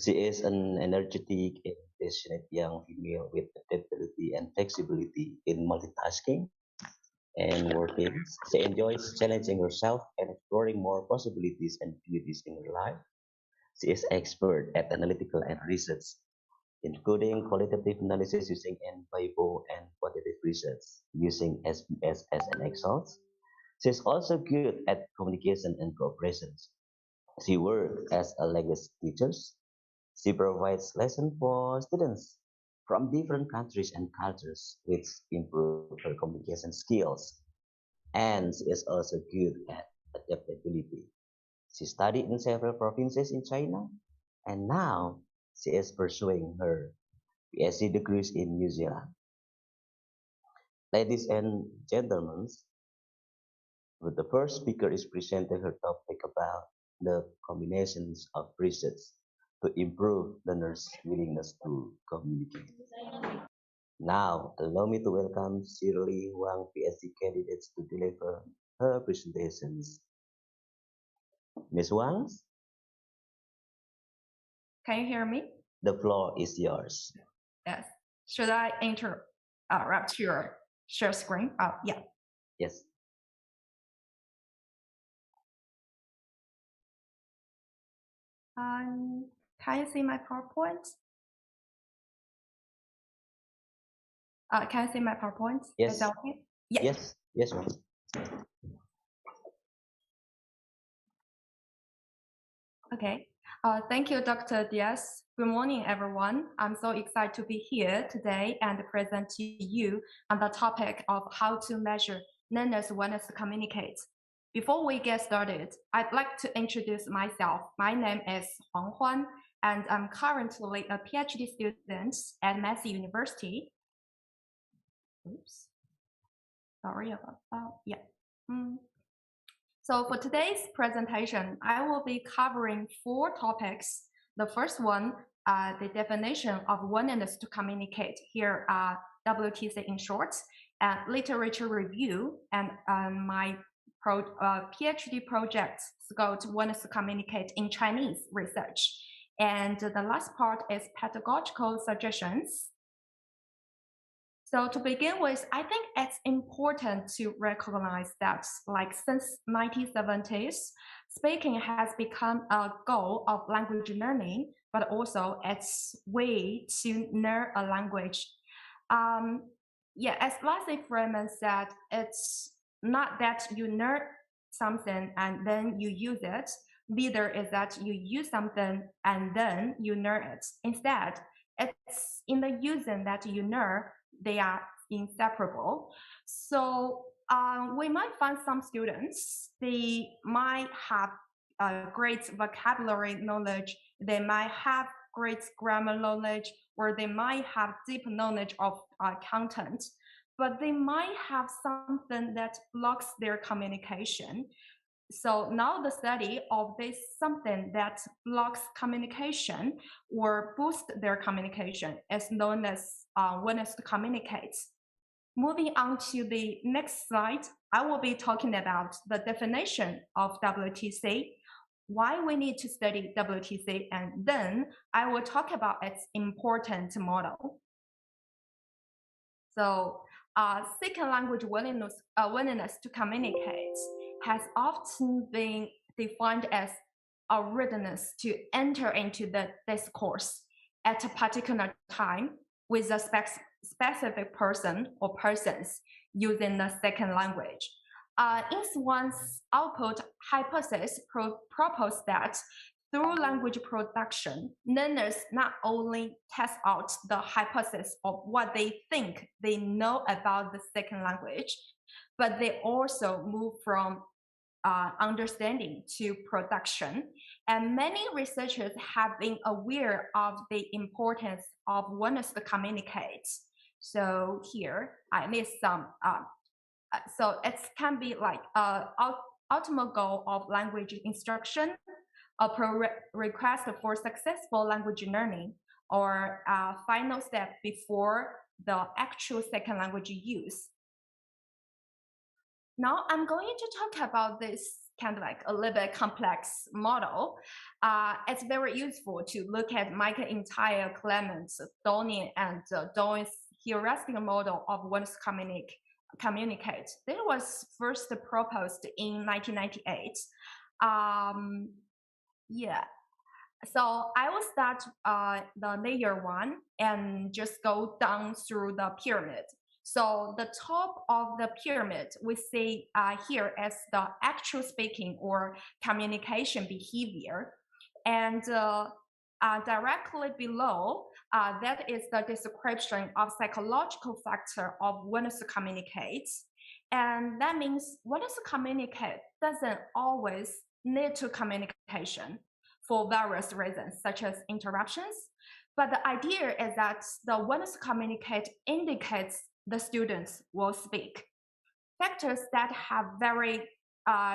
She is an energetic and passionate young female with adaptability and flexibility in multitasking and working. She enjoys challenging herself and exploring more possibilities and beauties in her life. She is expert at analytical and research, including qualitative analysis using NVivo and quantitative research using SPSS and Excel. She is also good at communication and cooperation. She works as a language teacher. She provides lessons for students from different countries and cultures, which improve her communication skills. And she is also good at adaptability. She studied in several provinces in China, and now she is pursuing her PhD degrees in New Zealand. Ladies and gentlemen, the first speaker is presenting her topic about the combinations of research to improve learners' willingness to communicate. Now, allow me to welcome Shirley Huang, PhD candidate, to deliver her presentations. Ms. Huang, can you hear me? The floor is yours. Yes. Should I interrupt your share screen? Yeah. Yes. Can you see my PowerPoint? Can you see my PowerPoint? Yes. Is that okay? Yeah. Yes. Yes, ma'am. Okay. Thank you, Dr. Diaz. Good morning, everyone. I'm so excited to be here today and present to you on the topic of how to measure learners' willingness to communicate. Before we get started, I'd like to introduce myself. My name is Huang, and I'm currently a PhD student at Massey University. Oops. Sorry about that. Yeah. So for today's presentation, I will be covering 4 topics. The first one, the definition of willingness to communicate, here WTC in short, and literature review, and my PhD project called Willingness to Communicate in Chinese Research. And the last part is Pedagogical Suggestions. So to begin with, I think it's important to recognize that, like, since 1970s, speaking has become a goal of language learning, but also its way to learn a language. Yeah, as Lassie Freeman said, it's not that you learn something and then you use it. Neither is that you use something and then you learn it. Instead, it's in the using that you learn. They are inseparable. So we might find some students, they might have great vocabulary knowledge, they might have great grammar knowledge, or they might have deep knowledge of content, but they might have something that blocks their communication. So now the study of this something that blocks communication or boosts their communication is known as willingness to communicate. Moving on to the next slide, I will be talking about the definition of WTC, why we need to study WTC, and then I will talk about its important model. So second language willingness to communicate has often been defined as a readiness to enter into the discourse at a particular time with a specific person or persons using the second language. Inswan's output hypothesis proposed that through language production, learners not only test out the hypothesis of what they think they know about the second language, but they also move from understanding to production. And many researchers have been aware of the importance of willingness to communicate. So here, I list some. So it can be like ultimate goal of language instruction, a request for successful language learning, or a final step before the actual second language use. Now I'm going to talk about this kind of like a little bit complex model, it's very useful to look at Michael Entire, Clements, Donnie, and Doyle's heuristic model of when to communicate. This was first proposed in 1998. Yeah. So I will start the layer one and just go down through the pyramid. So the top of the pyramid we see here as the actual speaking or communication behavior. And directly below, that is the description of psychological factor of when to communicate. And that means when to communicate doesn't always need to communication for various reasons, such as interruptions. But the idea is that the when to communicate indicates the students will speak. Factors that have very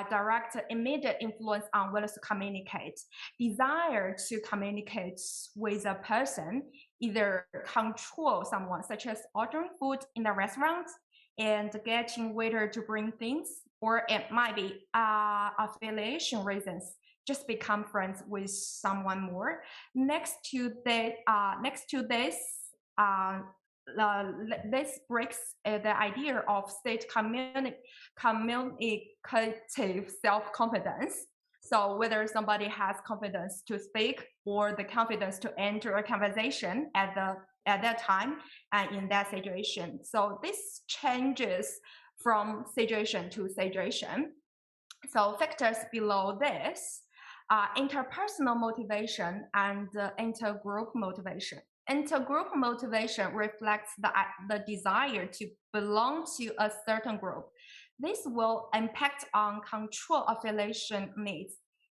direct, immediate influence on when to communicate. Desire to communicate with a person, either control someone, such as ordering food in the restaurant and getting waiter to bring things, or it might be affiliation reasons, just become friends with someone more. Next to this, this breaks the idea of state communicative self-confidence. So whether somebody has confidence to speak or the confidence to enter a conversation at that time and in that situation. So this changes from situation to situation. So factors below this, interpersonal motivation and intergroup motivation. Intergroup motivation reflects the desire to belong to a certain group. This will impact on control affiliation needs.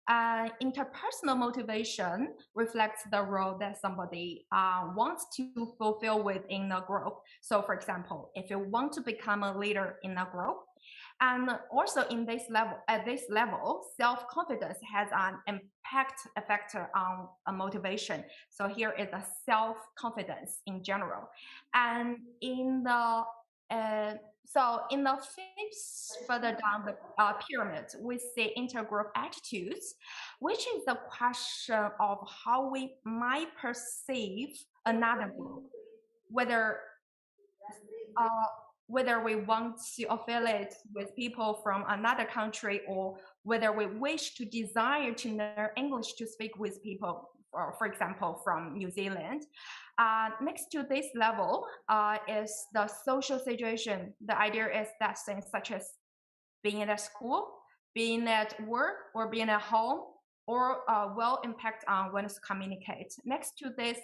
Interpersonal motivation reflects the role that somebody wants to fulfill within a group. So for example, if you want to become a leader in a group, and also at this level, self-confidence has an impact factor on motivation. So here is a self-confidence in general. And in the fifth further down the pyramid, we see intergroup attitudes, which is the question of how we might perceive another group, whether we want to affiliate with people from another country or whether we wish to desire to learn English to speak with people, for example, from New Zealand. Next to this level is the social situation. The idea is that things such as being at school, being at work, or being at home, or will impact on when to communicate. Next to this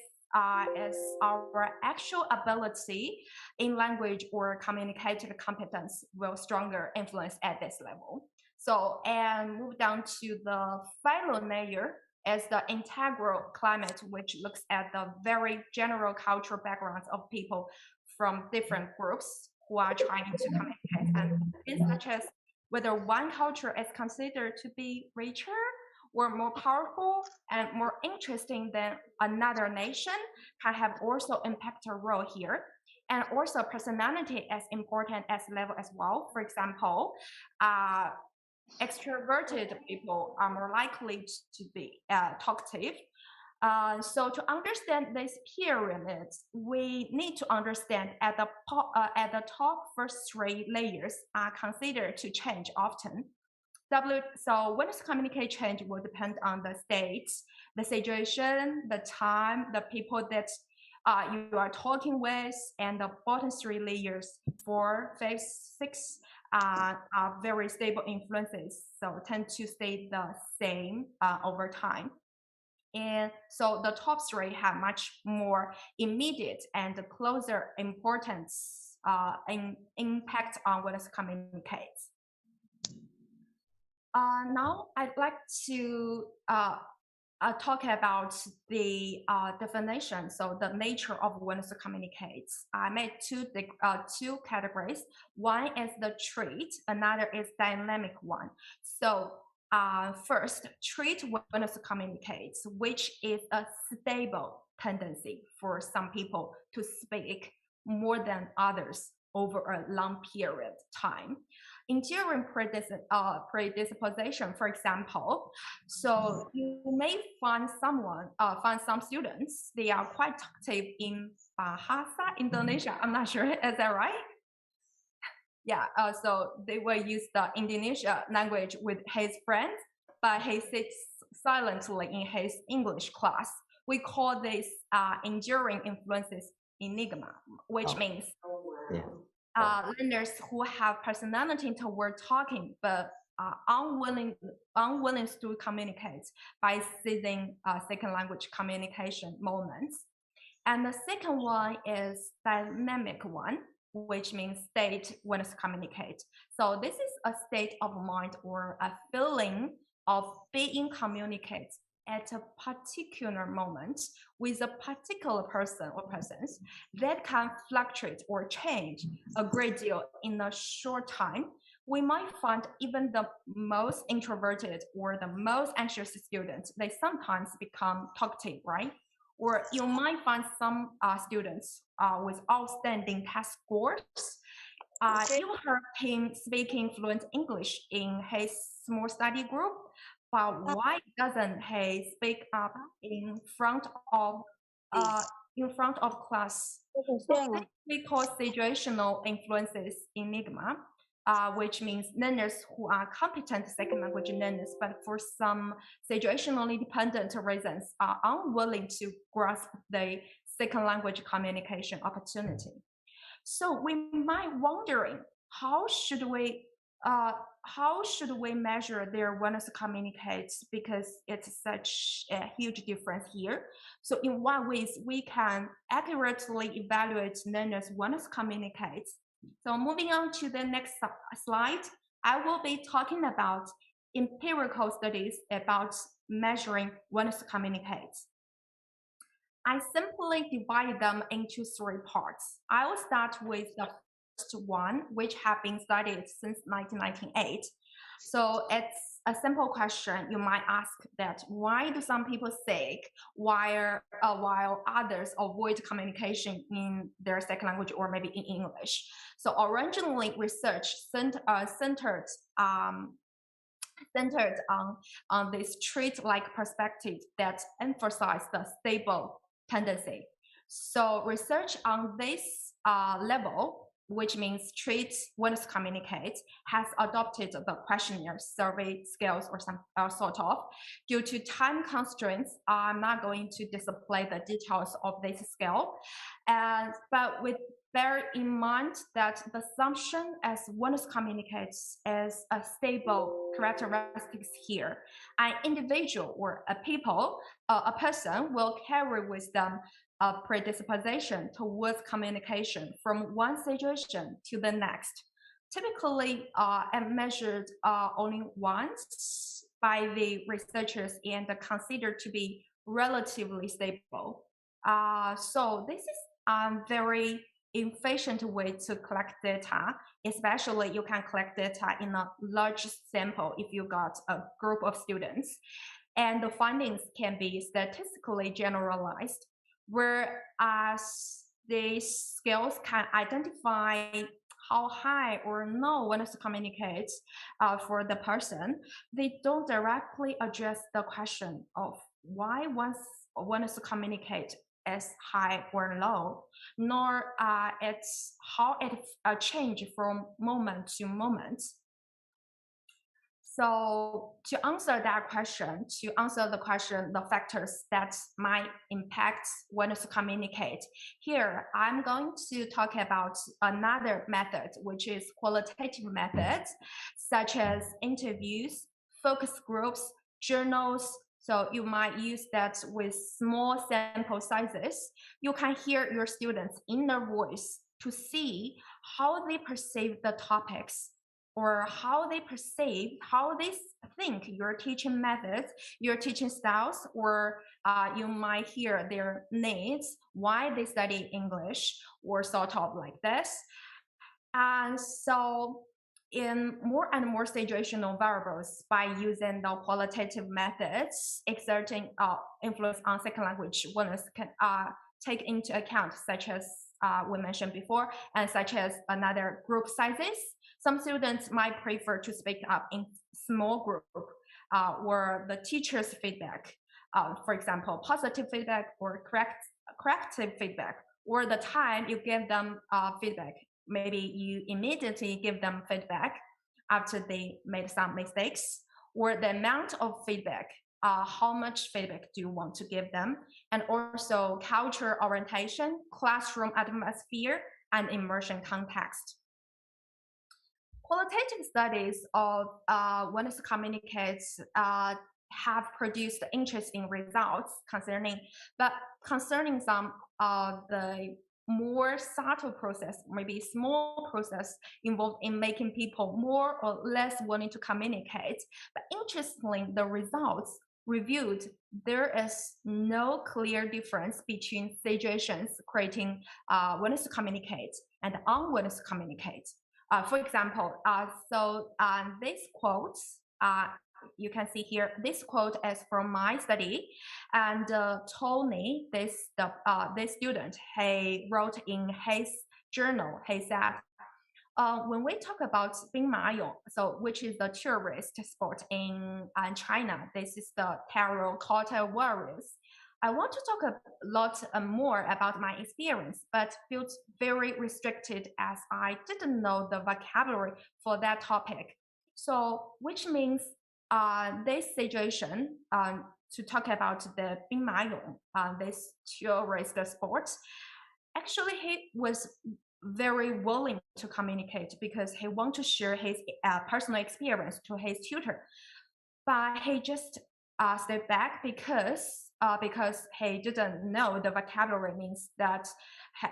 is our actual ability in language or communicative competence will stronger influence at this level. So, and move down to the final layer is the integral climate, which looks at the very general cultural backgrounds of people from different groups who are trying to communicate, and things such as whether one culture is considered to be richer or more powerful and more interesting than another nation can have also impact a role here. And also personality is important as level as well. For example, extroverted people are more likely to be talkative. So to understand this pyramid, we need to understand at the top first three layers are considered to change often. So when it's communicate change will depend on the state, the situation, the time, the people that you are talking with, and the bottom three layers, 4, 5, 6 are very stable influences, so tend to stay the same over time. And so the top three have much more immediate and closer importance in impact on what is communicates. Now I'd like to talk about the definition, so the nature of when to communicate. I made two categories. One is the trait, another is dynamic one. So first, trait when to communicate, which is a stable tendency for some people to speak more than others over a long period of time. enduring predisposition, for example. So you may find some students, they are quite active in Bahasa, Indonesia. I'm not sure, is that right? Yeah, so they will use the Indonesian language with his friends, but he sits silently in his English class. We call this enduring influences enigma, which means learners who have personality toward talking, but unwilling to communicate by seizing second language communication moments. And the second one is dynamic one, which means state when to communicate. So this is a state of mind or a feeling of being communicated at a particular moment with a particular person or persons that can fluctuate or change a great deal in a short time. We might find even the most introverted or the most anxious students, they sometimes become talkative, right? Or you might find some students with outstanding test scores. You heard him speaking fluent English in his small study group, but why doesn't he speak up in front of class? So we call situational influences enigma, which means learners who are competent second language learners, but for some situationally dependent reasons are unwilling to grasp the second language communication opportunity. So we might wondering, how should we measure their willingness to communicate, because it's such a huge difference here. So in what ways we can accurately evaluate learners' willingness to communicate? So moving on to the next slide, I will be talking about empirical studies about measuring willingness to communicate. I simply divide them into three parts. I will start with the first one, which have been studied since 1998. So it's a simple question. You might ask that, why do some people speak while others avoid communication in their second language or maybe in English? So originally research centered on this trait-like perspective that emphasized the stable tendency. So research on this level, which means traits willingness to communicate, has adopted the questionnaire survey scales or some sort of. Due to time constraints, I'm not going to display the details of this scale, but bear in mind that the assumption as willingness to communicate is a stable characteristics here. An individual or a person will carry with them a predisposition towards communication from one situation to the next. Typically, and measured only once by the researchers and considered to be relatively stable. So this is a very efficient way to collect data, especially you can collect data in a large sample if you got a group of students. And the findings can be statistically generalized, whereas these scales can identify how high or low willingness to communicate for the person. They don't directly address the question of why one's willingness to communicate is high or low, nor it's how it changes from moment to moment. So to answer that question, the factors that might impact willingness to communicate, here I'm going to talk about another method, which is qualitative methods, such as interviews, focus groups, journals. So you might use that with small sample sizes. You can hear your students' inner voice to see how they perceive the topics, or how they think your teaching methods, your teaching styles, or you might hear their needs, why they study English, or sort of like this. And so in more and more situational variables, by using the qualitative methods, exerting influence on second language willingness can take into account, such as we mentioned before, and such as another group sizes. Some students might prefer to speak up in small group or the teacher's feedback, for example, positive feedback or corrective feedback, or the time you give them feedback. Maybe you immediately give them feedback after they made some mistakes, or the amount of feedback, how much feedback do you want to give them, and also culture orientation, classroom atmosphere, and immersion context. Qualitative studies of Oneness communicates have produced interesting results concerning some of the more subtle process, maybe small process involved in making people more or less willing to communicate. But interestingly, the results revealed there is no clear difference between situations creating willingness to communicate and unwillingness to communicate. For example, this quote, you can see here, this quote is from my study, and Tony, this student, he wrote in his journal, he said, when we talk about Bingmayong, which is the tourist sport in China, this is the terracotta warriors. I want to talk a lot more about my experience, but felt very restricted as I didn't know the vocabulary for that topic. So, which means this situation, to talk about the Bingmayong, this tourist sport, actually he was very willing to communicate because he wanted to share his personal experience to his tutor. But he just stepped back because he didn't know the vocabulary, means that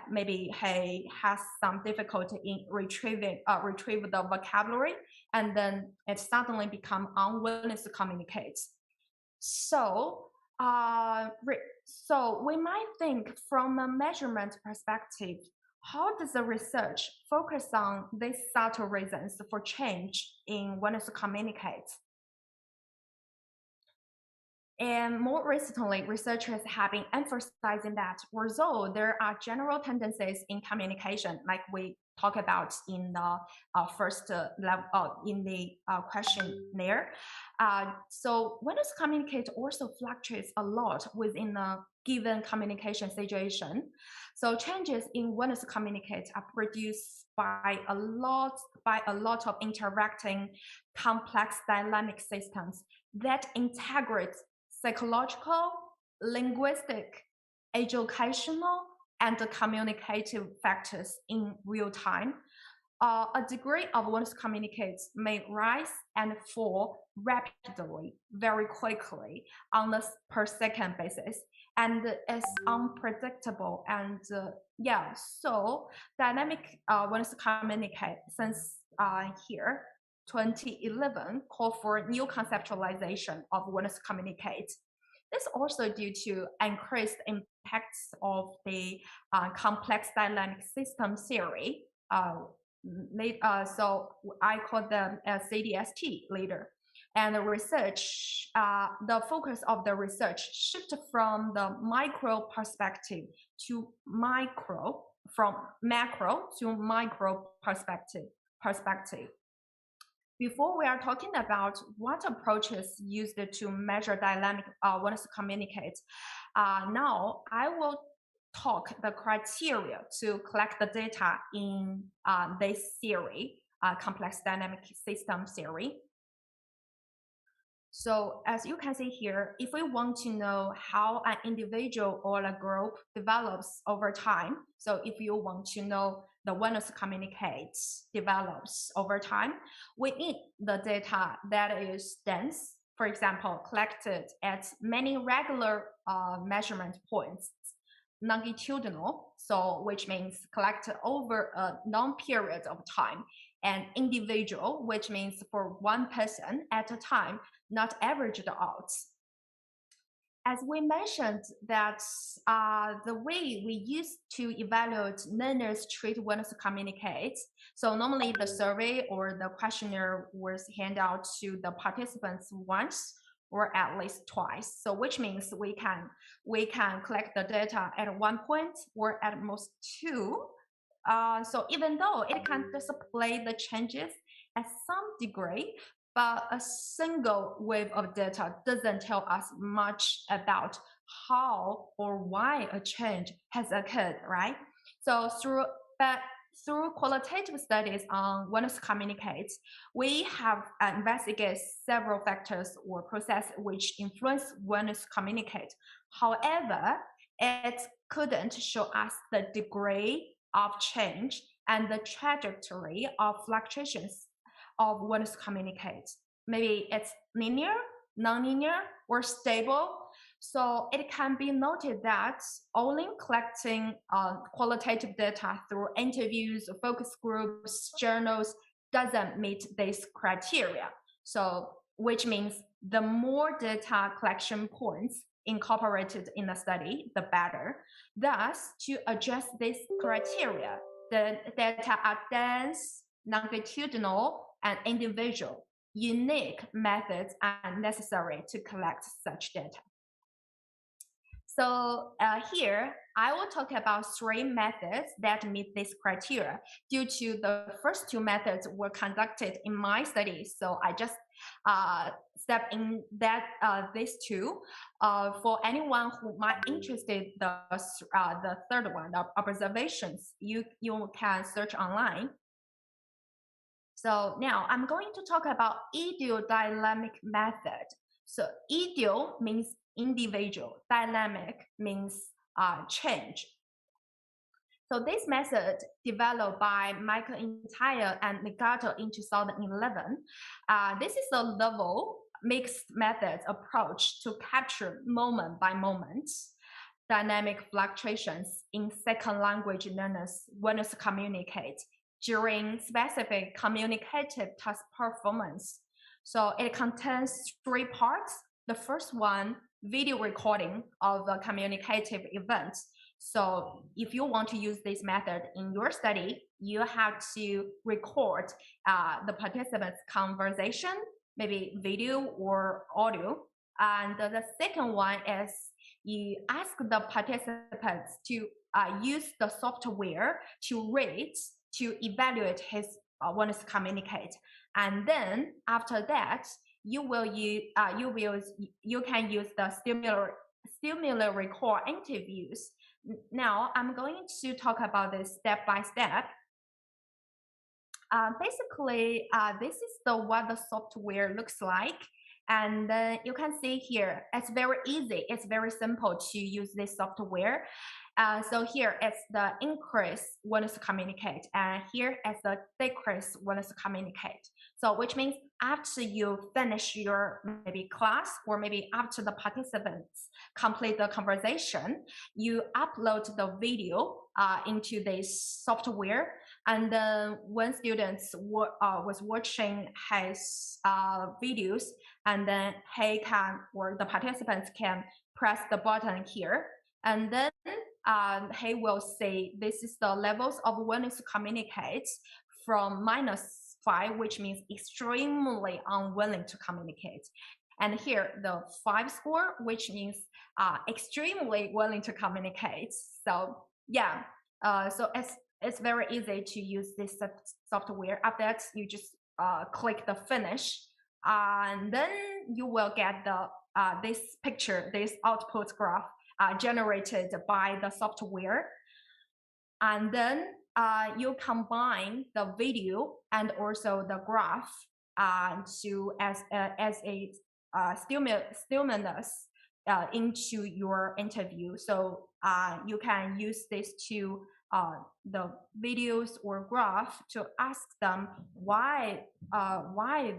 maybe he has some difficulty in retrieve the vocabulary, and then it suddenly become unwillingness to communicate. So we might think from a measurement perspective, how does the research focus on these subtle reasons for change in willingness to communicate? And more recently, researchers have been emphasizing that although there are general tendencies in communication, like we talk about in the first level in the questionnaire, so willingness to communicate also fluctuates a lot within a given communication situation. So changes in willingness to communicate are produced by a lot of interacting complex dynamic systems that integrate psychological, linguistic, educational, and communicative factors in real time. A degree of willingness to communicate may rise and fall rapidly, very quickly on a per second basis, and is unpredictable. And so dynamic willingness to communicate since here 2011 called for new conceptualization of willingness to communicate. This also due to increased impacts of the complex dynamic system theory. So I call them CDST later. And the research, the focus of the research shifted from the micro perspective to micro, from macro to micro perspective. Before we are talking about what approaches used to measure dynamic willingness to communicate, now I will talk the criteria to collect the data in this theory, complex dynamic system theory. So as you can see here, if we want to know how an individual or a group develops over time, so if you want to know the willingness to communicate develops over time, we need the data that is dense, for example, collected at many regular measurement points, longitudinal, so which means collected over a long period of time, and individual, which means for one person at a time, not averaged out. As we mentioned that the way we used to evaluate learners' trait willingness to communicate, so normally the survey or the questionnaire was handed out to the participants once or at least twice. So which means we can collect the data at one point or at most two. So even though it can display the changes at some degree, but a single wave of data doesn't tell us much about how or why a change has occurred, right? So through qualitative studies on Oneness communicates, we have investigated several factors or processes which influence Oneness communicate. However, it couldn't show us the degree of change and the trajectory of fluctuations of Oneness communicate. Maybe it's linear, nonlinear, or stable. So it can be noted that only collecting qualitative data through interviews, focus groups, journals doesn't meet this criteria. So which means the more data collection points incorporated in the study, the better. Thus, to address this criteria, the data are dense, longitudinal, and individual. Unique methods are necessary to collect such data. So here, I will talk about 3 methods that meet this criteria. Due to the first 2 methods were conducted in my study, so I just step in that these 2. For anyone who might interested the third one, the observations, you can search online. So now I'm going to talk about Idiodynamic method. So idio means individual, dynamic means change. So this method developed by Michael Entire and Legato in 2011. This is a level mixed methods approach to capture moment by moment dynamic fluctuations in second language learners when to communicate during specific communicative task performance. So it contains 3 parts. The first one, video recording of a communicative event. So if you want to use this method in your study, you have to record the participants' conversation, maybe video or audio. And the second one is you ask the participants to use the software to rate, to evaluate his Oneness communicate, and then after that, you can use the stimuli record interviews. Now I'm going to talk about this step by step. Basically, this is what the software looks like. And you can see here, it's very easy. It's very simple to use this software. So here it's the increase Oneness communicate, and here is the decrease Oneness communicate. So which means after you finish your maybe class, or maybe after the participants complete the conversation, you upload the video into this software. And then when students was watching his videos, and then he can, or the participants can press the button here, and then he will say this is the levels of Oneness communicate from -5, which means extremely unwilling to communicate. And here the 5 score, which means extremely willing to communicate. So yeah, so it's very easy to use this software. After that, you just click the finish, and then you will get the this picture, this output graph generated by the software. And then you combine the video and also the graph to as a stimulus into your interview. So you can use this to the videos or graph to ask them why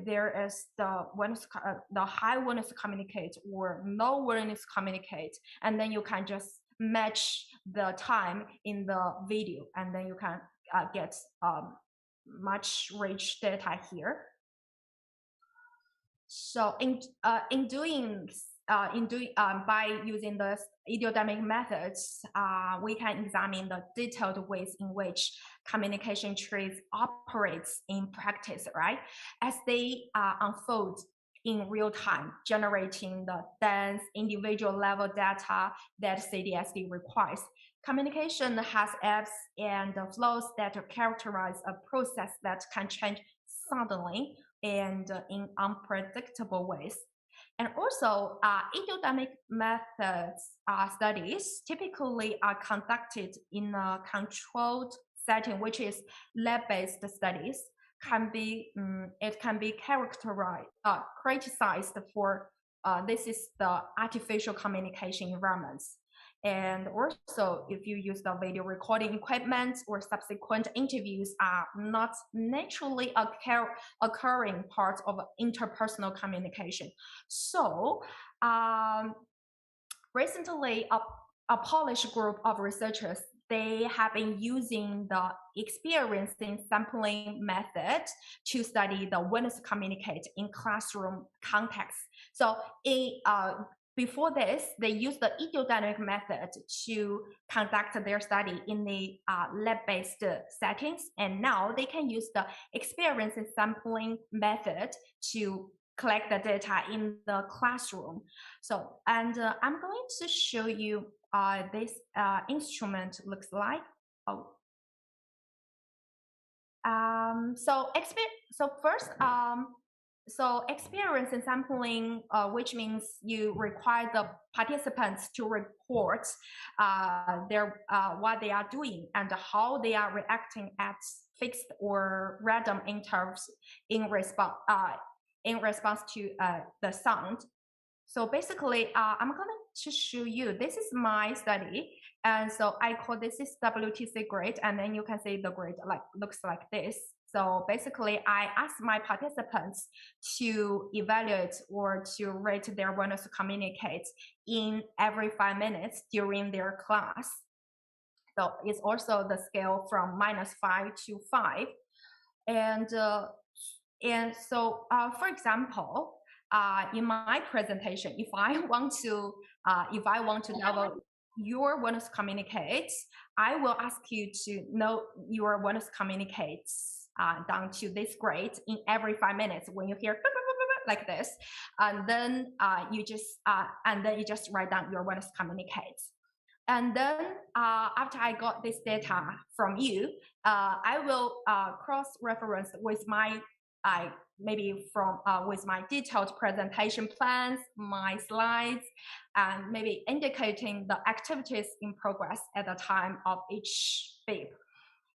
there is the high Oneness communicate or no Oneness communicate, and then you can just match the time in the video, and then you can get much rich data here. So by using the Idiodynamic methods, we can examine the detailed ways in which communication trees operates in practice, right? As they unfold in real time, generating the dense individual level data that CDSD requires. Communication has ebbs and flows that characterize a process that can change suddenly and in unpredictable ways. And also, idiodynamic methods studies typically are conducted in a controlled setting, which is lab-based studies. It can be criticized for this is the artificial communication environments. And also, if you use the video recording equipment or subsequent interviews are not naturally occurring parts of interpersonal communication. So, recently, a Polish group of researchers, they have been using the experience in sampling method to study the willingness to communicate in classroom context. So before this, they used the idiodynamic method to conduct their study in the lab-based settings, and now they can use the experience in sampling method to collect the data in the classroom. So, and I'm going to show you this instrument looks like. Oh. So first, so experience in sampling, which means you require the participants to report what they are doing and how they are reacting at fixed or random intervals in response to the sound. So basically, I'm going to show you, this is my study. And so I call this is WTC grade, and then you can see the grade looks like this. So basically, I asked my participants to evaluate or to rate their willingness to communicate in every 5 minutes during their class. So it's also the scale from -5 to 5. And so, for example, in my presentation, if I want to develop your willingness to communicate, I will ask you to know your willingness to communicate down to this grade in every 5 minutes. When you hear like this, and then you just write down your willingness to communicate. And then after I got this data from you, I will cross-reference with my with my detailed presentation plans, my slides, and maybe indicating the activities in progress at the time of each beep.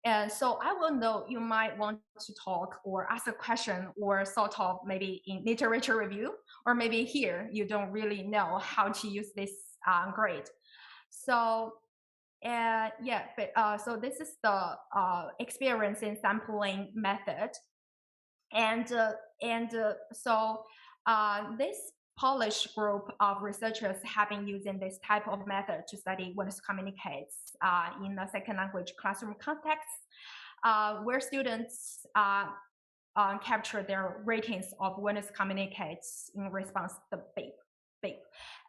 And so I will know you might want to talk or ask a question or sort of maybe in literature review, or maybe here you don't really know how to use this grade. So so this is the experience in sampling method. And so this Polish group of researchers have been using this type of method to study willingness to communicate in a second language classroom context, where students capture their ratings of willingness to communicate in response to the beep.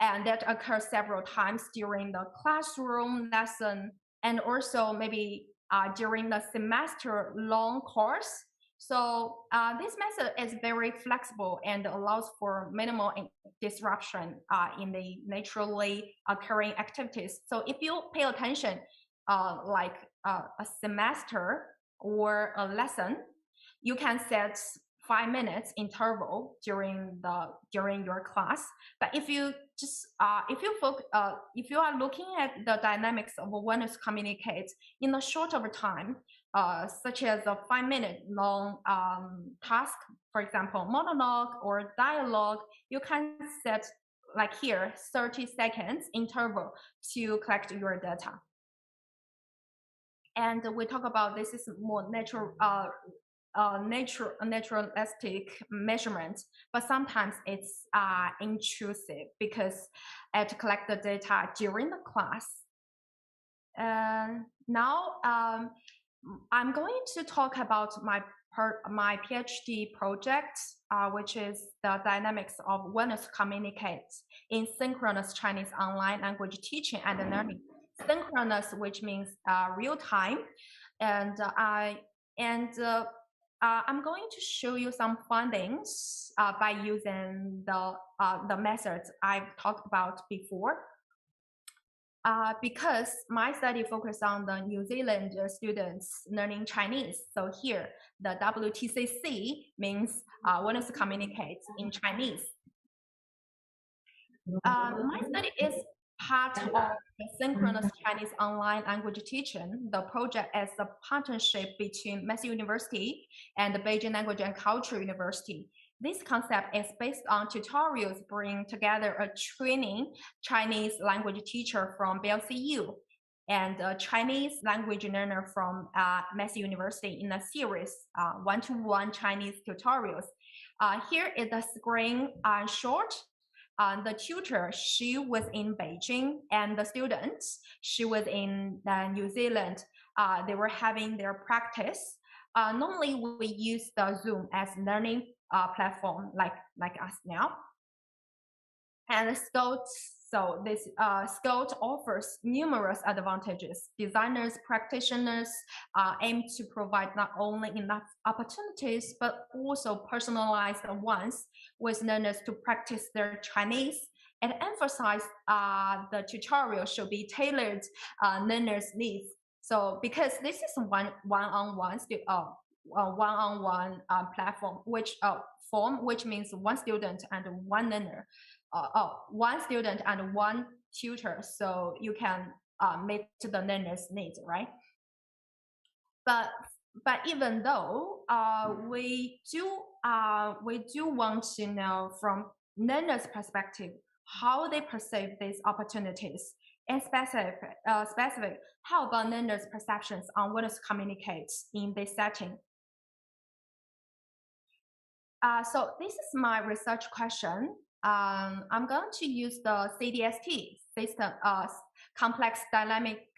And that occurs several times during the classroom lesson and also maybe during the semester long course. So this method is very flexible and allows for minimal disruption in the naturally occurring activities. So if you pay attention, like a semester or a lesson, you can set 5 minutes interval during your class. But if you just if you are looking at the dynamics of willingness to communicate in a shorter time, such as a 5-minute long task, for example, monologue or dialogue, you can set like here 30 seconds interval to collect your data. And we talk about this is more naturalistic measurement, but sometimes it's intrusive because I have to collect the data during the class. Now I'm going to talk about my PhD project, which is the dynamics of willingness to communicate in synchronous Chinese online language teaching and learning. Synchronous, which means real time, and I'm going to show you some findings by using the methods I've talked about before. Because my study focused on the New Zealand students learning Chinese. So here, the WTCC means want to communicate in Chinese. My study is part of the Synchronous Chinese online language teaching. The project is a partnership between Massey University and the Beijing Language and Culture University. This concept is based on tutorials bringing together a training Chinese language teacher from BLCU and a Chinese language learner from Massey University in a series, one-to-one Chinese tutorials. Here is the screen short. The tutor, she was in Beijing, and the students, she was in New Zealand. They were having their practice. Normally, we use the Zoom as learning platform like us now. And so this Scout offers numerous advantages. Designers, practitioners aim to provide not only enough opportunities, but also personalized ones with learners to practice their Chinese and emphasize the tutorial should be tailored learners' needs. So because this is one-on-one platform, which means one student and one learner. One student and one tutor, so you can meet the learner's needs, right? But even though we do want to know from learners' perspective how they perceive these opportunities, and specific, how about learners' perceptions on what is communicated in this setting? So this is my research question. I'm going to use the CDST system, complex dynamic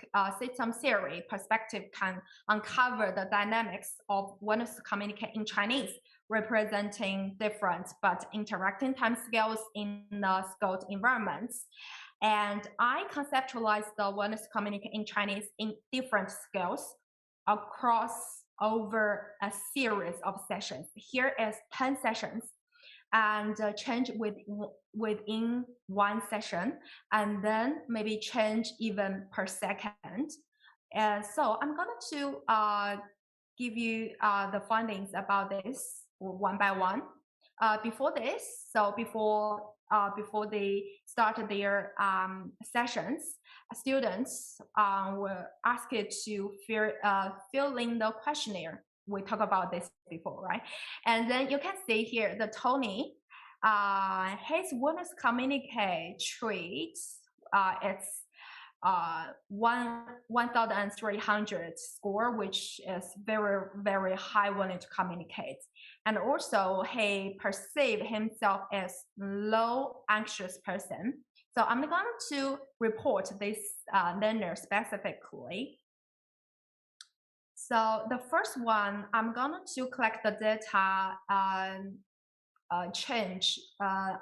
system theory perspective can uncover the dynamics of when to communicate in Chinese, representing different but interacting time scales in the scaled environments. And I conceptualize the when to communicate in Chinese in different scales across over a series of sessions. Here is 10 sessions and change within one session, and then maybe change even per second. So I'm going to give you the findings about this one by one. Before this, so before they started their sessions, students were asked to fill in the questionnaire. We talked about this before, right? And then you can see here the Tony, his willingness to communicate traits, it's 1,300 score, which is very, very high willing to communicate. And also he perceived himself as low anxious person. So I'm going to report this learner specifically. So the first one, I'm going to collect the data change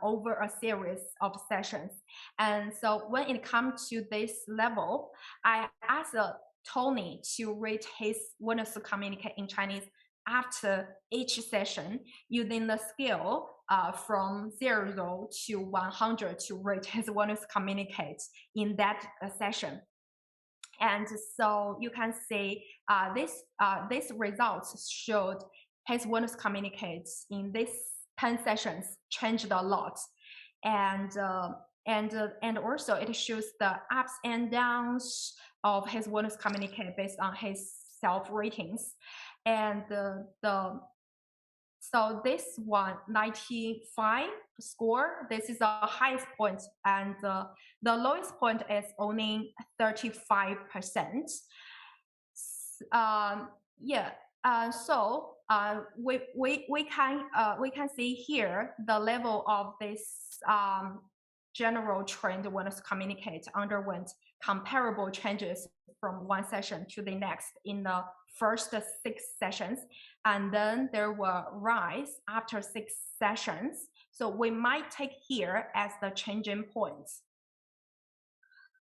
over a series of sessions. And so when it comes to this level, I asked Tony to rate his willingness to communicate in Chinese after each session using the scale from 0 to 100 to rate his willingness to communicate in that session. And so you can see these results showed his willingness to communicate in these 10 sessions changed a lot, and also it shows the ups and downs of his willingness to communicate based on his self ratings, and so this one 95 score. This is the highest point, and the lowest point is only 35%. So we can see here the level of this general trend when it's communicate underwent comparable changes from one session to the next in the first 6 sessions, and then there were rise after 6 sessions. So we might take here as the changing points.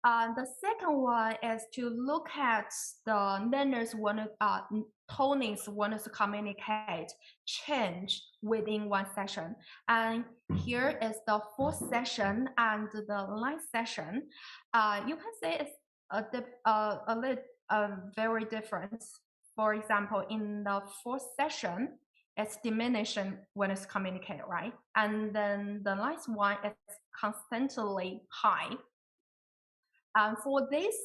The second one is to look at the learners Tony's want to communicate change within one session. And here is the fourth session and the ninth session. You can say it's very different. For example, in the fourth session, it's diminishing when it's communicated, right? And then the ninth one is constantly high. For this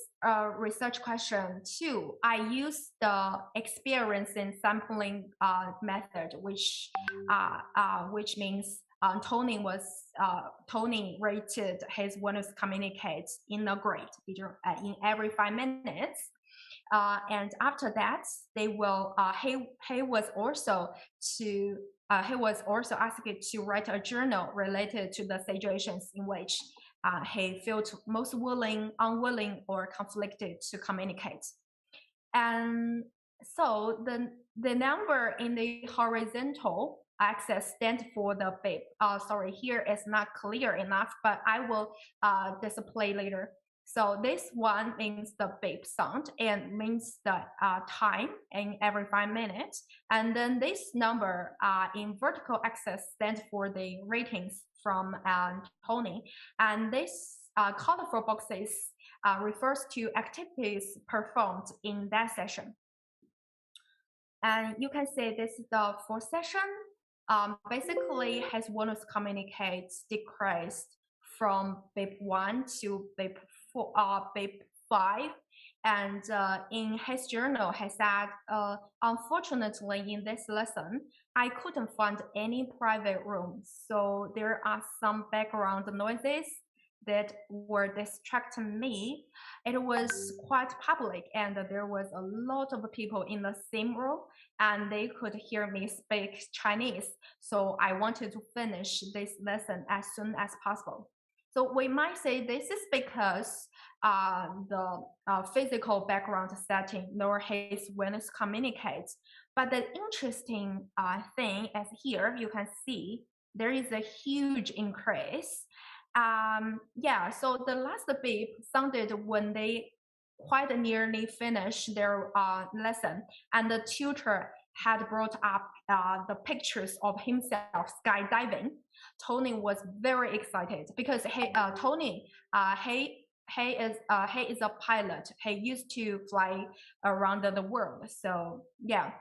research question too, I used the experience in sampling method, which means Tony rated his want to communicate in a grade in every 5 minutes. And after that, they will. He was also asked to write a journal related to the situations in which he felt most willing, unwilling, or conflicted to communicate. And so the number in the horizontal axis stands for the beep. Sorry, here it's not clear enough, but I will display later. So this one means the beep sound and means the time in every 5 minutes. And then this number in vertical axis stands for the ratings from Tony. And this colorful boxes refers to activities performed in that session. And you can say this is the fourth session. Basically, his want to communicate decreased from beep 1 to beep 5. And in his journal, he said, unfortunately, in this lesson, I couldn't find any private rooms. So there are some background noises that were distracting me. It was quite public, and there was a lot of people in the same room, and they could hear me speak Chinese. So I wanted to finish this lesson as soon as possible. So we might say this is because the physical background setting nor his willingness communicates. But the interesting thing is here, you can see there is a huge increase. So the last beep sounded when they quite nearly finished their lesson, and the tutor had brought up the pictures of himself skydiving. Tony was very excited because Tony is a pilot. He used to fly around the world. So yeah.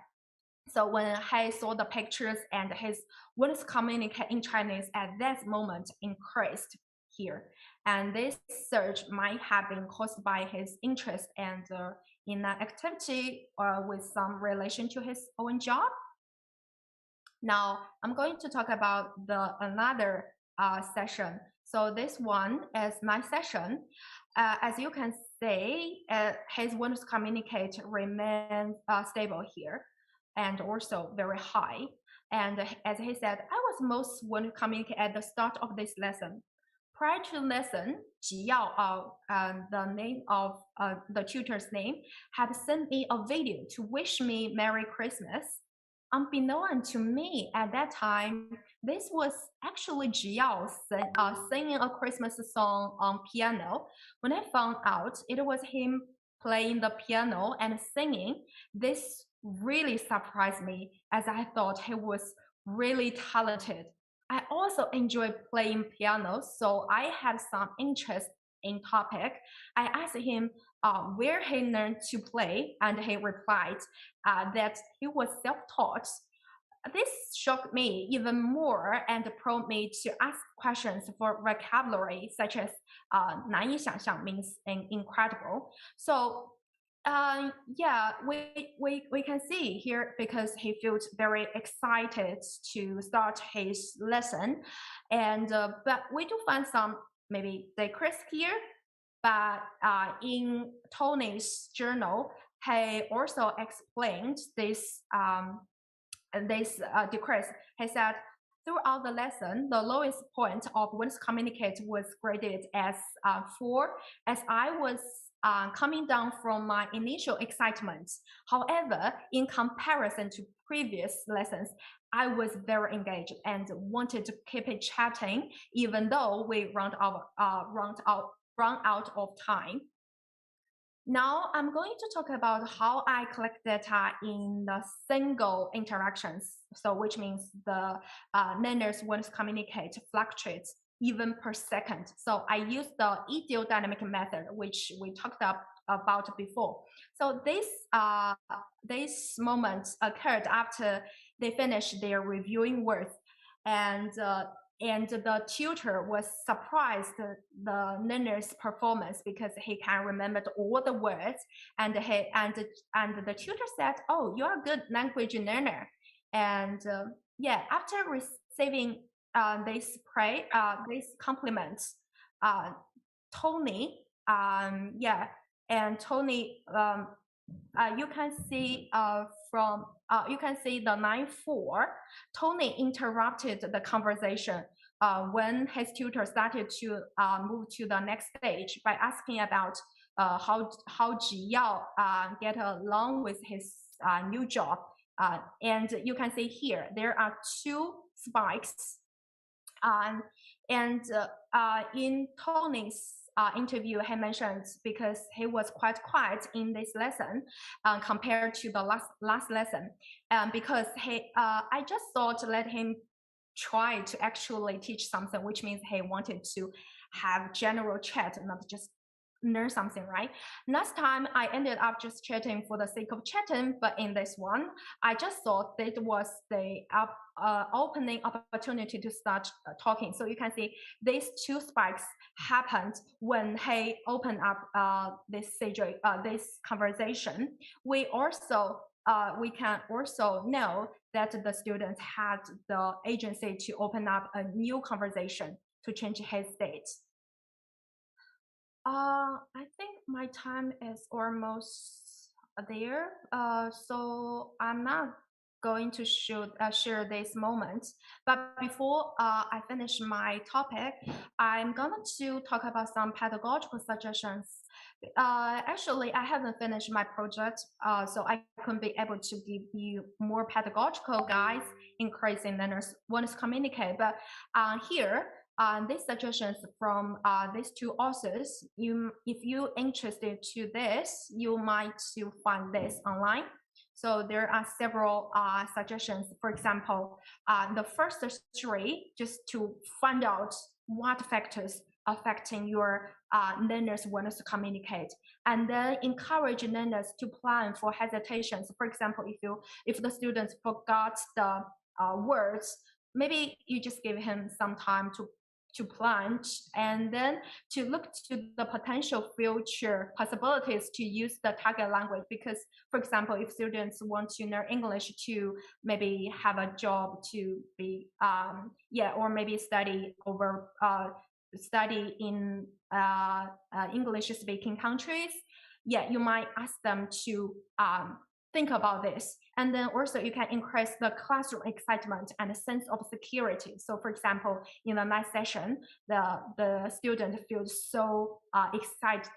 So when he saw the pictures and his want to communicate in Chinese at that moment increased here. And this surge might have been caused by his interest and in an activity with some relation to his own job. Now, I'm going to talk about another session. So this one is my session. As you can see, his want to communicate remains stable here, and also very high. And as he said, I was most want to communicate at the start of this lesson. Prior to lesson, Jiyao, the name of the tutor's name, had sent me a video to wish me Merry Christmas. Unbeknown to me at that time, this was actually Jiyao singing a Christmas song on piano. When I found out it was him playing the piano and singing, this really surprised me as I thought he was really talented. I also enjoy playing piano, so I had some interest in topic. I asked him where he learned to play, and he replied that he was self-taught. This shocked me even more and prompted me to ask questions for vocabulary, such as 难以想象 means incredible. So we can see here because he feels very excited to start his lesson, and but we do find some maybe decrease here. But in Tony's journal, he also explained this decrease. He said, throughout the lesson, the lowest point of one's communicate was graded as 4, as I was coming down from my initial excitement. However, in comparison to previous lessons, I was very engaged and wanted to keep it chatting, even though we round out run out of time. Now I'm going to talk about how I collect data in the single interactions. So which means the learners once communicate fluctuates even per second. So I use the Idiodynamic method, which we talked about before. So this moment occurred after they finished their reviewing work, and the tutor was surprised the learner's performance because he can remember all the words, and the tutor said, "Oh, you're a good language learner." And after receiving this compliments, Tony, Tony, you can see you can see the line 4. Tony interrupted the conversation when his tutor started to move to the next stage by asking about how Ji Yao get along with his new job. And you can see here there are 2 spikes. In Tony's interview, he mentioned because he was quite quiet in this lesson compared to the last lesson, because I just thought let him try to actually teach something, which means he wanted to have general chat, not just learn something, right? Last time I ended up just chatting for the sake of chatting, but in this one, I just thought that was the opening opportunity to start talking. So you can see these 2 spikes happened when he opened up this conversation. We can also know that the student had the agency to open up a new conversation to change his state. I think my time is almost there, so I'm not going to share this moment. But before I finish my topic, I'm going to talk about some pedagogical suggestions. Actually, I haven't finished my project, so I couldn't be able to give you more pedagogical guides increasing learners want to communicate. But here, these suggestions from these 2 authors, if you're interested to this, you might to find this online. So there are several suggestions. For example, the first 3, just to find out what factors affecting your learners want to communicate, and then encourage learners to plan for hesitations. For example, if the students forgot the words, maybe you just give him some time to plan, and then to look to the potential future possibilities to use the target language. Because, for example, if students want to learn English to maybe have a job to be, or maybe study in English-speaking countries, you might ask them to think about this. And then also you can increase the classroom excitement and a sense of security. So for example, in the night session, the student feels so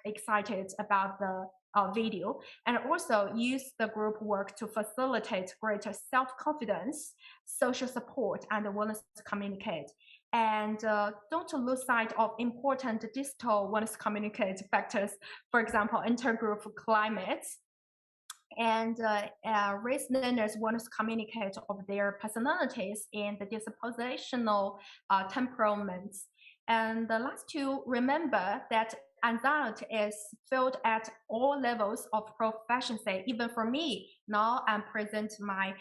excited about the video, and also use the group work to facilitate greater self-confidence, social support, and willingness to communicate. And don't lose sight of important distal willingness to communicate factors, for example, intergroup climates, and race learners want to communicate of their personalities and the dispositional temperaments. And the last 2, remember that anxiety is felt at all levels of proficiency. Even for me, now I'm present my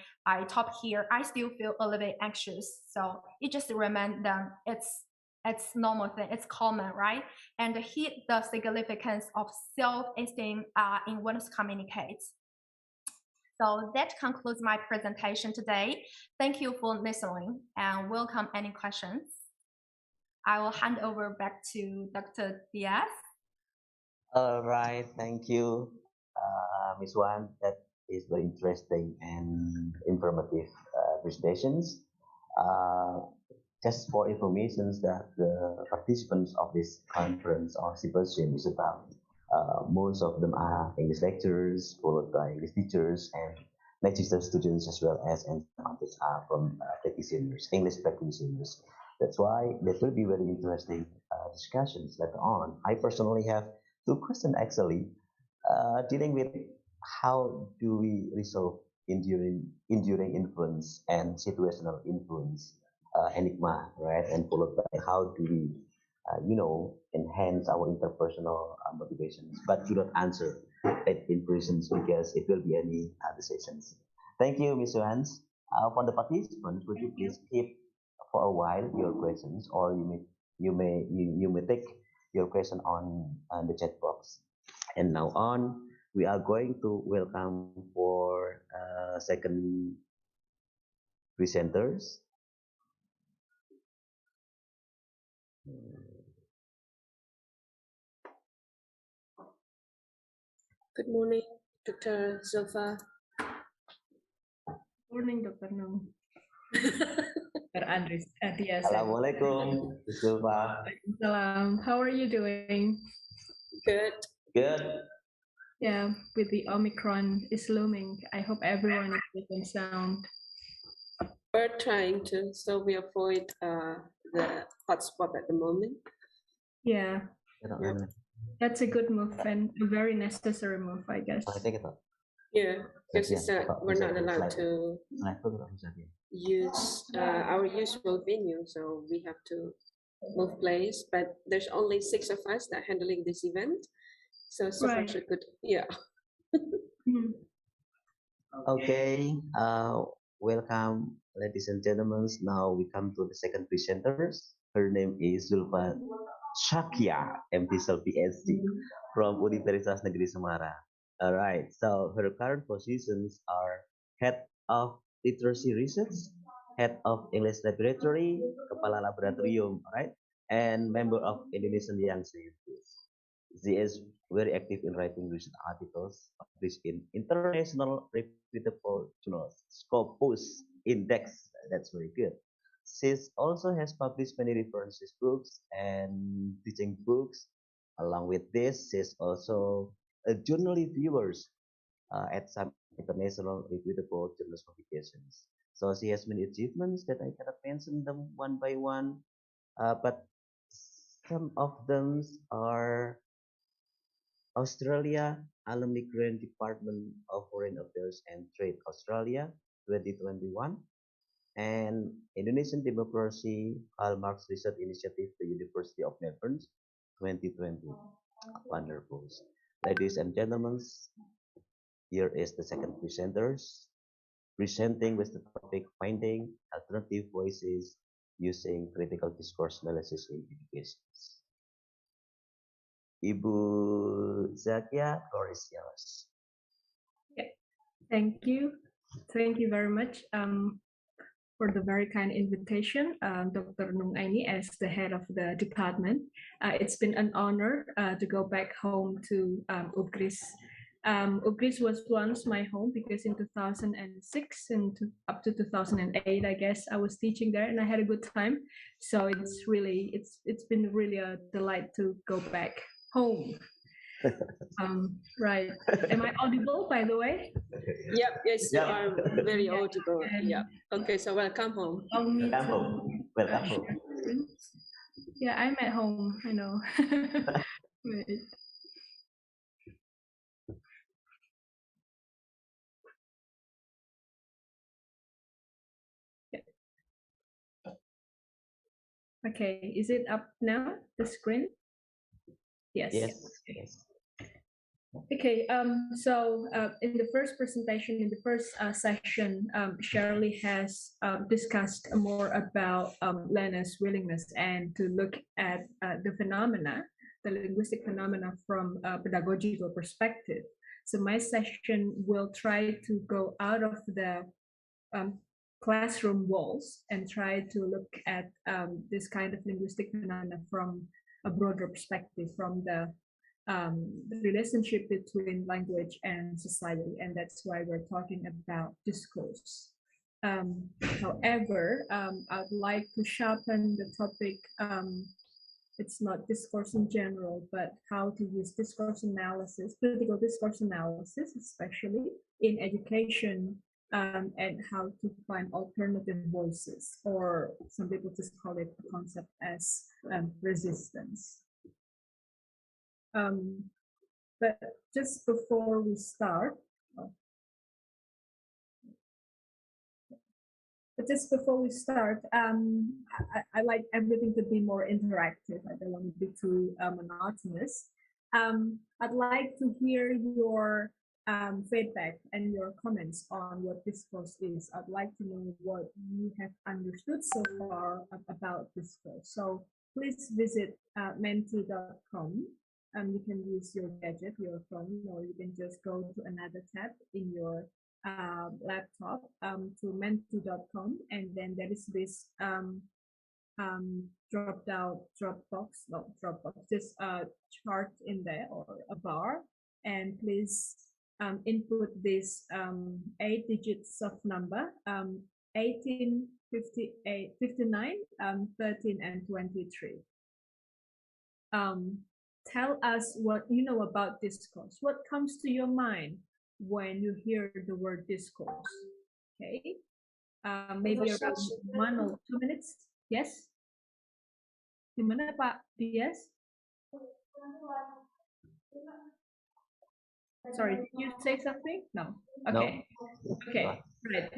top here, I still feel a little bit anxious. So you just remember them, it's normal thing, it's common, right? And hit the significance of self-esteem in one's communicates. So that concludes my presentation today. Thank you for listening and welcome any questions. I will hand over back to Dr. Diaz. All right, thank you, Ms. Wan. That is very interesting and informative presentations. Just for information that the participants of this conference or symposium is about, most of them are English lecturers, followed by English teachers and Magister students, as well as and some others are from practitioners, English practitioners. That's why that will be very interesting discussions later on. I personally have two questions actually, dealing with how do we resolve enduring influence and situational influence, enigma, right? And followed by how do we, enhance our interpersonal motivations, but do not answer it in prisons because it will be any other sessions. Thank you, Ms. Johans. For the participants, would you please keep for a while your questions, or you may take your question on the chat box. And now on, we are going to welcome for second presenters. Good morning, Dr. Zulfa. Morning, Dr. Nung. Dr. Andres. Assalamualaikum, Zulfa. Salam. How are you doing? Good. Good. Yeah, with the Omicron is looming. I hope everyone is safe and sound. We're trying to, so we avoid the hotspot at the moment. Yeah, Yeah. that's a good move and a very necessary move, I guess. Yeah, because we're not allowed to use our usual venue, so we have to move place. But there's only 6 of us that handling this event, so far Right. so good. Yeah. Okay. Welcome, ladies and gentlemen. Now we come to the second presenters. Her name is Zulfa Shakia, MPhil PhD from Universitas Negeri Semarang. All right. So her current positions are head of literacy research, head of English laboratory, kepala laboratorium, right, and member of Indonesian Young Scientists. She is very active in writing research articles published in international reputable journals, Scopus Index. That's very good. She also has published many references books and teaching books. Along with this, she's also a journal reviewer at some international reputable journals publications. So she has many achievements that I cannot mention them one by one, but some of them are Australia Alumni Grant Department of Foreign Affairs and Trade Australia 2021, and Indonesian Democracy Karl Marx Research Initiative, the University of Melbourne 2020. Wonderful. Ladies and gentlemen, here is the second presenters presenting with the topic finding alternative voices using critical discourse analysis in education. Ibu Zakia, floor is yours. Thank you. Thank you very much for the very kind invitation, Dr. Nung Aini, as the head of the department. It's been an honor to go back home to UPGRIS. UPGRIS was once my home because in 2006 and up to 2008, I guess, I was teaching there and I had a good time. So it's been really a delight to go back home. Right. Am I audible, by the way? Yep. Yes, you are very audible. Yeah. Okay. So welcome home. Welcome home. Welcome home. Yeah, I'm at home. I know. Wait. Okay, is it up now, the screen? Yes. Yes. Okay, so in the first presentation, in the first session, Shirley has discussed more about learners' willingness and to look at the phenomena, the linguistic phenomena from a pedagogical perspective. So my session will try to go out of the classroom walls and try to look at this kind of linguistic phenomena from a broader perspective, from the relationship between language and society, and that's why we're talking about discourse. However, I'd like to sharpen the topic. It's not discourse in general, but how to use discourse analysis, critical discourse analysis, especially in education and how to find alternative voices, or some people just call it the concept as resistance. But just before we start, I like everything to be more interactive. I don't want to be too monotonous. I'd like to hear your feedback and your comments on what Discourse is. I'd like to know what you have understood so far about Discourse. So please visit menti.com. You can use your gadget, your phone, or you can just go to another tab in your laptop to menti.com, and then there is this this chart in there, or a bar, and please input this 8 digits of number 18, 58, 59, 13, and 23. Tell us what you know about Discourse. What comes to your mind when you hear the word Discourse? Okay, maybe around 1 or 2 minutes. Yes. Gimana Pak Dias? Sorry, did you say something? No. Okay. No. Okay. Right.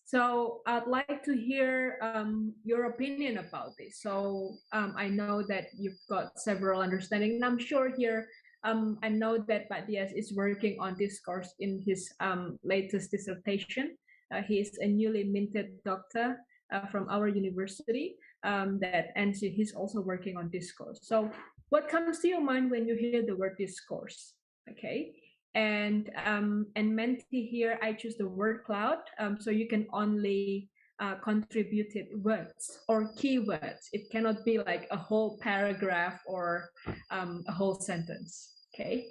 So I'd like to hear your opinion about this. So I know that you've got several understanding, and I'm sure here I know that Pak Dias is working on Discourse in his latest dissertation. He is a newly minted doctor from our university, and he's also working on Discourse. So what comes to your mind when you hear the word Discourse? Okay. And Menti here, I choose the word cloud, so you can only contributed words or keywords. It cannot be like a whole paragraph or a whole sentence. Okay,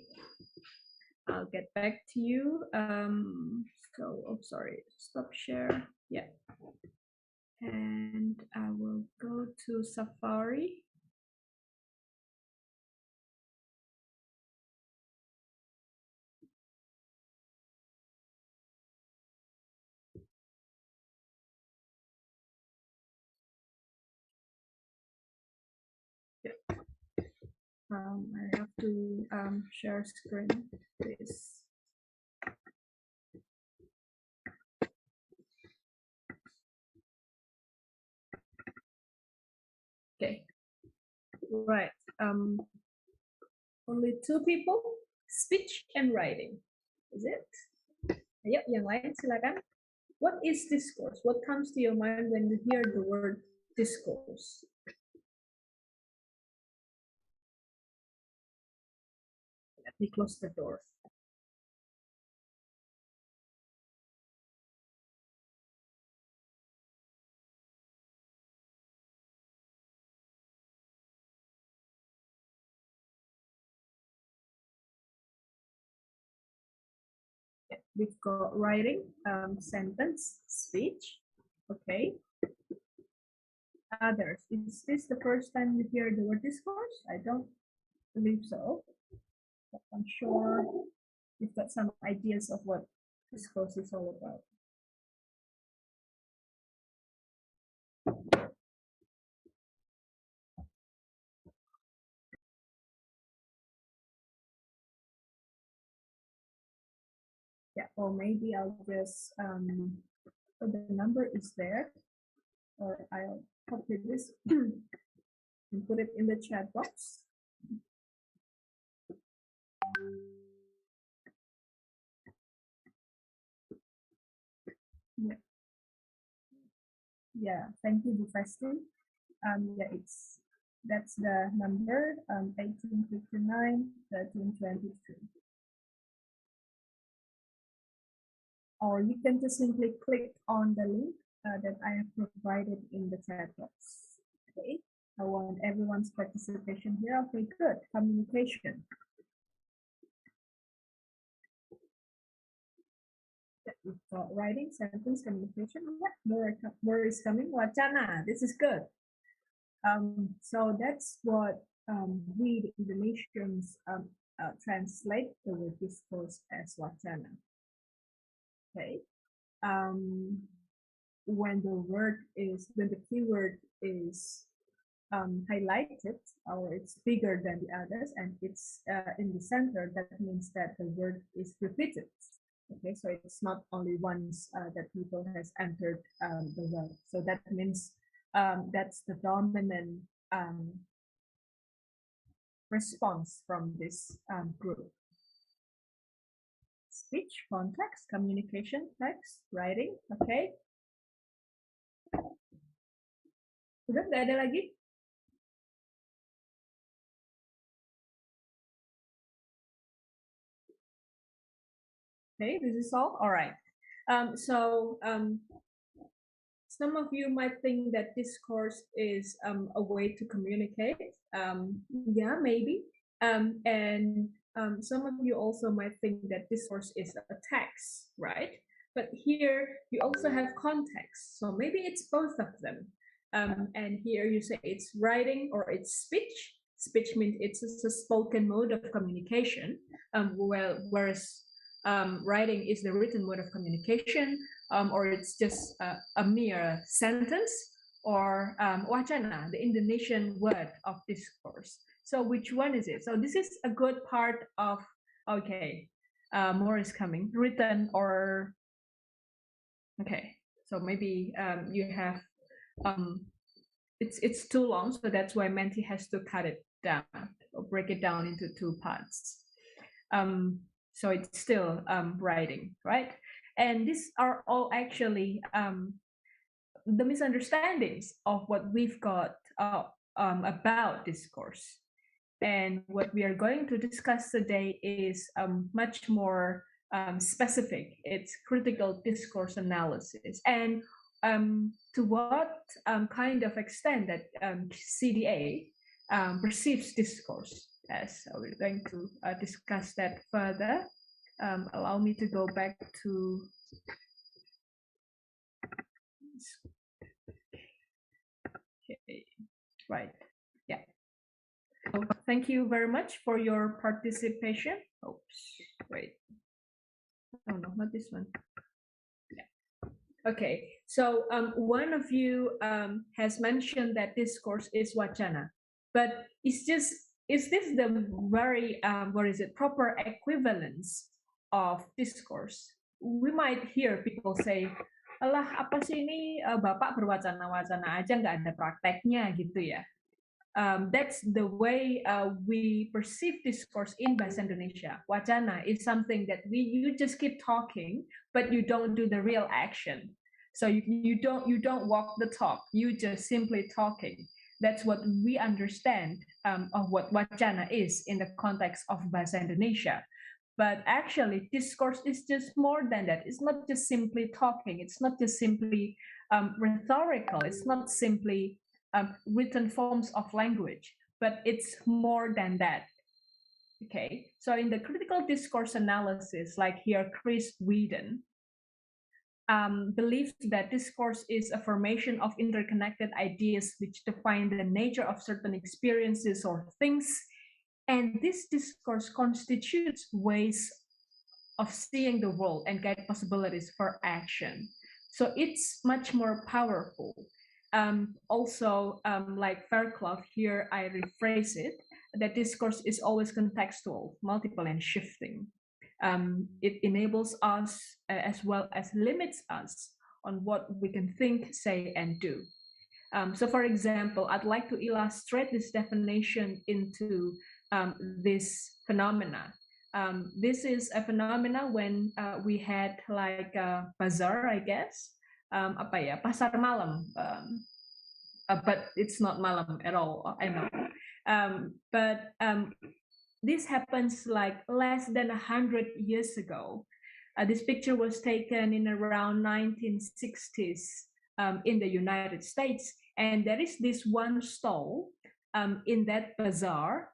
I'll get back to you. Sorry, stop share. Yeah, and I will go to Safari. I have to share screen, please. Okay, right. Only 2 people, speech and writing. Is it? Ayo, yang lain silakan. What is discourse? What comes to your mind when you hear the word discourse? Let me close the door. We've got writing, sentence, speech. Okay. Others. Is this the first time you hear the word discourse? I don't believe so. But I'm sure you've got some ideas of what discourse is all about. Yeah, or maybe I'll just so the number is there, or I'll copy this and put it in the chat box. Yeah, thank you, Dufestin. Yeah, that's the number 1859 1323. Or you can just simply click on the link that I have provided in the chat box. Okay, I want everyone's participation here. Okay, good. Communication. We've got writing, sentence, communication. Yeah, more is coming. Wacana. This is good. So that's what we, the Indonesians, translate the word discourse as wacana. Okay, when the keyword is highlighted, or it's bigger than the others, and it's in the center, that means that the word is repeated. Okay, so it's not only once that people has entered the word. So that means that's the dominant response from this group. Speech, context, communication, text, writing. Okay. Sudah nggak ada lagi? Okay, this is all. All right. Some of you might think that discourse is a way to communicate. Yeah, maybe. And some of you also might think that discourse is a text, right? But here you also have context. So maybe it's both of them. And here you say it's writing or it's speech. Speech means it's a spoken mode of communication, whereas writing is the written mode of communication, or it's just a mere sentence, or wacana, the Indonesian word of discourse. So which one is it? So this is a good part of, okay, more is coming, written or, okay, so maybe you have, it's too long, so that's why Menti has to cut it down, or break it down into 2 parts. So it's still writing, right? And these are all actually the misunderstandings of what we've got about discourse. And what we are going to discuss today is much more specific. It's critical discourse analysis. And to what kind of extent that CDA perceives discourse as. So we're going to discuss that further. Allow me to go back to okay. Right. Yeah. So thank you very much for your participation. Oops, wait. Oh no, not this one. Yeah. Okay, so one of you has mentioned that discourse is wacana, but is this the very proper equivalence of discourse? We might hear people say, alah apa sih ini Bapak berwacana-wacana aja nggak ada prakteknya gitu ya. That's the way we perceive discourse in Bahasa Indonesia. Wacana is something that you just keep talking, but you don't do the real action. So you don't walk the talk. You just simply talking. That's what we understand of what wacana is in the context of Bahasa Indonesia. But actually, discourse is just more than that. It's not just simply talking. It's not just simply rhetorical. It's not simply written forms of language, but it's more than that. Okay, so in the critical discourse analysis, like here, Chris Whedon believes that discourse is a formation of interconnected ideas which define the nature of certain experiences or things, and this discourse constitutes ways of seeing the world and guide possibilities for action. So it's much more powerful. Also, like Fairclough, here I rephrase it, that discourse is always contextual, multiple, and shifting. It enables us as well as limits us on what we can think, say, and do. So for example, I'd like to illustrate this definition into this phenomena. This is a phenomena when we had like a bazaar, I guess, pasar malam, but it's not malam at all, I know. But this happens like less than 100 years ago. This picture was taken in around 1960s in the United States, and there is this one stall in that bazaar,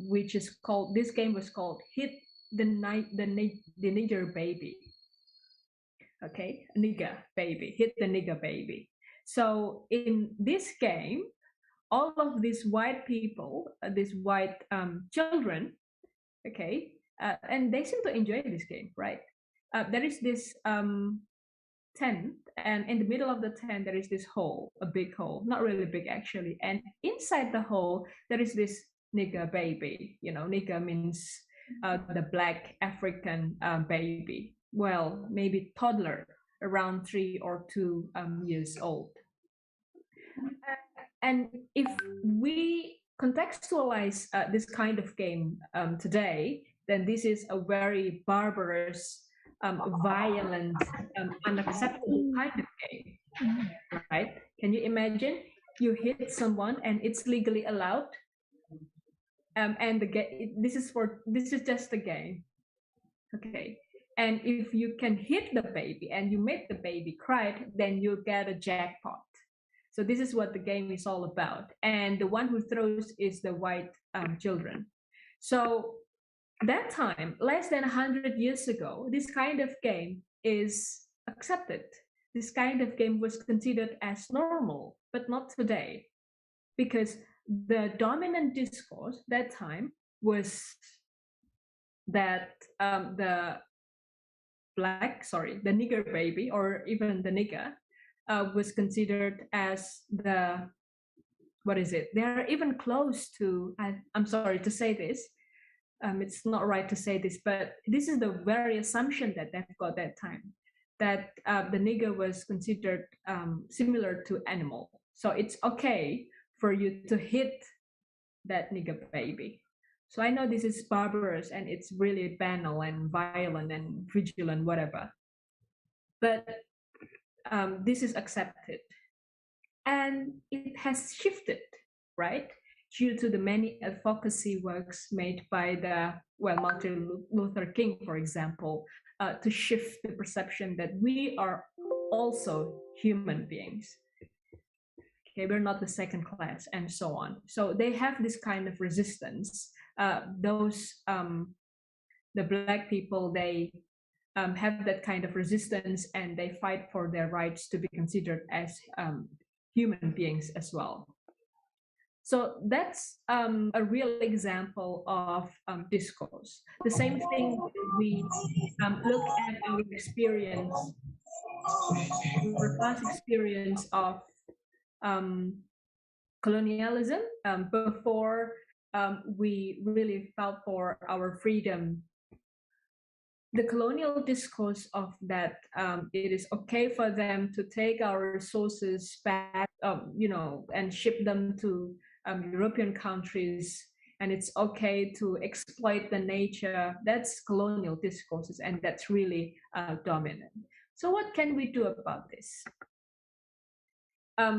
which is called, this game was called Hit the Nigger Baby. Okay, nigger baby, hit the nigger baby. So in this game, all of these white people, these white children, okay, and they seem to enjoy this game, right? There is this tent, and in the middle of the tent there is this hole, a big hole, not really big actually, and inside the hole there is this nigger baby. You know, nigger means the black African baby. Well, maybe toddler, around 3 or 2 years old. And if we contextualize this kind of game today, then this is a very barbarous, violent, unacceptable kind of game, right? Can you imagine you hit someone and it's legally allowed? And this is just a game, okay? And if you can hit the baby and you make the baby cry, then you get a jackpot. So this is what the game is all about. And the one who throws is the white children. So that time, less than 100 years ago, this kind of game is accepted. This kind of game was considered as normal, but not today. Because the dominant discourse that time was that the nigger baby, or even the nigger, was considered as the, what is it? They are even close to, I'm sorry to say this, it's not right to say this, but this is the very assumption that they've got that time, that the nigger was considered similar to animal. So it's okay for you to hit that nigger baby. So I know this is barbarous and it's really banal and violent and vigilant, whatever. But this is accepted. And it has shifted, right? Due to the many advocacy works made by Martin Luther King, for example, to shift the perception that we are also human beings. Okay, we're not the second class, and so on. So they have this kind of resistance. The Black people, they have that kind of resistance, and they fight for their rights to be considered as human beings as well. So that's a real example of discourse. The same thing we look at our experience, our past experience of colonialism before we really fought for our freedom. The colonial discourse of that it is okay for them to take our resources back, and ship them to European countries, and it's okay to exploit the nature. That's colonial discourses, and that's really dominant. So what can we do about this? I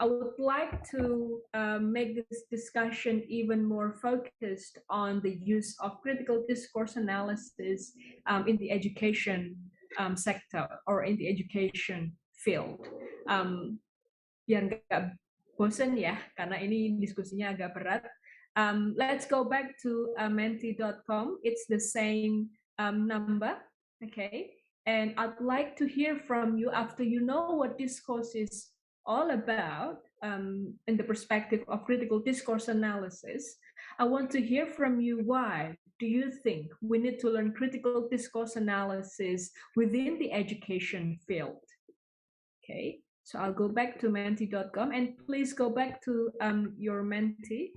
would like to make this discussion even more focused on the use of critical discourse analysis in the education sector or in the education field. Biar nggak bosan ya, karena ini diskusinya agak berat. Let's go back to menti.com. It's the same number, okay? And I'd like to hear from you after you know what discourse is all about in the perspective of critical discourse analysis. I want to hear from you, why do you think we need to learn critical discourse analysis within the education field? Okay, so I'll go back to menti.com, and please go back to your Menti.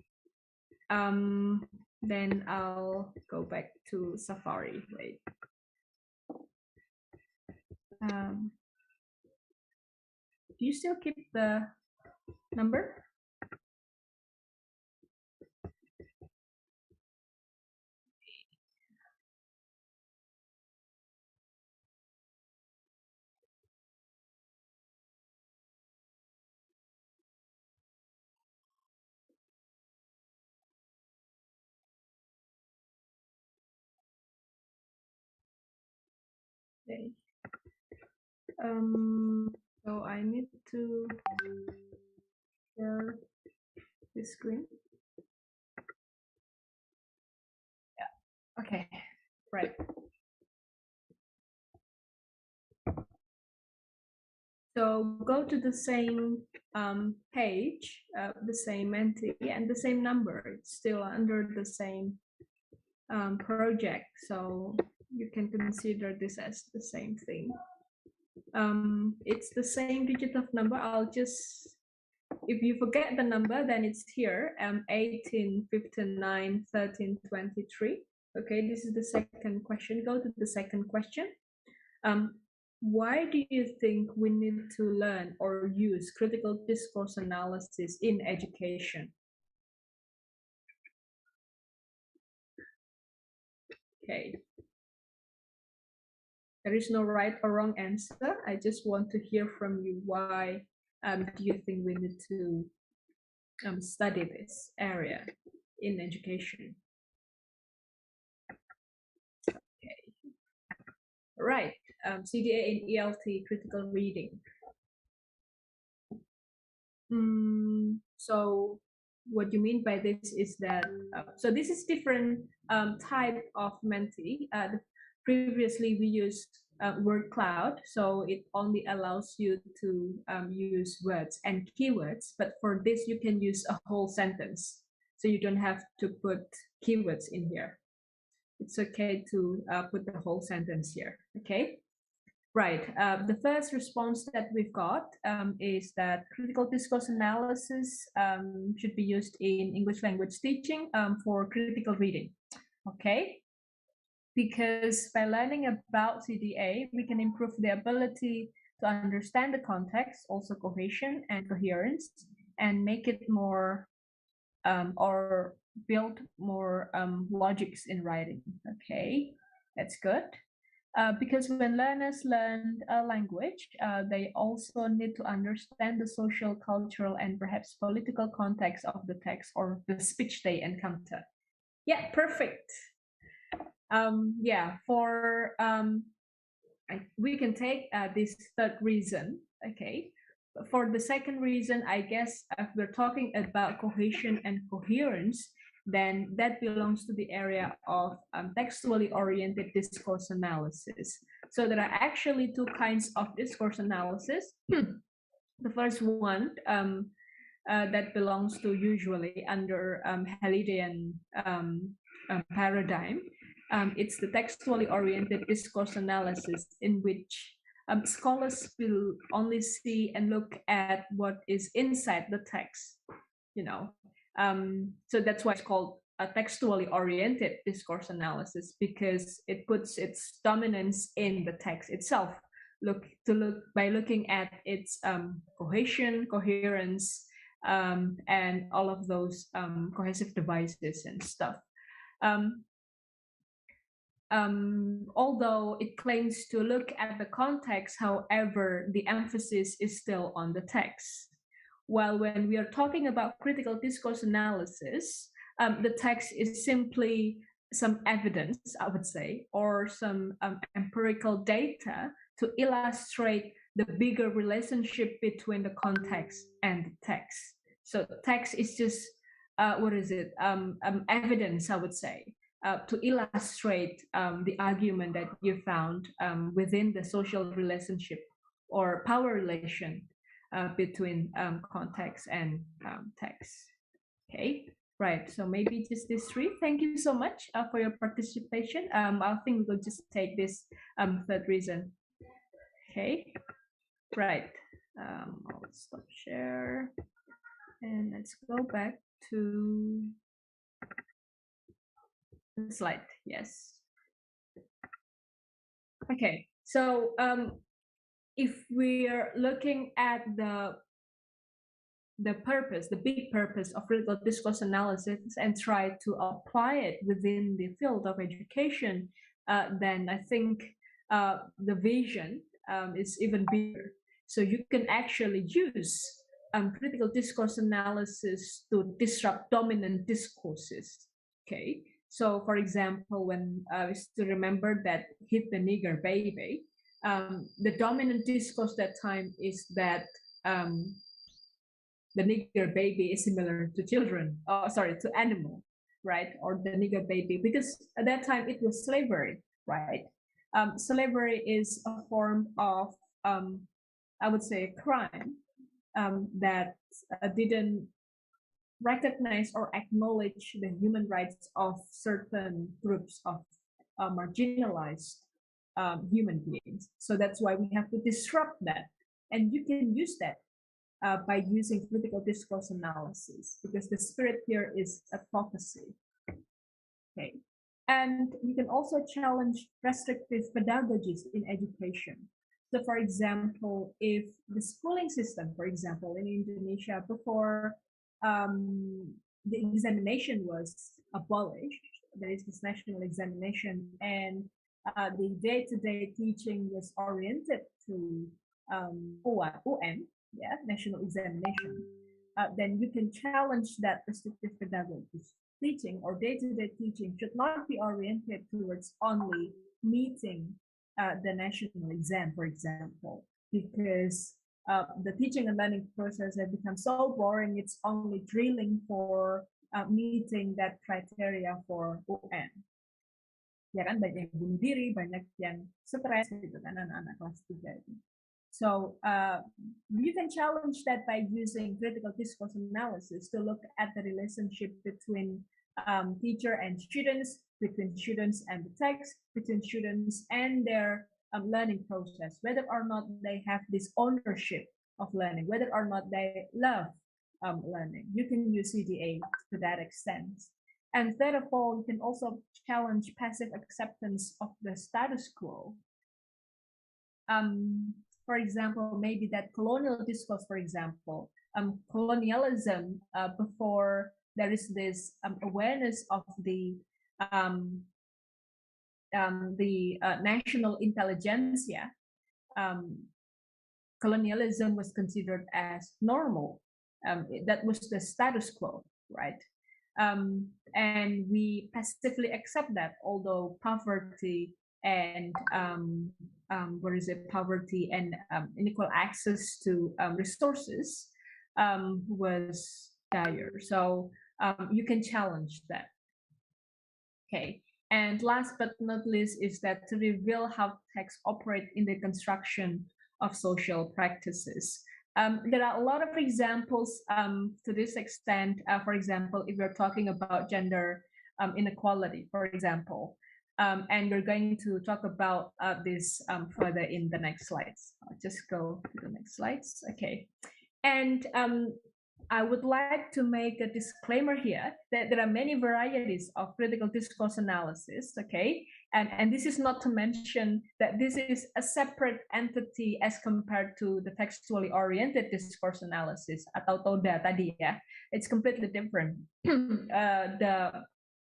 Then I'll go back to Safari. Wait. Do you still keep the number? Okay. So I need to share the screen. Yeah. Okay. Right. So go to the same page, the same Menti, and the same number. It's still under the same project. So you can consider this as the same thing. It's the same digit of number. I'll just, if you forget the number, then it's here, 18, 59, 13, 23. Okay, this is the second question. Go to the second question. Why do you think we need to learn or use critical discourse analysis in education? Okay. There is no right or wrong answer. I just want to hear from you. Why do you think we need to study this area in education? Okay. Right. CDA and ELT, critical reading. So what you mean by this is that, so this is different type of Menti. Previously we used word cloud, so it only allows you to use words and keywords, but for this you can use a whole sentence, so you don't have to put keywords in here. It's okay to put the whole sentence here, okay? Right, the first response that we've got is that critical discourse analysis should be used in English language teaching for critical reading, okay? Because by learning about CDA, we can improve the ability to understand the context, also cohesion and coherence, and make it more or build more logics in writing, okay? That's good. Because when learners learn a language, they also need to understand the social, cultural, and perhaps political context of the text or the speech they encounter. Yeah, perfect. Yeah, for we can take this third reason, okay? For the second reason, I guess if we're talking about cohesion and coherence, then that belongs to the area of textually oriented discourse analysis. So there are actually two kinds of discourse analysis. The first one that belongs to usually under Halidean paradigm. It's the textually oriented discourse analysis in which scholars will only see and look at what is inside the text, you know. So that's why it's called a textually oriented discourse analysis, because it puts its dominance in the text itself. By looking at its cohesion, coherence, and all of those cohesive devices and stuff. Although it claims to look at the context, however, the emphasis is still on the text. While when we are talking about critical discourse analysis, the text is simply some evidence, I would say, or some empirical data to illustrate the bigger relationship between the context and the text. So text is just, evidence, I would say, to illustrate the argument that you found within the social relationship or power relation between context and text. Okay, right. So maybe just these three. Thank you so much for your participation. I think we'll just take this third reason. Okay, right. I'll stop share and let's go back to the slide. Yes. Okay, so if we're looking at the purpose, the big purpose of critical discourse analysis and try to apply it within the field of education, then I think the vision is even bigger. So you can actually use critical discourse analysis to disrupt dominant discourses, okay? So for example, when I still remember that hit the nigger baby, the dominant discourse that time is that the nigger baby is similar to children, to animal, right? Or the nigger baby, because at that time it was slavery, right? Slavery is a form of, I would say, a crime that didn't recognize or acknowledge the human rights of certain groups of marginalized human beings. So that's why we have to disrupt that. And you can use that by using critical discourse analysis, because the spirit here is advocacy. Okay. And you can also challenge restrictive pedagogies in education. So for example, if the schooling system, for example, in Indonesia before the examination was abolished, there is this national examination, and the day-to-day teaching was oriented to UN, yeah, national examination. Then you can challenge that restrictive pedagogies. Teaching or day-to-day teaching should not be oriented towards only meeting the national exam, for example, because the teaching and learning process has become so boring. It's only drilling for meeting that criteria for UN. Ya kan, banyak yang bunuh diri, banyak yang stres gitu kan anak-anak kelas 3 itu. So you can challenge that by using critical discourse analysis to look at the relationship between teacher and students, between students and the text, between students and their learning process, whether or not they have this ownership of learning, whether or not they love learning. You can use CDA to that extent. And third of all, you can also challenge passive acceptance of the status quo. For example, maybe that colonial discourse, for example, colonialism before there is this awareness of the national intelligentsia, colonialism was considered as normal. That was the status quo, right? And we passively accept that, although poverty and poverty and unequal access to resources was dire. So you can challenge that. Okay. And last but not least is that to reveal how texts operate in the construction of social practices. There are a lot of examples to this extent. For example, if we're talking about gender inequality, for example, and we're going to talk about this further in the next slides. I'll just go to the next slides. Okay. And I would like to make a disclaimer here that there are many varieties of critical discourse analysis, okay? And this is not to mention that this is a separate entity as compared to the textually oriented discourse analysis atau TODA tadi ya. It's completely different. The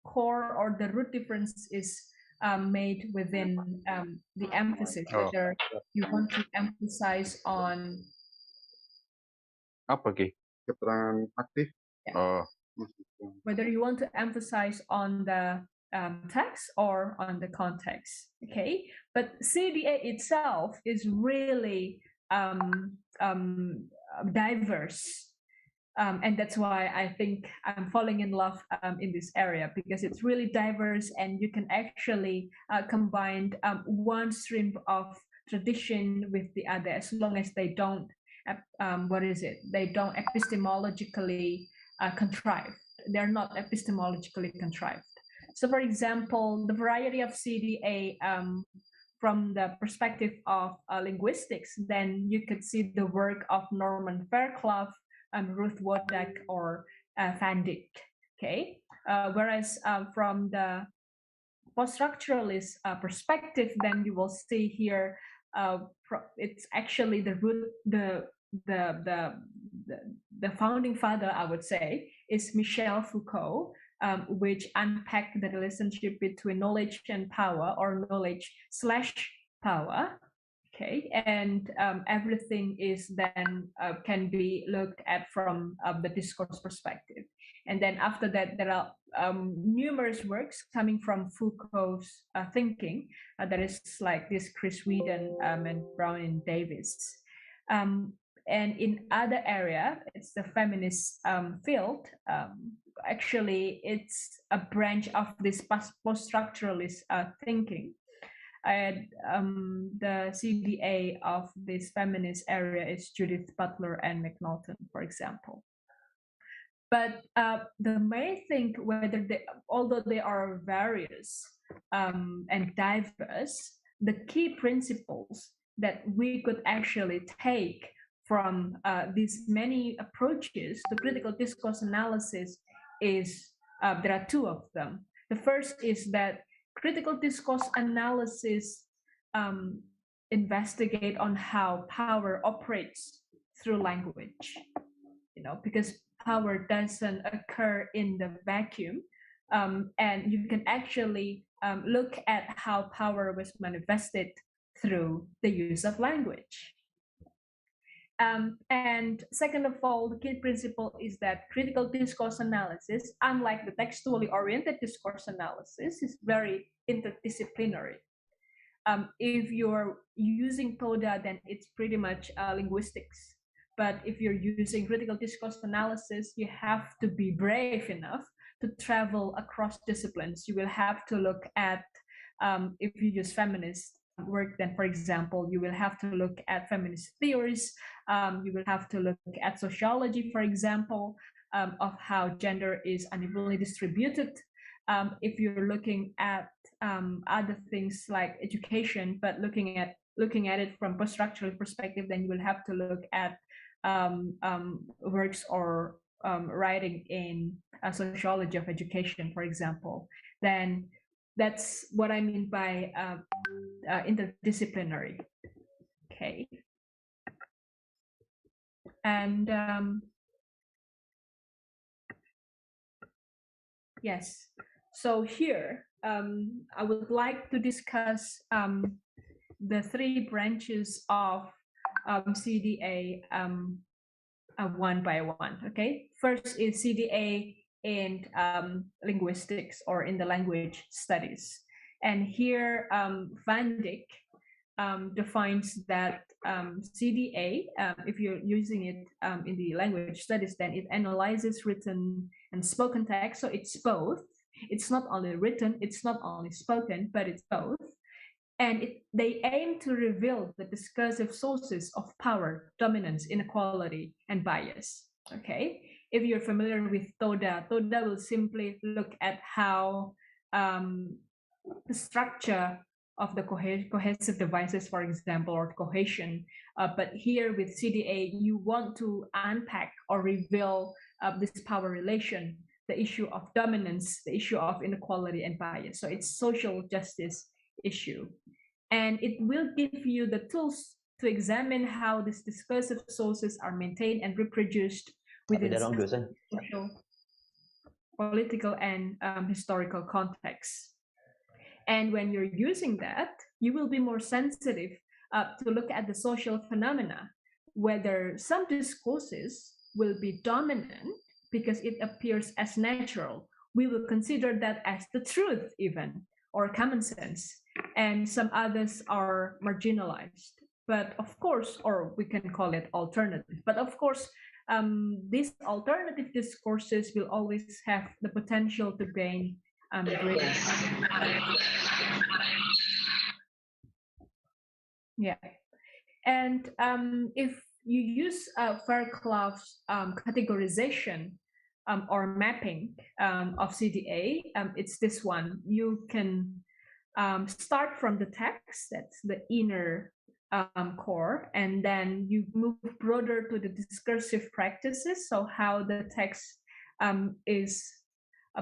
core or the root difference is made within the emphasis, whether you want to emphasize on apa Ki? Keterangan aktif. Yeah. Whether you want to emphasize on the text or on the context, okay? But CDA itself is really diverse. And that's why I think I'm falling in love in this area, because it's really diverse and you can actually combine one stream of tradition with the other, as long as they don't they don't epistemologically contrived. They're not epistemologically contrived. So for example, the variety of CDA from the perspective of linguistics, then you could see the work of Norman Fairclough, Ruth Wodak, or Van Dyck, okay? Whereas from the post-structuralist perspective, then you will see here it's actually the root, the founding father, I would say, is Michel Foucault, which unpacked the relationship between knowledge and power, or knowledge/power. Okay, and everything is then can be looked at from the discourse perspective. And then after that, there are numerous works coming from Foucault's thinking. That is like this Chris Whedon and Brown and Davis. And in other area, it's the feminist field. Actually, it's a branch of this post-structuralist thinking. And the CDA of this feminist area is Judith Butler and McNaughton, for example. But the main thing, although they are various and diverse, the key principles that we could actually take from these many approaches to critical discourse analysis is there are two of them. The first is that critical discourse analysis investigate on how power operates through language, because power doesn't occur in the vacuum, and you can actually look at how power was manifested through the use of language. And second of all, the key principle is that critical discourse analysis, unlike the textually oriented discourse analysis, is very interdisciplinary. If you're using TODA, then it's pretty much linguistics. But if you're using critical discourse analysis, you have to be brave enough to travel across disciplines. You will have to look at, if you use feminist work, then for example, you will have to look at feminist theories. You will have to look at sociology, for example, of how gender is unevenly distributed. If you're looking at other things like education, but looking at it from post-structural perspective, then you will have to look at works or writing in sociology of education, for example. Then that's what I mean by interdisciplinary. Okay. And yes, so here I would like to discuss the three branches of CDA one by one. Okay, first is CDA in linguistics or in the language studies, and here Van Dijk defines that CDA, if you're using it in the language studies, then it analyzes written and spoken text. So it's both. It's not only written, it's not only spoken, but it's both. And they aim to reveal the discursive sources of power, dominance, inequality, and bias. Okay, if you're familiar with TODA, TODA will simply look at how the structure of the cohesive devices, for example, or cohesion. But here with CDA, you want to unpack or reveal this power relation, the issue of dominance, the issue of inequality and bias. So it's social justice issue. And it will give you the tools to examine how these discursive sources are maintained and reproduced within social, political, and historical contexts. And when you're using that, you will be more sensitive to look at the social phenomena, whether some discourses will be dominant because it appears as natural. We will consider that as the truth even, or common sense, and some others are marginalized. But of course, or we can call it alternative. But of course, these alternative discourses will always have the potential to gain great. Yeah, and if you use Fairclough's categorization or mapping of CDA, it's this one. You can start from the text, that's the inner core, and then you move broader to the discursive practices, so how the text is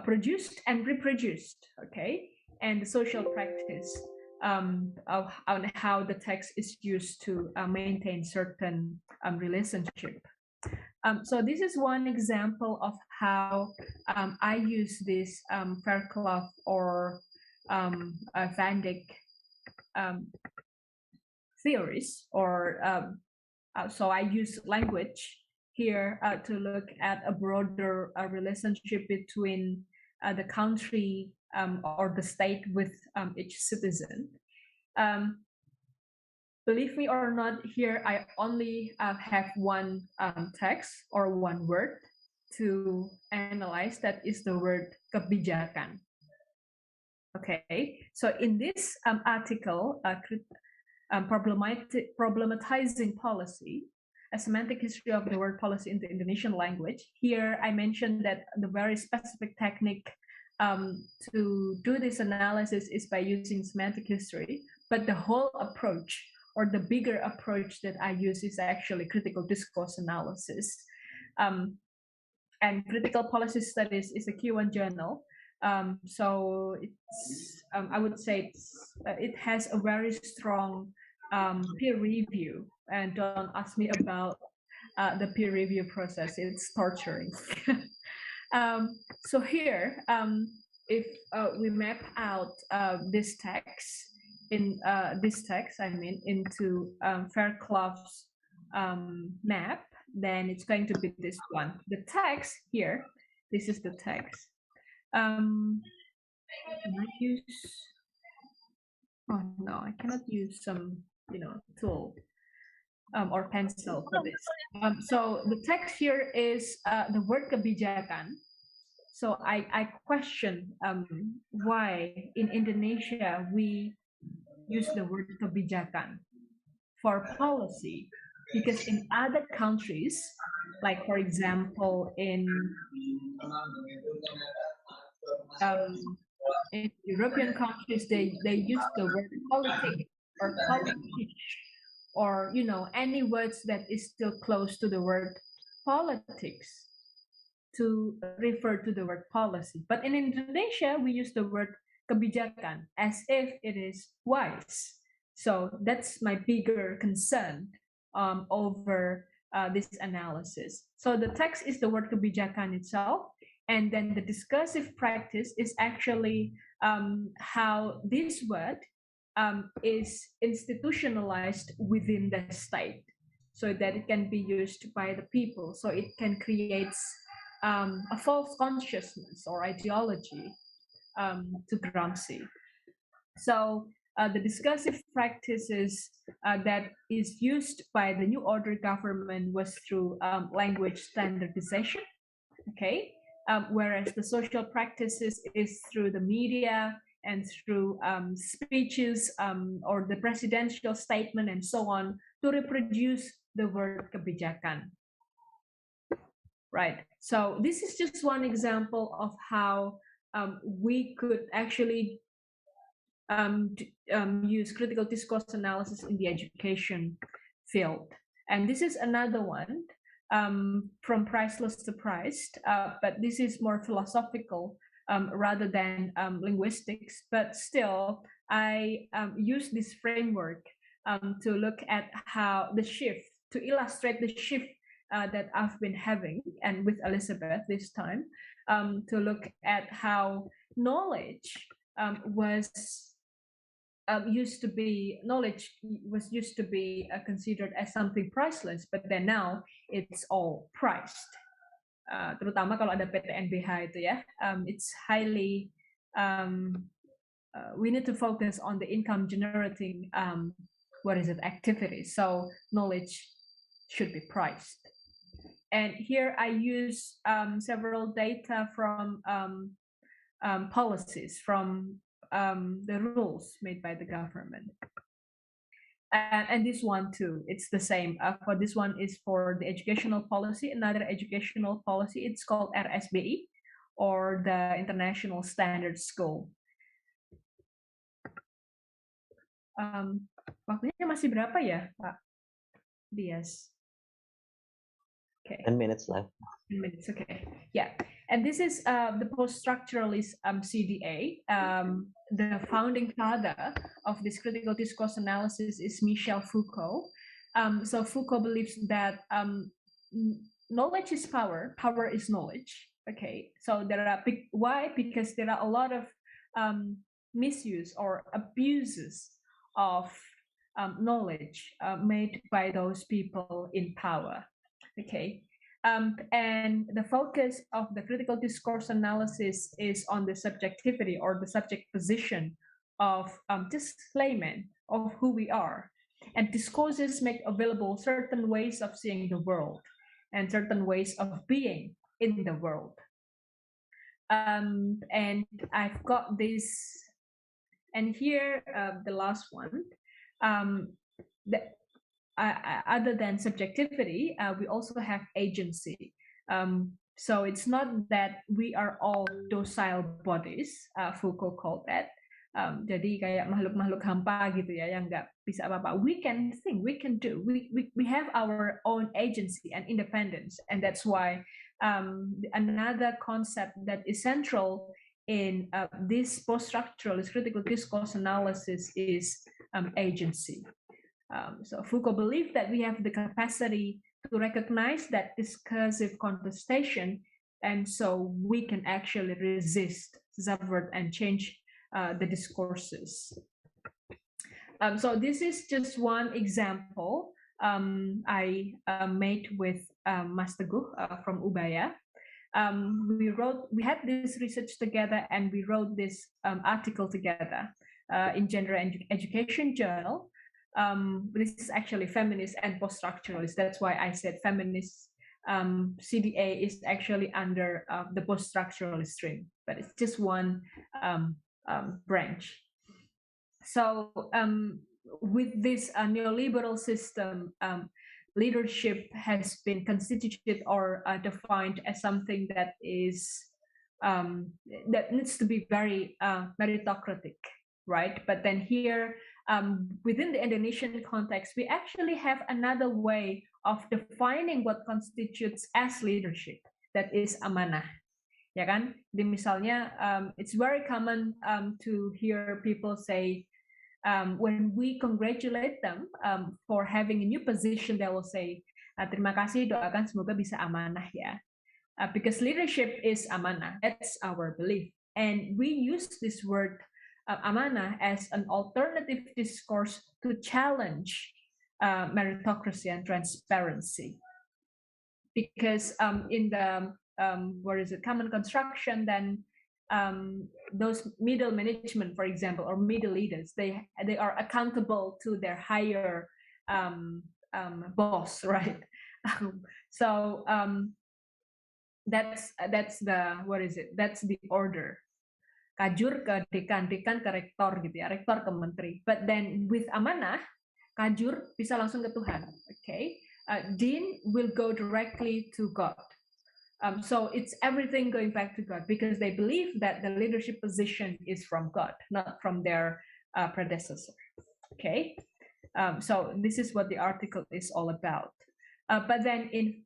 produced and reproduced, okay, and the social practice of how the text is used to maintain certain relationship. So this is one example of how I use this Fairclough or Van Dijk theories, or so I use language here to look at a broader relationship between the country or the state with each citizen. Believe me or not, here I only have one text or one word to analyze. That is the word kebijakan. Okay, so in this article, problematizing policy, a semantic history of the word policy in the Indonesian language. Here I mentioned that the very specific technique to do this analysis is by using semantic history. but the whole approach or the bigger approach that I use is actually critical discourse analysis. And critical policy studies is a Q1 journal. So it's, I would say it has a very strong peer review. And don't ask me about the peer review process. It's torturing. So here, if we map out this text into Fairclough's map, then it's going to be this one. The text here, this is the text. Can I use? Oh no, I cannot use some, tool or pencil for this. So the text here is the word kebijakan. So I question why in Indonesia we use the word kebijakan for policy, because in other countries, like for example in European countries, they use the word politic or politics, or any words that is still close to the word politics to refer to the word policy. But in Indonesia, we use the word kebijakan as if it is wise. So that's my bigger concern over this analysis. So the text is the word kebijakan itself, and then the discursive practice is actually how this word is institutionalized within the state so that it can be used by the people. So it can create a false consciousness or ideology to Gramsci. So the discursive practices that is used by the New Order government was through language standardization, okay? Whereas the social practices is through the media and through speeches or the presidential statement and so on to reproduce the word kebijakan. Right. So this is just one example of how we could actually use critical discourse analysis in the education field. And this is another one from priceless to priced, but this is more philosophical rather than linguistics. But still, I use this framework to look at how the shift, to illustrate the shift that I've been having, and with Elizabeth this time, to look at how knowledge was used to be considered as something priceless, but then now it's all priced. Terutama kalau ada PTNBH itu ya, it's highly we need to focus on the income generating activities. So knowledge should be priced. And here I use several data from policies, from the rules made by the government. And this one too, it's the same. For this one is for the educational policy, another educational policy, it's called RSBI, or the International Standard School. Waktunya masih berapa ya, Pak Dias? Okay. 10 minutes left. 10 minutes, okay. Yeah. And this is the post-structuralist CDA. The founding father of this critical discourse analysis is Michel Foucault. So Foucault believes that knowledge is power, power is knowledge. Okay. So there are why? Because there are a lot of misuse or abuses of knowledge made by those people in power. Okay, and the focus of the critical discourse analysis is on the subjectivity or the subject position of disclaimant of who we are. And discourses make available certain ways of seeing the world and certain ways of being in the world. And I've got this, and here the last one. Other than subjectivity, we also have agency. So it's not that we are all docile bodies, Foucault called that, Jadi kayak makhluk-makhluk hampa gitu ya, yang nggak bisa apa-apa. We can think, we can do, we have our own agency and independence, and that's why another concept that is central in this post-structuralist critical discourse analysis is agency. So Foucault believed that we have the capacity to recognize that discursive contestation, and so we can actually resist, subvert, and change the discourses. So this is just one example I made with Mas Teguh from Ubaya. We had this research together, and we wrote this article together in Gender and Education Journal. This is actually feminist and post-structuralist. That's why I said feminist. CDA is actually under the post-structuralist stream, but it's just one branch. So with this neoliberal system, leadership has been constituted or defined as something that is that needs to be very meritocratic, right? But then here, within the Indonesian context, we actually have another way of defining what constitutes as leadership, that is amanah. Ya kan? Jadi misalnya, it's very common to hear people say, when we congratulate them for having a new position, they will say, terima kasih, doakan semoga bisa amanah ya. Because leadership is amanah, that's our belief. And we use this word amanah as an alternative discourse to challenge meritocracy and transparency. Because in the common construction, then those middle management, for example, or middle leaders, they are accountable to their higher boss, right? So that's the order. Kajur ke dekan, dekan ke rektor gitu ya, rektor ke menteri. But then with amanah, kajur bisa langsung ke Tuhan, okay? Dean will go directly to God. So it's everything going back to God, because they believe that the leadership position is from God, not from their predecessor. Okay, so this is what the article is all about. But then in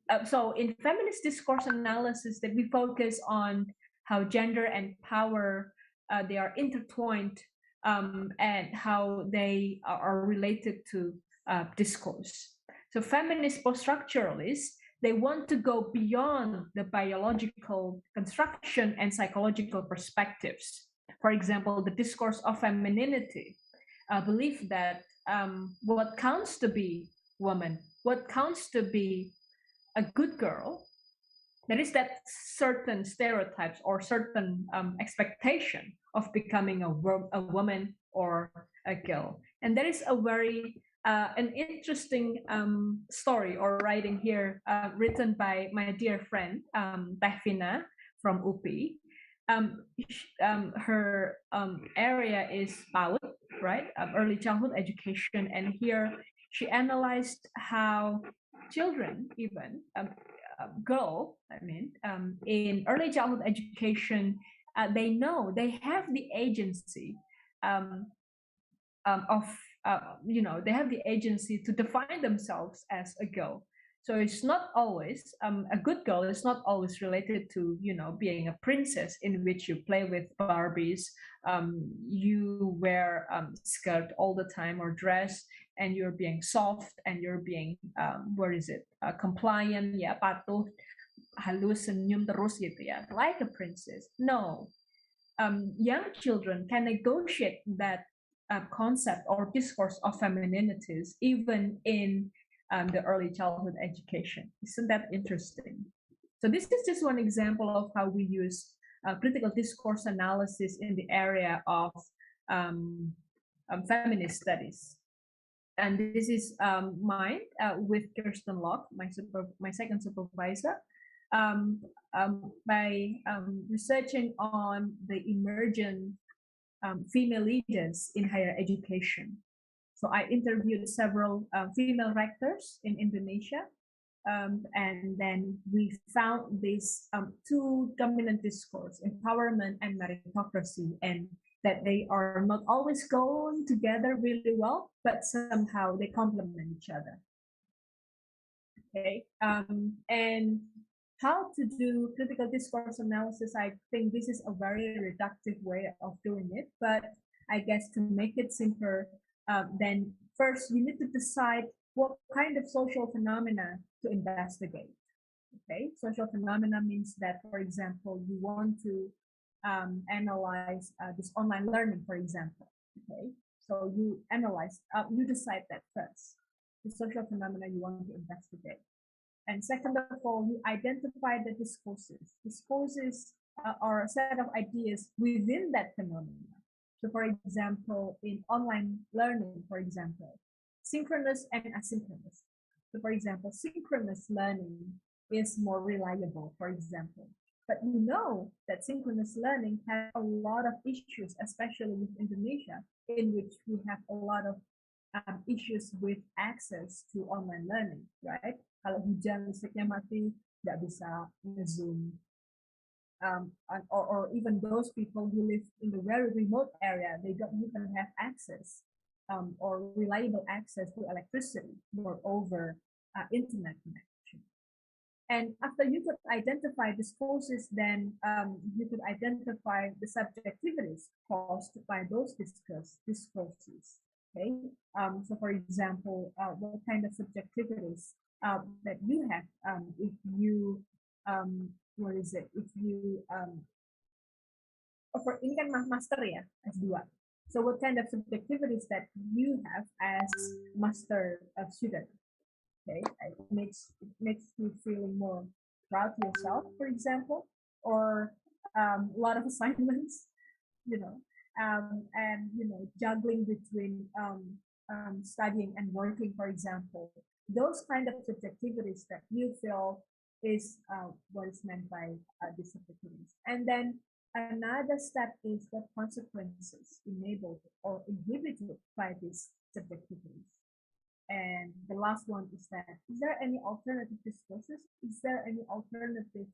feminist discourse analysis, that we focus on how gender and power they are intertwined and how they are related to discourse. So feminist post-structuralists, they want to go beyond the biological construction and psychological perspectives. For example, the discourse of femininity believe that what counts to be woman, what counts to be a good girl, there is that certain stereotypes or certain expectation of becoming a woman or a girl. And there is a very an interesting story or writing here written by my dear friend Tehvina from UPI. Her area is PAUD, right? Early childhood education, and here she analyzed how children, even girl, in early childhood education, they know they have the agency they have the agency to define themselves as a girl. So it's not always a good girl is not always related to being a princess in which you play with Barbies, you wear skirt all the time or dress, and you're being soft and you're being compliant, ya, patuh, halus, senyum terus gitu ya, like a princess. No, young children can negotiate that concept or discourse of femininities even in the early childhood education. Isn't that interesting? So this is just one example of how we use critical discourse analysis in the area of feminist studies. And this is mine with Kirsten Locke, my second supervisor, by researching on the emergent female leaders in higher education. So I interviewed several female rectors in Indonesia, and then we found these two dominant discourse, empowerment and meritocracy. And that they are not always going together really well, but somehow they complement each other. Okay, and how to do critical discourse analysis, I think this is a very reductive way of doing it, but I guess to make it simpler, then first you need to decide what kind of social phenomena to investigate. Okay, social phenomena means that, for example, you want to analyze this online learning, for example. Okay, so you analyze, you decide that first, the social phenomena you want to investigate. And second of all, you identify the discourses. Discourses are a set of ideas within that phenomenon. So for example, in online learning, for example, synchronous and asynchronous. So for example, synchronous learning is more reliable, for example. But you know that synchronous learning has a lot of issues, especially with Indonesia, in which we have a lot of issues with access to online learning, right? Kalau hujan listriknya mati, nggak bisa nge-zoom. Or even those people who live in the very remote area, they don't even have access or reliable access to electricity or over internet connection. And after you could identify discourses, then you could identify the subjectivities caused by those discourses. Okay, so for example, what kind of subjectivities that you have if you what is it? If you ini kan master ya, S2. So what kind of subjectivities that you have as master student? Okay, it makes you feel more proud to yourself, for example, or a lot of assignments, and juggling between studying and working, for example. Those kind of subjectivities that you feel is what is meant by these subjectivities. And then another step is the consequences enabled or inhibited by these subjectivities. And the last one is that, is there any alternative discourses? Is there any alternative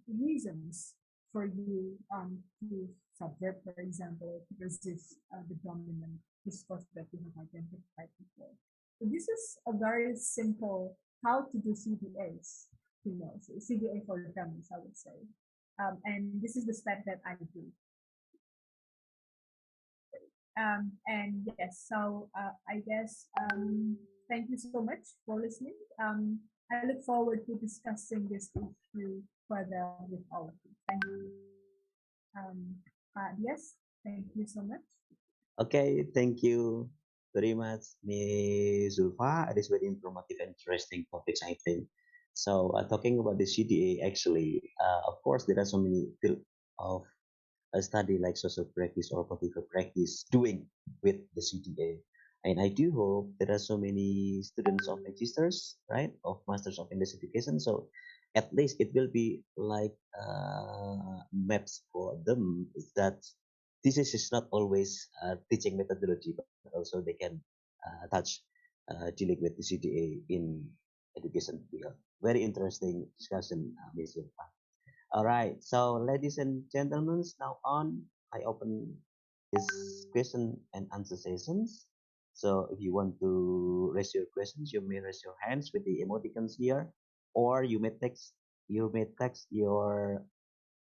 reasons for you to subvert, for example, to resist the dominant discourse that you have identified before? So this is a very simple how to do CDAs, so CDA for dummies, I would say. And this is the step that I do. And yes, so I guess thank you so much for listening. I look forward to discussing this issue further with all of you. Thank you. Yes, thank you so much. Okay, thank you very much, Ms. Zulfa. It is very informative and interesting topics, I think. So talking about the CDA, actually, of course, there are so many fields of a study like social practice or political practice doing with the CDA. And I do hope there are so many students of Magisters, right, of Masters of English Education. So at least it will be like maps for them that this is not always teaching methodology, but also they can touch dealing with the CDA in education field. Very interesting discussion, Ms. Zulfa. All right, so ladies and gentlemen, now on, I open this question and answer sessions. So if you want to raise your questions, you may raise your hands with the emoticons here, or you may text your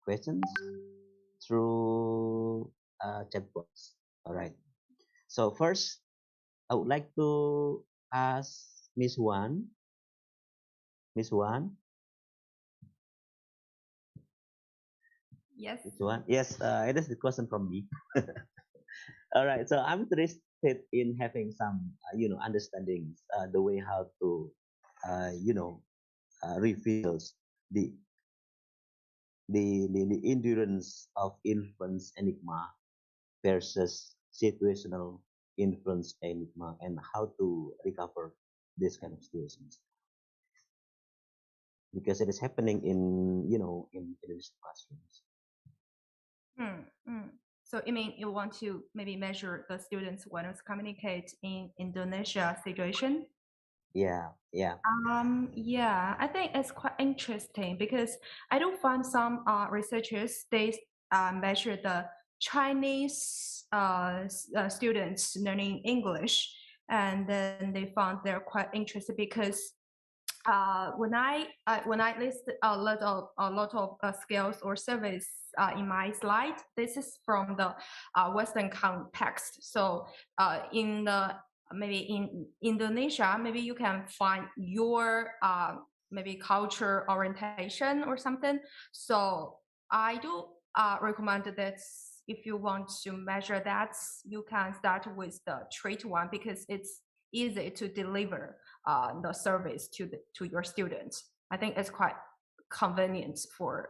questions through chat box. All right. So first, I would like to ask Miss Wan. Miss Wan. Yes. Miss Wan. Yes, it is the question from me. All right. So I'm interested in having some, understandings, the way how to, reveals the the endurance of influence enigma versus situational influence enigma, and how to recover this kind of situations, because it is happening in these classrooms. So you mean you want to maybe measure the students when to communicate in Indonesia situation? Yeah. Yeah, I think it's quite interesting because I do find some researchers they measure the Chinese students learning English, and then they found they're quite interested because when I list a lot of skills or service in my slide, this is from the Western context. So in the maybe in Indonesia, maybe you can find your maybe culture orientation or something. So I do recommend that if you want to measure that, you can start with the trait one because it's easy to deliver the service to your students. I think it's quite convenient for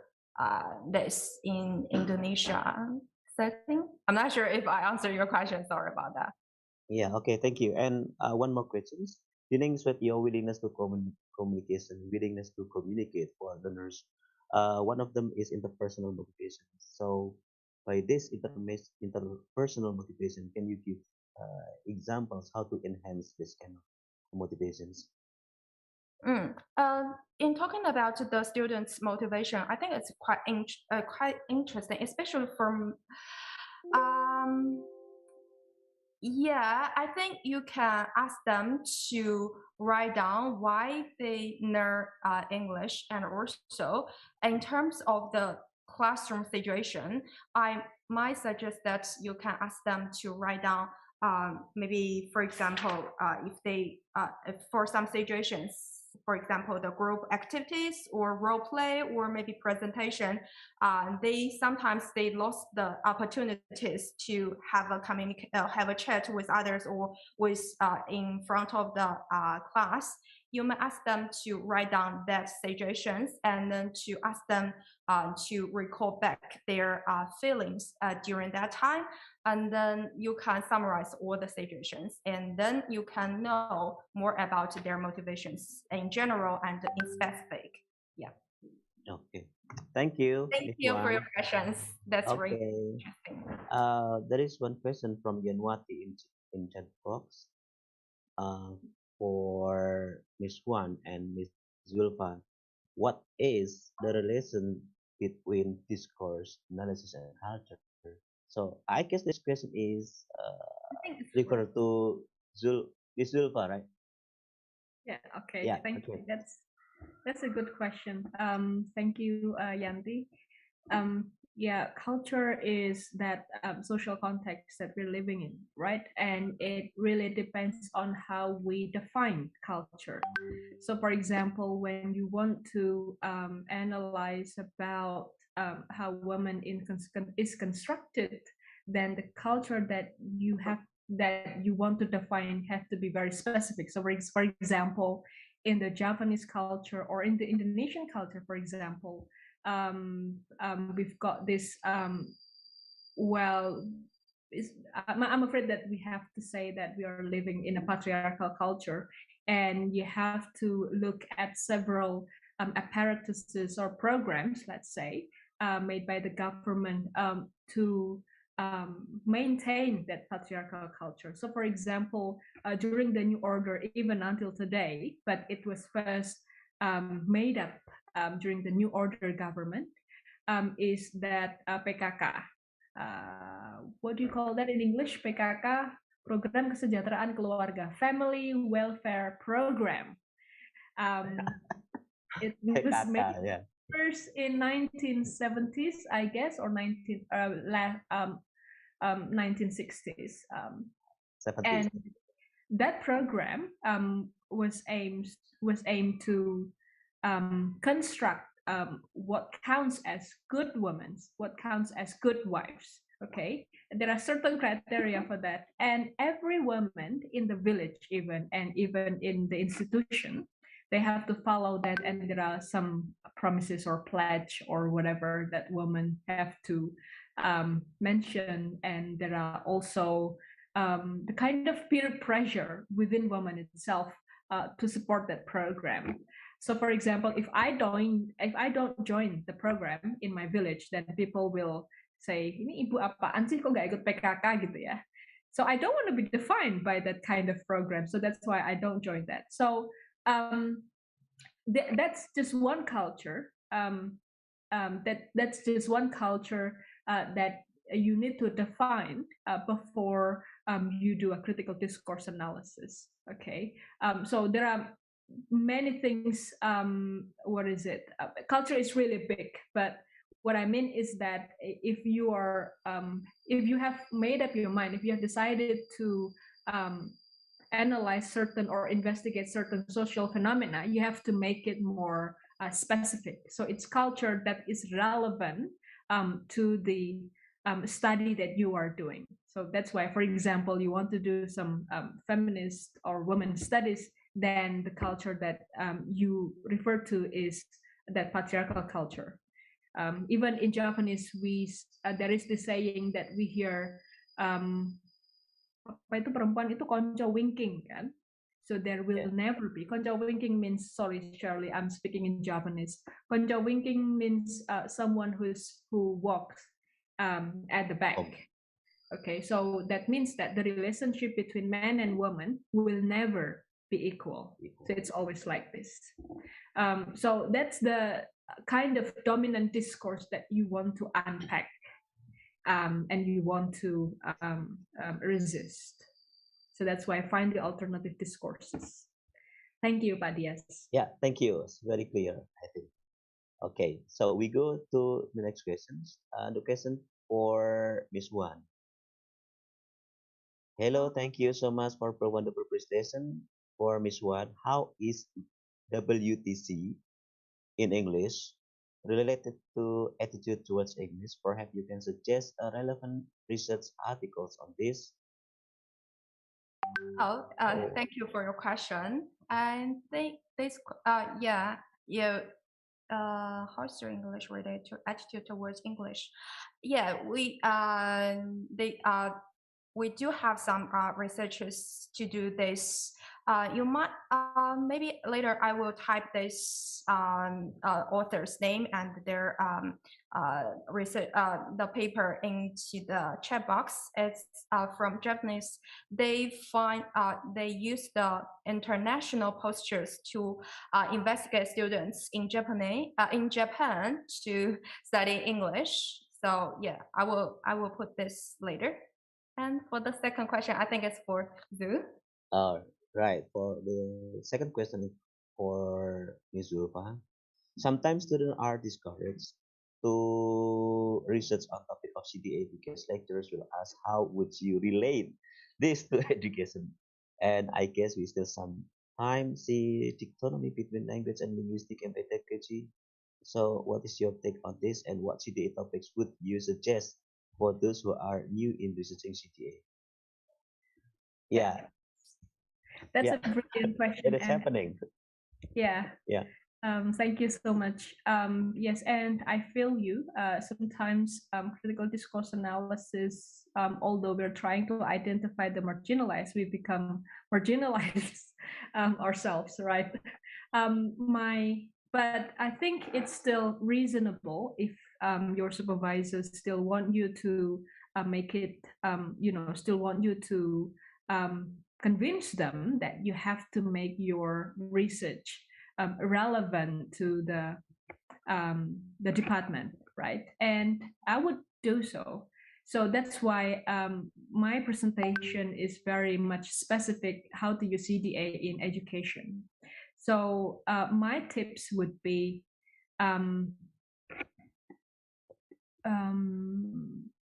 this in Indonesia setting. I'm not sure if I answered your question. Sorry about that. Yeah, okay, thank you. And one more questions. Dealing with your willingness to communication, willingness to communicate for learners. One of them is interpersonal motivation. So by this interpersonal motivation, can you give examples how to enhance this kind of motivations? In talking about the students' motivation, I think it's quite interesting, especially from yeah, I think you can ask them to write down why they learn English, and also in terms of the classroom situation, I might suggest that you can ask them to write down maybe, for example, if for some situations, for example, the group activities or role play or maybe presentation, sometimes they lost the opportunities to have a chat with others or with in front of the class. You may ask them to write down that situations and then to ask them to recall back their feelings during that time, and then you can summarize all the situations, and then you can know more about their motivations in general and in specific. Yeah. Okay, thank you. Thank Miss you for your Wang. questions. That's really Okay. interesting. There is one question from Yanwati in chat box. Uh, for Miss Wan and Miss Zulfa, what is the relation between discourse, analysis, and culture? So I guess this question is I think it's referred to Miss Zulfa, right? Yeah, okay. Yeah. Thank Okay. you. That's a good question. Thank you, Yanti. Yeah, culture is that social context that we're living in, right? And it really depends on how we define culture. So, for example, when you want to analyze about how woman is constructed, then the culture that you want to define have to be very specific. So, for example, in the Japanese culture or in the Indonesian culture, for example, we've got this I'm afraid that we have to say that we are living in a patriarchal culture, and you have to look at several apparatuses or programs, let's say, made by the government to maintain that patriarchal culture. So, for example, during the New Order, even until today, but it was first made up during the New Order government, is that PKK. What do you call that in English? PKK, Program Kesejahteraan Keluarga, Family Welfare Program. It was made first in 1970s, I guess, or 1960s. And that program was aimed to construct what counts as good women, what counts as good wives. Okay, there are certain criteria for that, and every woman in the village, even in the institution, they have to follow that, and there are some promises or pledge or whatever that women have to mention, and there are also the kind of peer pressure within women itself to support that program. So, for example, if I don't join the program in my village, then people will say, "Ini ibu apaan sih kok nggak ikut PKK gitu ya?" So I don't want to be defined by that kind of program. So that's why I don't join that. So that's just one culture. That's just one culture that you need to define before you do a critical discourse analysis. Okay, so there are many things. What is it? Culture is really big, but what I mean is that if you are, if you have made up your mind, if you have decided to analyze certain or investigate certain social phenomena, you have to make it more specific. So it's culture that is relevant to the study that you are doing. So that's why, for example, you want to do some feminist or women studies, then the culture that you refer to is that patriarchal culture. Even in Japanese, there is this saying that we hear, apa itu perempuan itu konco winking kan? So there will never be. Konco winking means, sorry Shirley, I'm speaking in Japanese. Konco winking means someone who walks at the back. Okay, so that means that the relationship between man and woman will never be equal. So it's always like this. So that's the kind of dominant discourse that you want to unpack and you want to resist. So that's why I find the alternative discourses. Thank you, Pak Dias. Yeah, thank you. It's very clear, I think. Okay, so we go to the next questions. The question for Miss Wan. Hello, thank you so much for a wonderful presentation. For Miss Wan, how is WTC in English related to attitude towards English? Perhaps you can suggest a relevant research articles on this. Thank you for your question. I think this, how's your English related to attitude towards English? Yeah, we do have some researchers to do this. You might maybe later I will type this author's name and their research the paper into the chat box. It's from Japanese. They use the international postures to investigate students in Japan to study English. So yeah, I will put this later. And for the second question, I think it's for Zhu. Right. For the second question for Ms. Zulfa, sometimes students are discouraged to research on topic of CDA because lecturers will ask, how would you relate this to education? And I guess we still sometimes see dichotomy between language and linguistic and pedagogy. So what is your take on this, and what CDA topics would you suggest for those who are new in researching CDA? Yeah. That's a brilliant question. It is happening. Yeah. Yeah. Thank you so much. Yes, and I feel you. Sometimes critical discourse analysis, although we're trying to identify the marginalized, we become marginalized ourselves, right? But I think it's still reasonable if your supervisors still want you to make it, still want you to convince them that you have to make your research relevant to the department, right? And I would do so. So that's why my presentation is very much specific how to use CDA in education. So my tips would be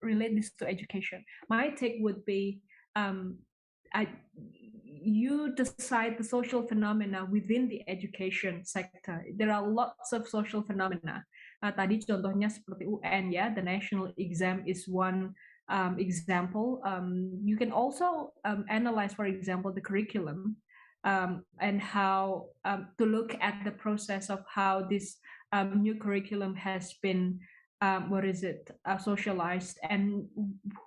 relate this to education. My take would be you decide the social phenomena within the education sector. There are lots of social phenomena. Tadi contohnya seperti UN, ya, the national exam is one example. You can also analyze, for example, the curriculum and how to look at the process of how this new curriculum has been socialized, and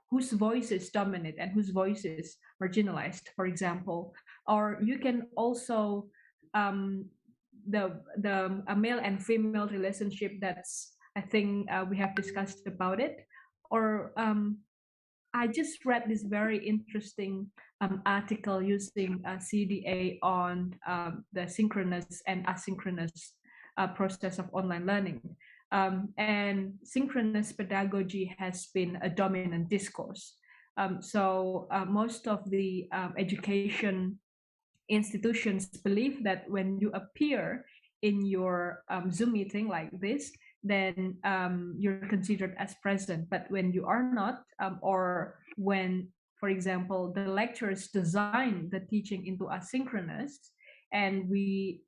whose voices dominate and whose voices marginalized, for example. Or you can also a male and female relationship. That's, I think we have discussed about it. Or I just read this very interesting article using CDA on the synchronous and asynchronous process of online learning. And synchronous pedagogy has been a dominant discourse. So most of the education institutions believe that when you appear in your Zoom meeting like this, then you're considered as present. But when you are not, or when, for example, the lecturers design the teaching into asynchronous, and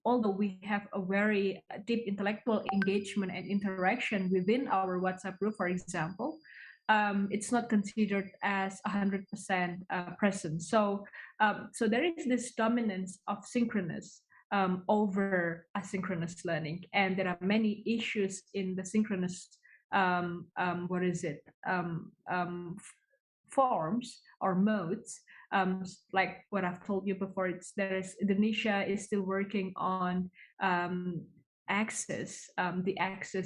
although we have a very deep intellectual engagement and interaction within our WhatsApp group, for example, it's not considered as 100% present. So there is this dominance of synchronous over asynchronous learning, and there are many issues in the synchronous forms or modes. Like what I've told you before, Indonesia is still working on the access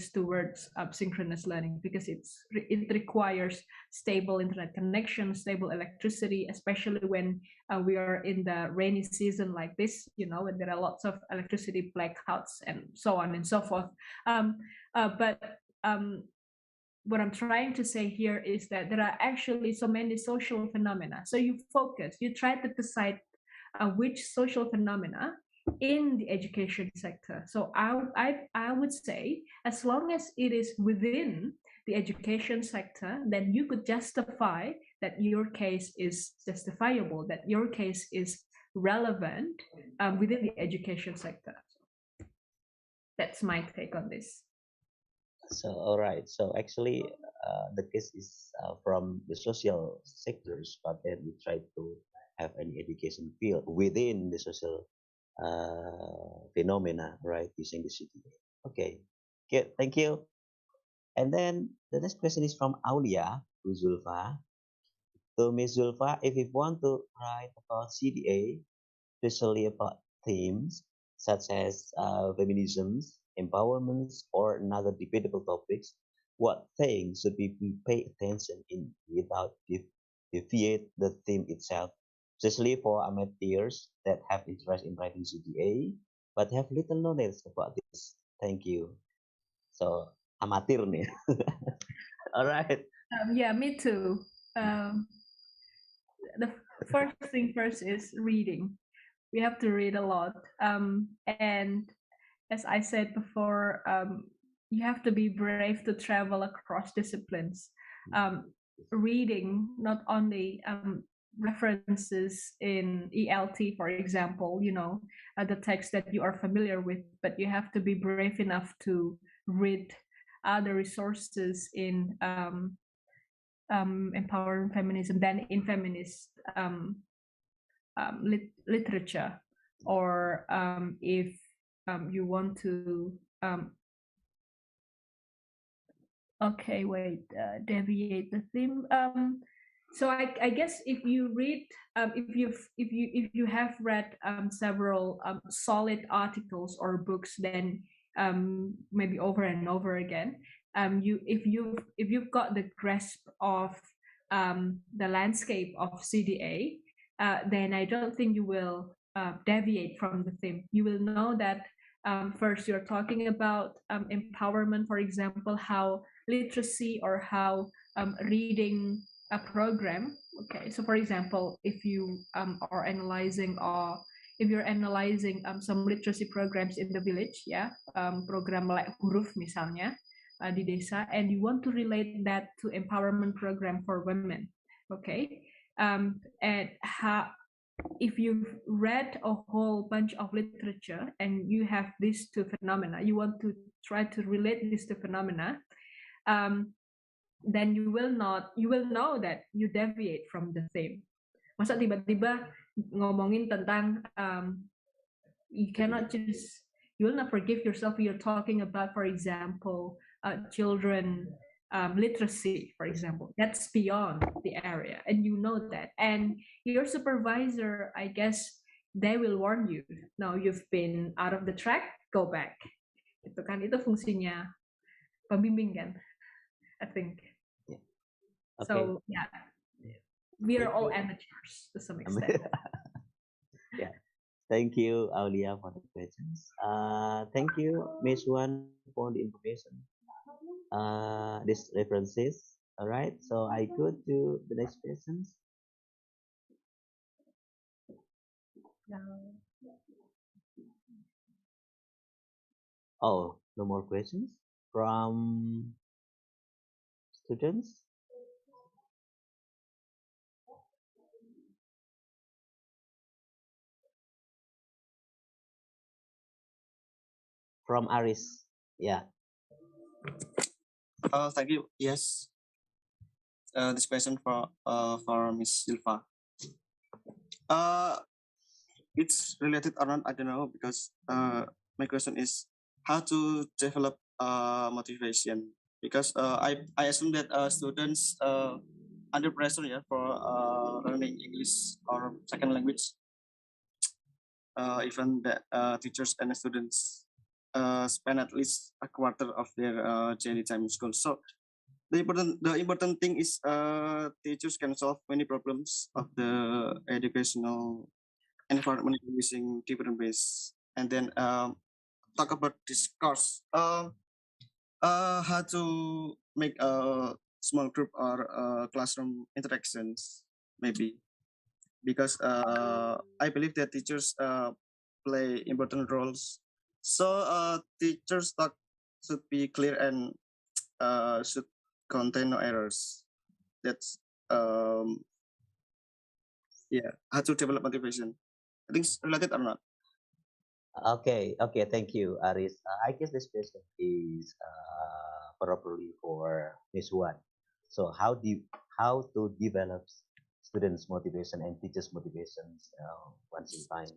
towards synchronous learning, because it requires stable internet connection, stable electricity, especially when we are in the rainy season like this, when there are lots of electricity blackouts and so on and so forth. But what I'm trying to say here is that there are actually so many social phenomena. So you try to decide which social phenomena in the education sector. So I would say, as long as it is within the education sector, then you could justify that your case is justifiable, that your case is relevant within the education sector. That's my take on this. So, all right. So actually, the case is from the social sectors, but then we try to have an education field within the social phenomena, right? Using the CDA. Okay. Good. Thank you. And then the next question is from Aulia to Zulfa. So Ms. Zulfa, if you want to write about CDA, especially about themes such as feminisms, empowerments, or another debatable topics, what things should we pay attention in without deviate the theme itself, especially for amateurs that have interest in writing CDA but have little knowledge about this. Thank you. So amatir nih. All right. Yeah, me too. The first thing first is reading. We have to read a lot. And as I said before, you have to be brave to travel across disciplines. Reading not only references in ELT, for example, the text that you are familiar with, but you have to be brave enough to read other resources in empowering feminism than in feminist literature, or if you want to deviate the theme. So I guess if you read, if you have read several solid articles or books, then maybe over and over again, if you've got the grasp of the landscape of CDA, then I don't think you will deviate from the theme. You will know that first you're talking about empowerment, for example, how literacy or how reading a program. Okay, so for example, if you are analyzing, or if you're analyzing some literacy programs in the village, program like huruf misalnya di desa, and you want to relate that to empowerment program for women, okay, and how, if you've read a whole bunch of literature and you have these two phenomena, you want to try to relate these two phenomena, then you will know that you deviate from the theme. Masa tiba-tiba ngomongin tentang you will not forgive yourself if you're talking about, for example, children literacy, for example. That's beyond the area, and you know that. And your supervisor, I guess, they will warn you. No, you've been out of the track, go back. Itu kan, itu fungsinya pembimbing kan, I think. Yeah. Okay. So yeah, we are all amateurs to some extent. Yeah. Thank you, Aulia, for the questions. Thank you, Ms. Wan, for the information. these references. All right, so I go to the next questions. No. Oh, no more questions from students. From Aris, yeah. Thank you. Yes. This question for Miss Silva. It's related or not, I don't know, because my question is how to develop motivation. Because I assume that students under pressure, yeah, for learning English or second language, even that teachers and students spend at least a quarter of their daily time in school. So the important thing is teachers can solve many problems of the educational environment using different ways. And then talk about discourse. How to make a small group or classroom interactions, maybe, because I believe that teachers play important roles. So teachers talk should be clear and should contain no errors. That's yeah, how to develop motivation. I think it's related or not. Okay, okay, thank you, Aris. I guess this question is probably for Miss Wan. So how to develop students' motivation and teachers' motivations once in time,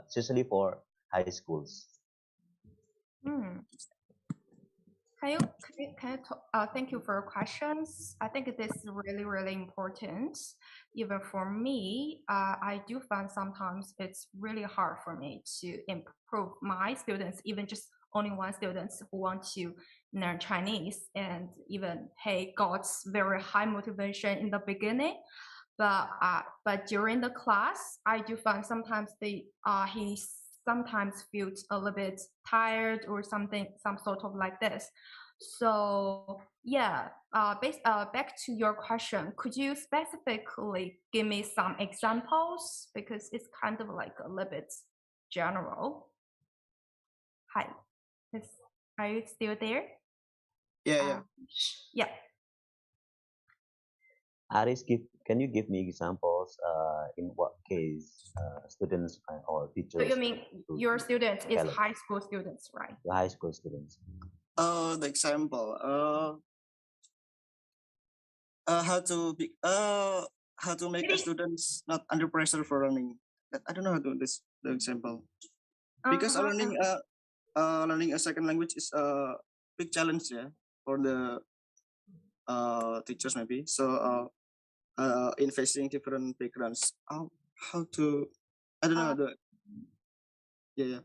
especially for high schools. Hmm. Thank you for your questions. I think this is really, really important. Even for me, I do find sometimes it's really hard for me to improve my students, even just only one student who want to learn Chinese and even, hey, got very high motivation in the beginning. But during the class, I do find sometimes he sometimes feels a little bit tired or something, some sort of like this. So yeah, back to your question, could you specifically give me some examples, because it's kind of like a little bit general. Hi, are you still there? Yeah. Yeah. Aris, can you give me examples in what case students or So teachers? you mean your students is develop high school students, right? the high school students? The example. How to make a students not under pressure for learning. I don't know how to do this the example, because learning a second language is a big challenge, yeah, for the teachers maybe. So in facing different backgrounds, how to, I don't know the yeah.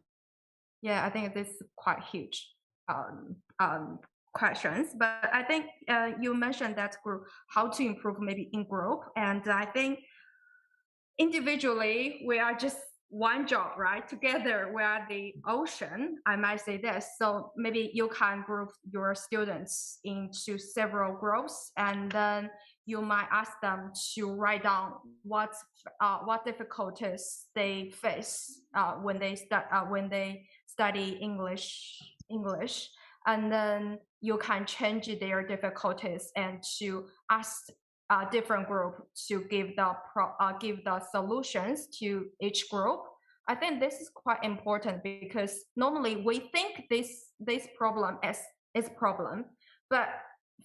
Yeah, I think this is quite huge questions, but I think you mentioned that group, how to improve maybe in group, and I think individually we are just one job, right? Together we are the ocean, I might say this. So maybe you can group your students into several groups, and then you might ask them to write down what difficulties they face when they study English, and then you can change their difficulties and to ask a different group to give the solutions to each group. I think this is quite important, because normally we think this problem is problem, but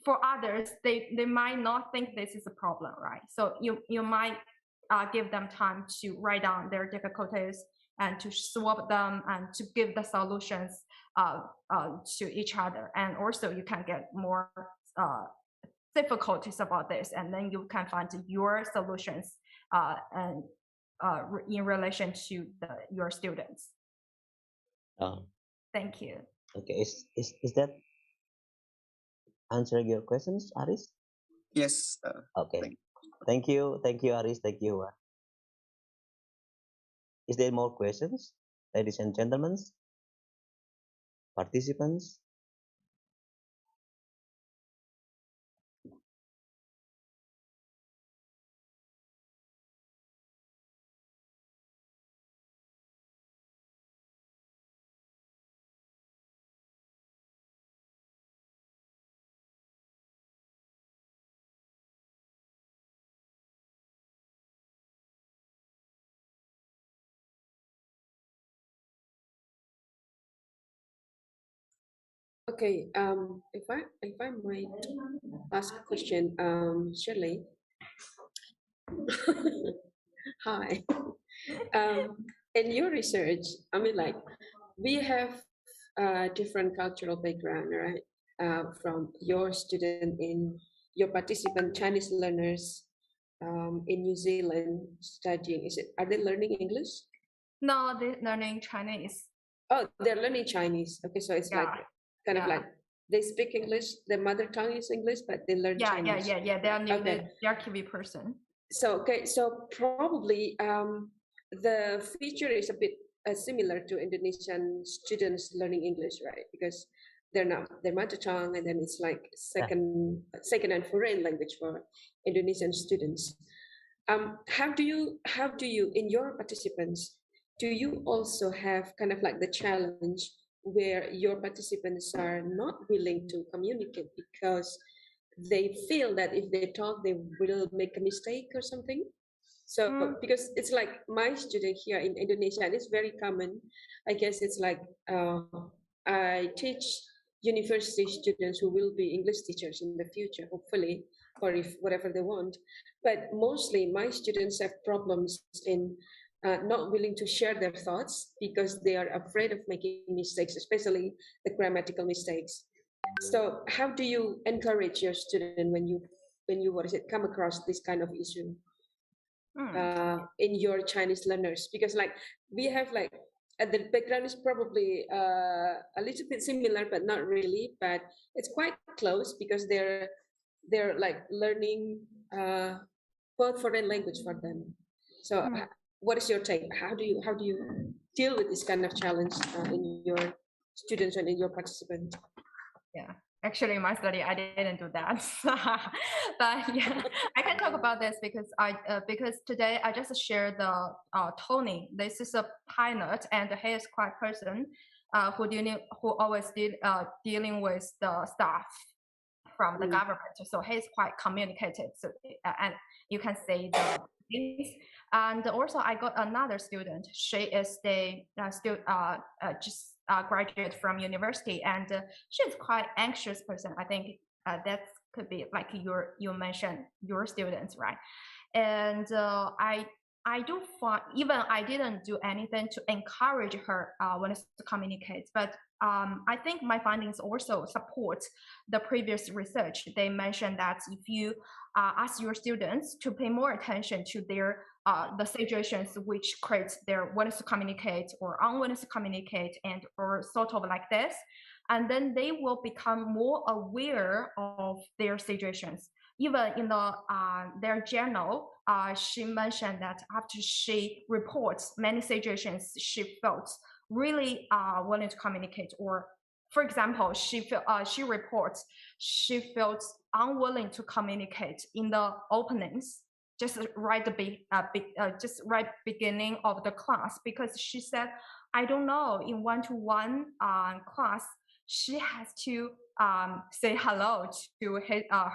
for others they might not think this is a problem, right? So you might give them time to write down their difficulties and to swap them and to give the solutions to each other, and also you can get more difficulties about this, and then you can find your solutions and in relation to your students. Um, Thank you. okay, is that answering your questions, Aris? Yes. Okay, thank you, Aris, thank you. Is there more questions, ladies and gentlemen, participants? Okay, if I might ask a question, Shirley. Hi. In your research, I mean, like, we have different cultural background, right? From your student in your participant Chinese learners in New Zealand studying. Are they learning English? No, they're learning Chinese. Oh, they're learning Chinese. Okay, so it's like kind of like they speak English. Their mother tongue is English, but they learn Chinese. Yeah. They are Kiwi person. So okay, so probably the feature is a bit similar to Indonesian students learning English, right? Because they're not their mother tongue, and then it's like second and foreign language for Indonesian students. How do you in your participants, do you also have kind of like the challenge where your participants are not willing to communicate because they feel that if they talk they will make a mistake or something? So because it's like my student here in Indonesia, and it's very common, I guess it's like I teach university students who will be English teachers in the future, hopefully, or if whatever they want. But mostly my students have problems in not willing to share their thoughts because they are afraid of making mistakes, especially the grammatical mistakes. So how do you encourage your student when you come across this kind of issue in your Chinese learners? Because like we have like the background is probably a little bit similar, but not really. But it's quite close because they're like learning both foreign language for them. So what is your take? How do you deal with this kind of challenge in your students and in your participants? Yeah, actually, in my study, I didn't do that. But yeah, I can talk about this because because today I just shared the Tony. This is a pilot, and he is quite person who always dealing with the staff from the government. So he's quite communicative. So and you can say the things. And also, I got another student. She is the just graduate from university, and she's quite anxious person. I think that could be like you mentioned your students, right? And I do find, even I didn't do anything to encourage her when it's to communicate, but I think my findings also support the previous research. They mentioned that if you ask your students to pay more attention to their the situations which create their willingness to communicate or unwillingness to communicate, and or sort of like this, and then they will become more aware of their situations. Even in the their journal, she mentioned that after she reports many situations she felt really willing to communicate, or for example, she reports she felt unwilling to communicate in the openings, just right beginning of the class, because she said, I don't know, in one-to-one class she has to say hello to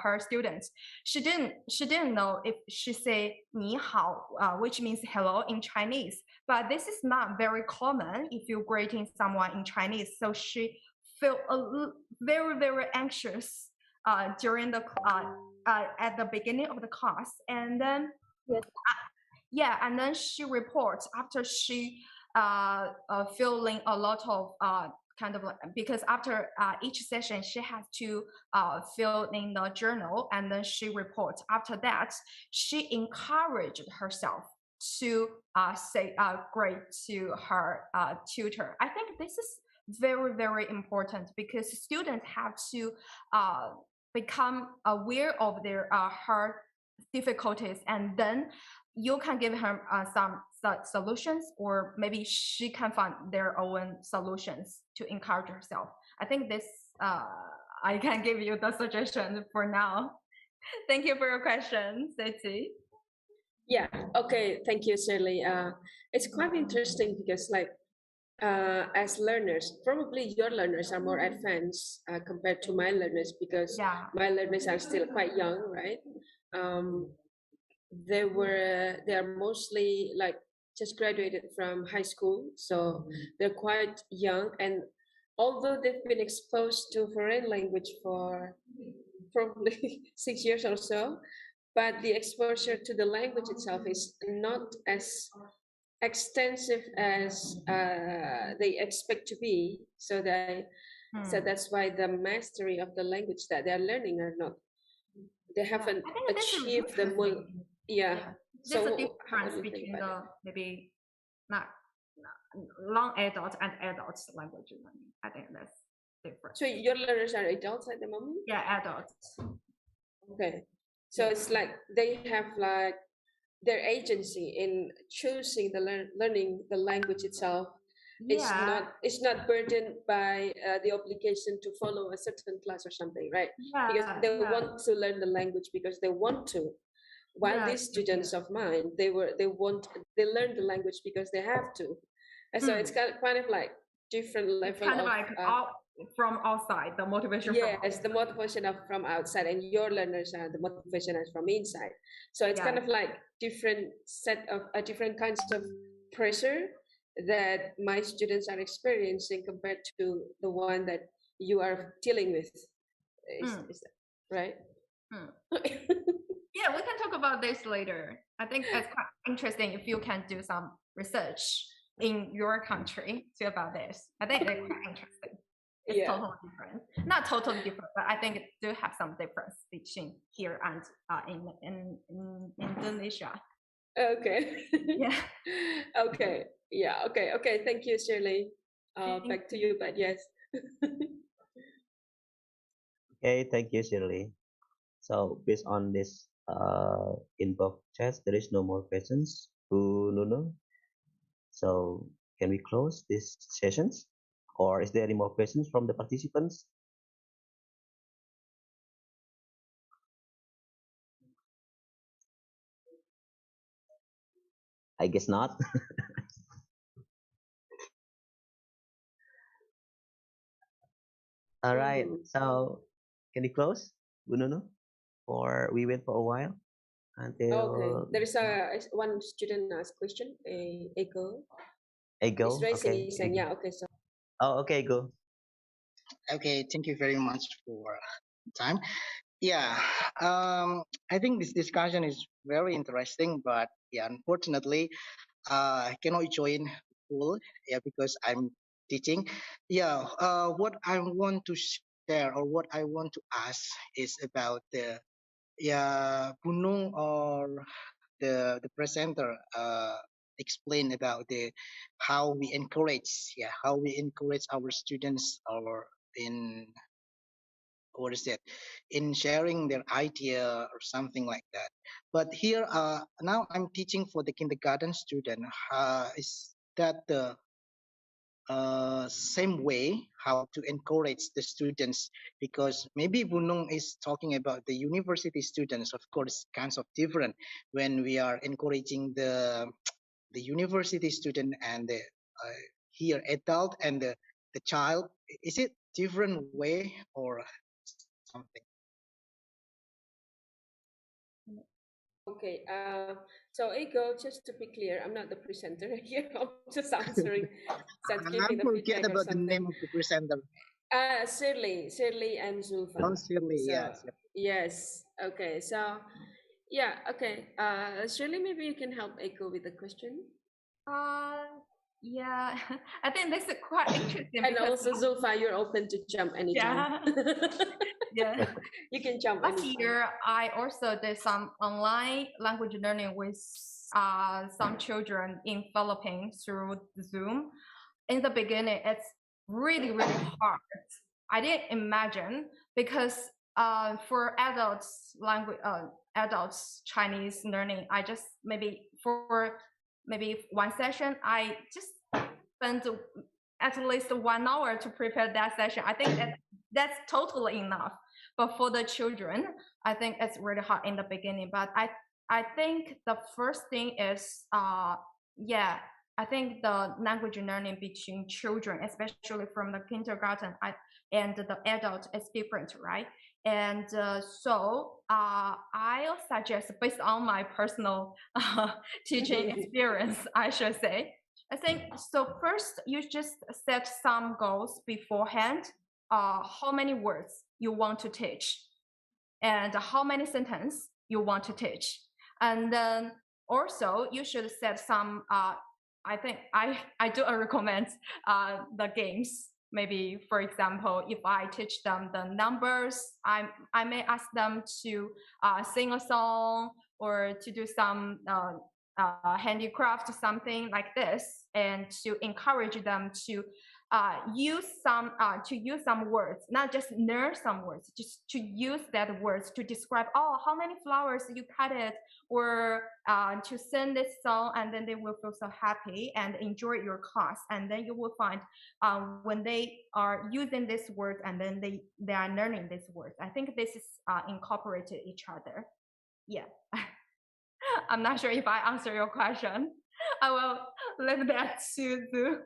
her students. She didn't know if she say 你好, which means hello in Chinese, but this is not very common if you're greeting someone in Chinese. So she felt very, very anxious during the at the beginning of the class, and then and then she reports after she feeling a lot of kind of like, because after each session she has to fill in the journal, and then she reports. After that, she encouraged herself to say great to her tutor. I think this is very, very important, because students have to become aware of their her difficulties, and then you can give her some solutions, or maybe she can find their own solutions to encourage herself. I think this I can give you the suggestion for now. Thank you for your question, Seti. Yeah, okay, thank you, Shirley. It's quite interesting because like as learners, probably your learners are more advanced compared to my learners, because my learners are still quite young, right? They are mostly like just graduated from high school, so they're quite young, and although they've been exposed to foreign language for probably 6 years or so, but the exposure to the language itself is not as extensive as they expect to be. So that's why the mastery of the language that they're learning are not. They haven't I think this is achieved the interesting. yeah. There's So a difference between the maybe not long adult and adult language learning. I think that's different. So your learners are adults at the moment? Yeah, adults. Okay. So it's like they have like their agency in choosing the learning the language itself. Yeah. It's not burdened by the obligation to follow a certain class or something, right? Because they want to learn the language because they want to. While these students of mine, they learn the language because they have to. And so it's kind of like different level kind of like from outside, the motivation. Yes, the motivation from outside, and your learners are the motivation is from inside. So it's kind of like different kinds of pressure that my students are experiencing compared to the one that you are dealing with. Is that right? Yeah, we can talk about this later. I think it's quite interesting if you can do some research in your country too about this. I think it's quite interesting. It's totally different. Not totally different, but I think it do have some difference between here and in Indonesia. Okay. Yeah. Okay. Yeah. Okay. Okay. Thank you, Shirley. Back to you, but yes. Okay, thank you, Shirley. So based on this inbox chat, there is no more questions to Nuno. So can we close these sessions? Or is there any more questions from the participants? I guess not. All right. So can we close, Nuno? Or we wait for a while until. Okay. There is one student asked question. A girl. Go. He's raising Okay. his hand. Yeah. Okay. So. Oh, okay. Go. Okay, thank you very much for time. Yeah, I think this discussion is very interesting, but yeah, unfortunately, I cannot join full, yeah, because I'm teaching. Yeah, what I want to share or what I want to ask is about the Bunung or the presenter explain about the how we encourage our students or in what is that in sharing their idea or something like that. But here now I'm teaching for the kindergarten student. Is that the same way how to encourage the students? Because maybe Bunung is talking about the university students, of course kinds of different when we are encouraging the university student and the here adult and the child. Is it different way or something? Okay. So Ego, just to be clear, I'm not the presenter here. I'm just answering. I forget about the name of the presenter. Shirley and Zulfa. Oh, Shirley, So, yes. Yes. Okay. So, yeah. Okay. Shirley, maybe you can help Ego with the question. Yeah, I think this is quite interesting. And also, Zulfa, you're open to jump anytime. Yeah. You can jump Last anytime. year, I also did some online language learning with some children in Philippines through Zoom. In the beginning, it's really, really hard. I didn't imagine because for adults Chinese learning, I just maybe one session, I just spent at least 1 hour to prepare that session. I think that's totally enough. But for the children, I think it's really hard in the beginning. But I think the first thing is, I think the language learning between children, especially from the kindergarten and the adult, is different, right? And so I'll suggest, based on my personal teaching experience, I should say, I think so. First, you just set some goals beforehand. How many words you want to teach, and how many sentences you want to teach, and then also you should set some. I think I do recommend the games. Maybe, for example, if I teach them the numbers, I may ask them to sing a song or to do some handicraft, something like this, and to encourage them to use some words, not just learn some words, just to use that words to describe, oh, how many flowers you cut it, or to sing this song, and then they will feel so happy and enjoy your class. And then you will find when they are using these words and then they are learning these words. I think this is incorporated each other. Yeah. I'm not sure if I answer your question. I will leave that to Zu.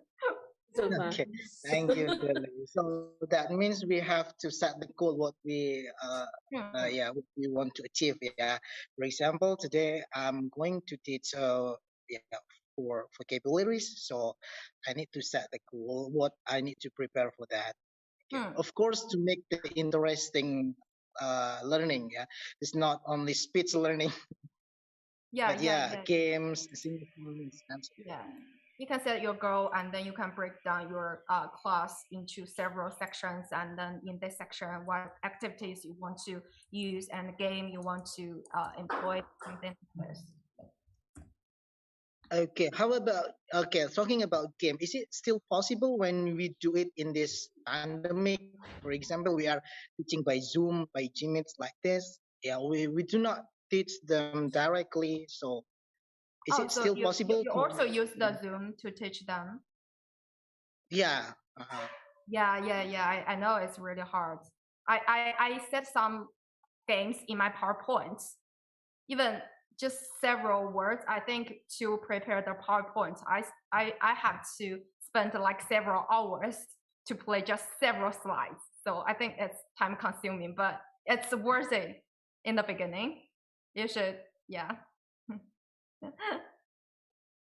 Okay, thank you, Shirley. So that means we have to set the goal what we what we want to achieve. Yeah. For example, today I'm going to teach for vocabularies. So I need to set the goal what I need to prepare for that. Of course, to make the interesting learning. Yeah, it's not only speech learning. But games, synchronous, yeah. You can set your goal, and then you can break down your class into several sections, and then in this section, what activities you want to use and game you want to employ, something like this. Okay, how about talking about game? Is it still possible when we do it in this pandemic? For example, we are teaching by Zoom, by Gmeets like this. Yeah, we do not teach them directly. So is it still possible? You also use the Zoom to teach them? Yeah. Yeah. I know it's really hard. I set some games in my PowerPoint, even just several words. I think to prepare the PowerPoint, I have to spend like several hours to play just several slides. So I think it's time consuming, but it's worth it in the beginning. You should, yeah.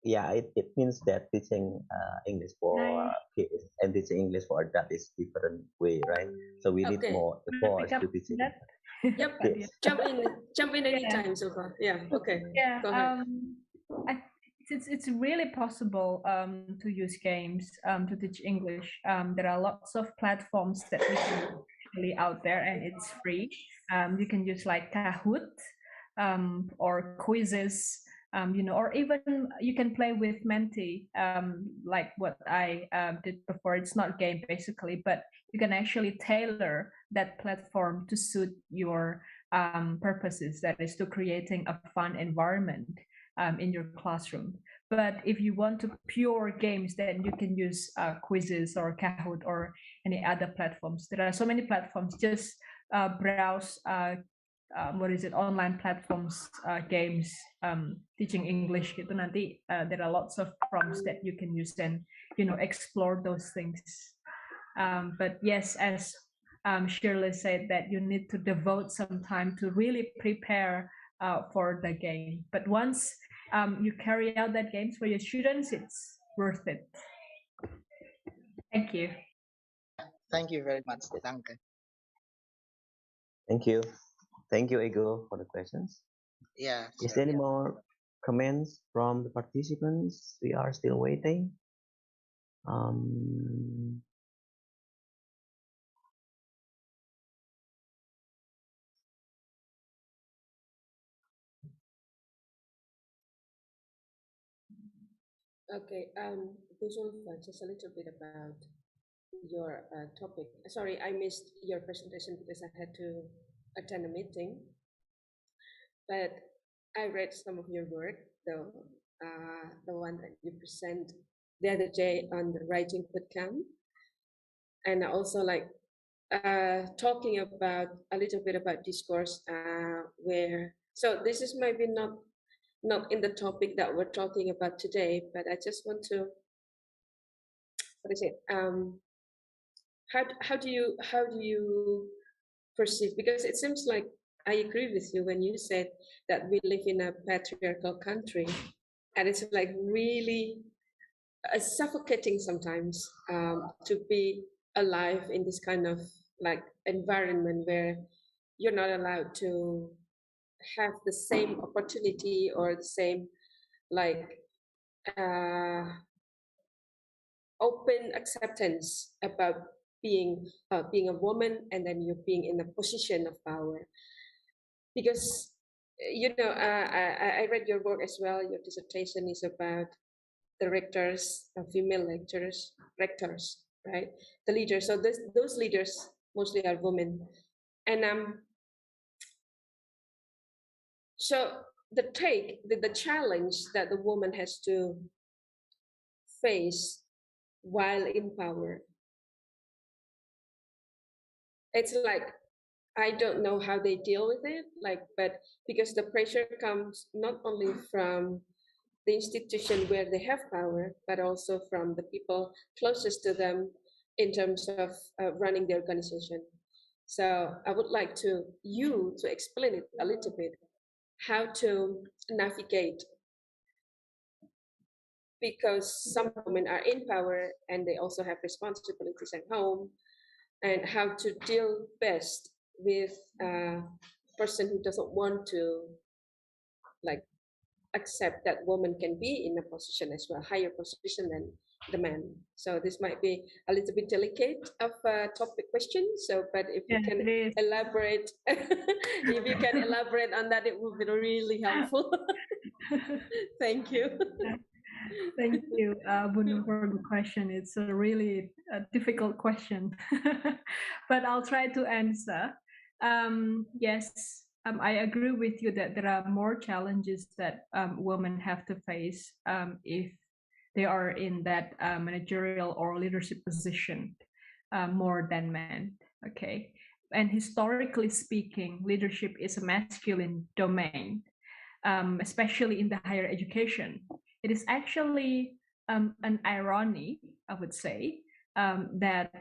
Yeah, it means that teaching English for kids and teaching English for adults is different way, right? So we need more efforts to teaching. Yep. Jump in anytime, so far. Yeah. Okay. Yeah. Go ahead. It's really possible to use games to teach English. There are lots of platforms that we can actually out there, and it's free. You can use like Kahoot or quizzes. Or even you can play with Menti, like what I did before. It's not game basically, but you can actually tailor that platform to suit your purposes. That is to creating a fun environment in your classroom. But if you want to pure games, then you can use quizzes or Kahoot or any other platforms. There are so many platforms. Just browse online platforms, games, teaching English gitu nanti there are lots of prompts that you can use and explore those things. But yes, as Shirley said, that you need to devote some time to really prepare for the game. But once you carry out that games for your students, it's worth it. Thank you. Thank you very much, Danke. Thank you. Thank you, Ego, for the questions. Yeah. Is there any more comments from the participants? We are still waiting. Okay. Zulfa, just a little bit about your topic. Sorry, I missed your presentation because I had to attend a meeting. But I read some of your work, the one that you present the other day on the writing bootcamp, and also like talking about a little bit about discourse, where so this is maybe not in the topic that we're talking about today, but I just want to how do you perceive, because it seems like I agree with you when you said that we live in a patriarchal country, and it's like really suffocating sometimes to be alive in this kind of like environment where you're not allowed to have the same opportunity or the same like open acceptance about being a woman, and then you're being in a position of power. Because I read your work as well. Your dissertation is about the rectors, female rectors, right? The leaders. So those leaders mostly are women, and so the challenge that the woman has to face while in power, it's like I don't know how they deal with it, like, but because the pressure comes not only from the institution where they have power, but also from the people closest to them in terms of running the organization. So I would like you to explain it a little bit, how to navigate, because some women are in power and they also have responsibilities at home, and how to deal best with a person who doesn't want to like accept that women can be in a position as well, higher position than the man. So this might be a little bit delicate of a topic question. So, but if you can elaborate, if you can elaborate on that, it would be really helpful. Thank you. Thank you, Bunu, for the question. It's a really difficult question, but I'll try to answer. Yes, I agree with you that there are more challenges that women have to face if they are in that managerial or leadership position more than men. Okay, and historically speaking, leadership is a masculine domain, especially in the higher education. It is actually an irony, I would say, that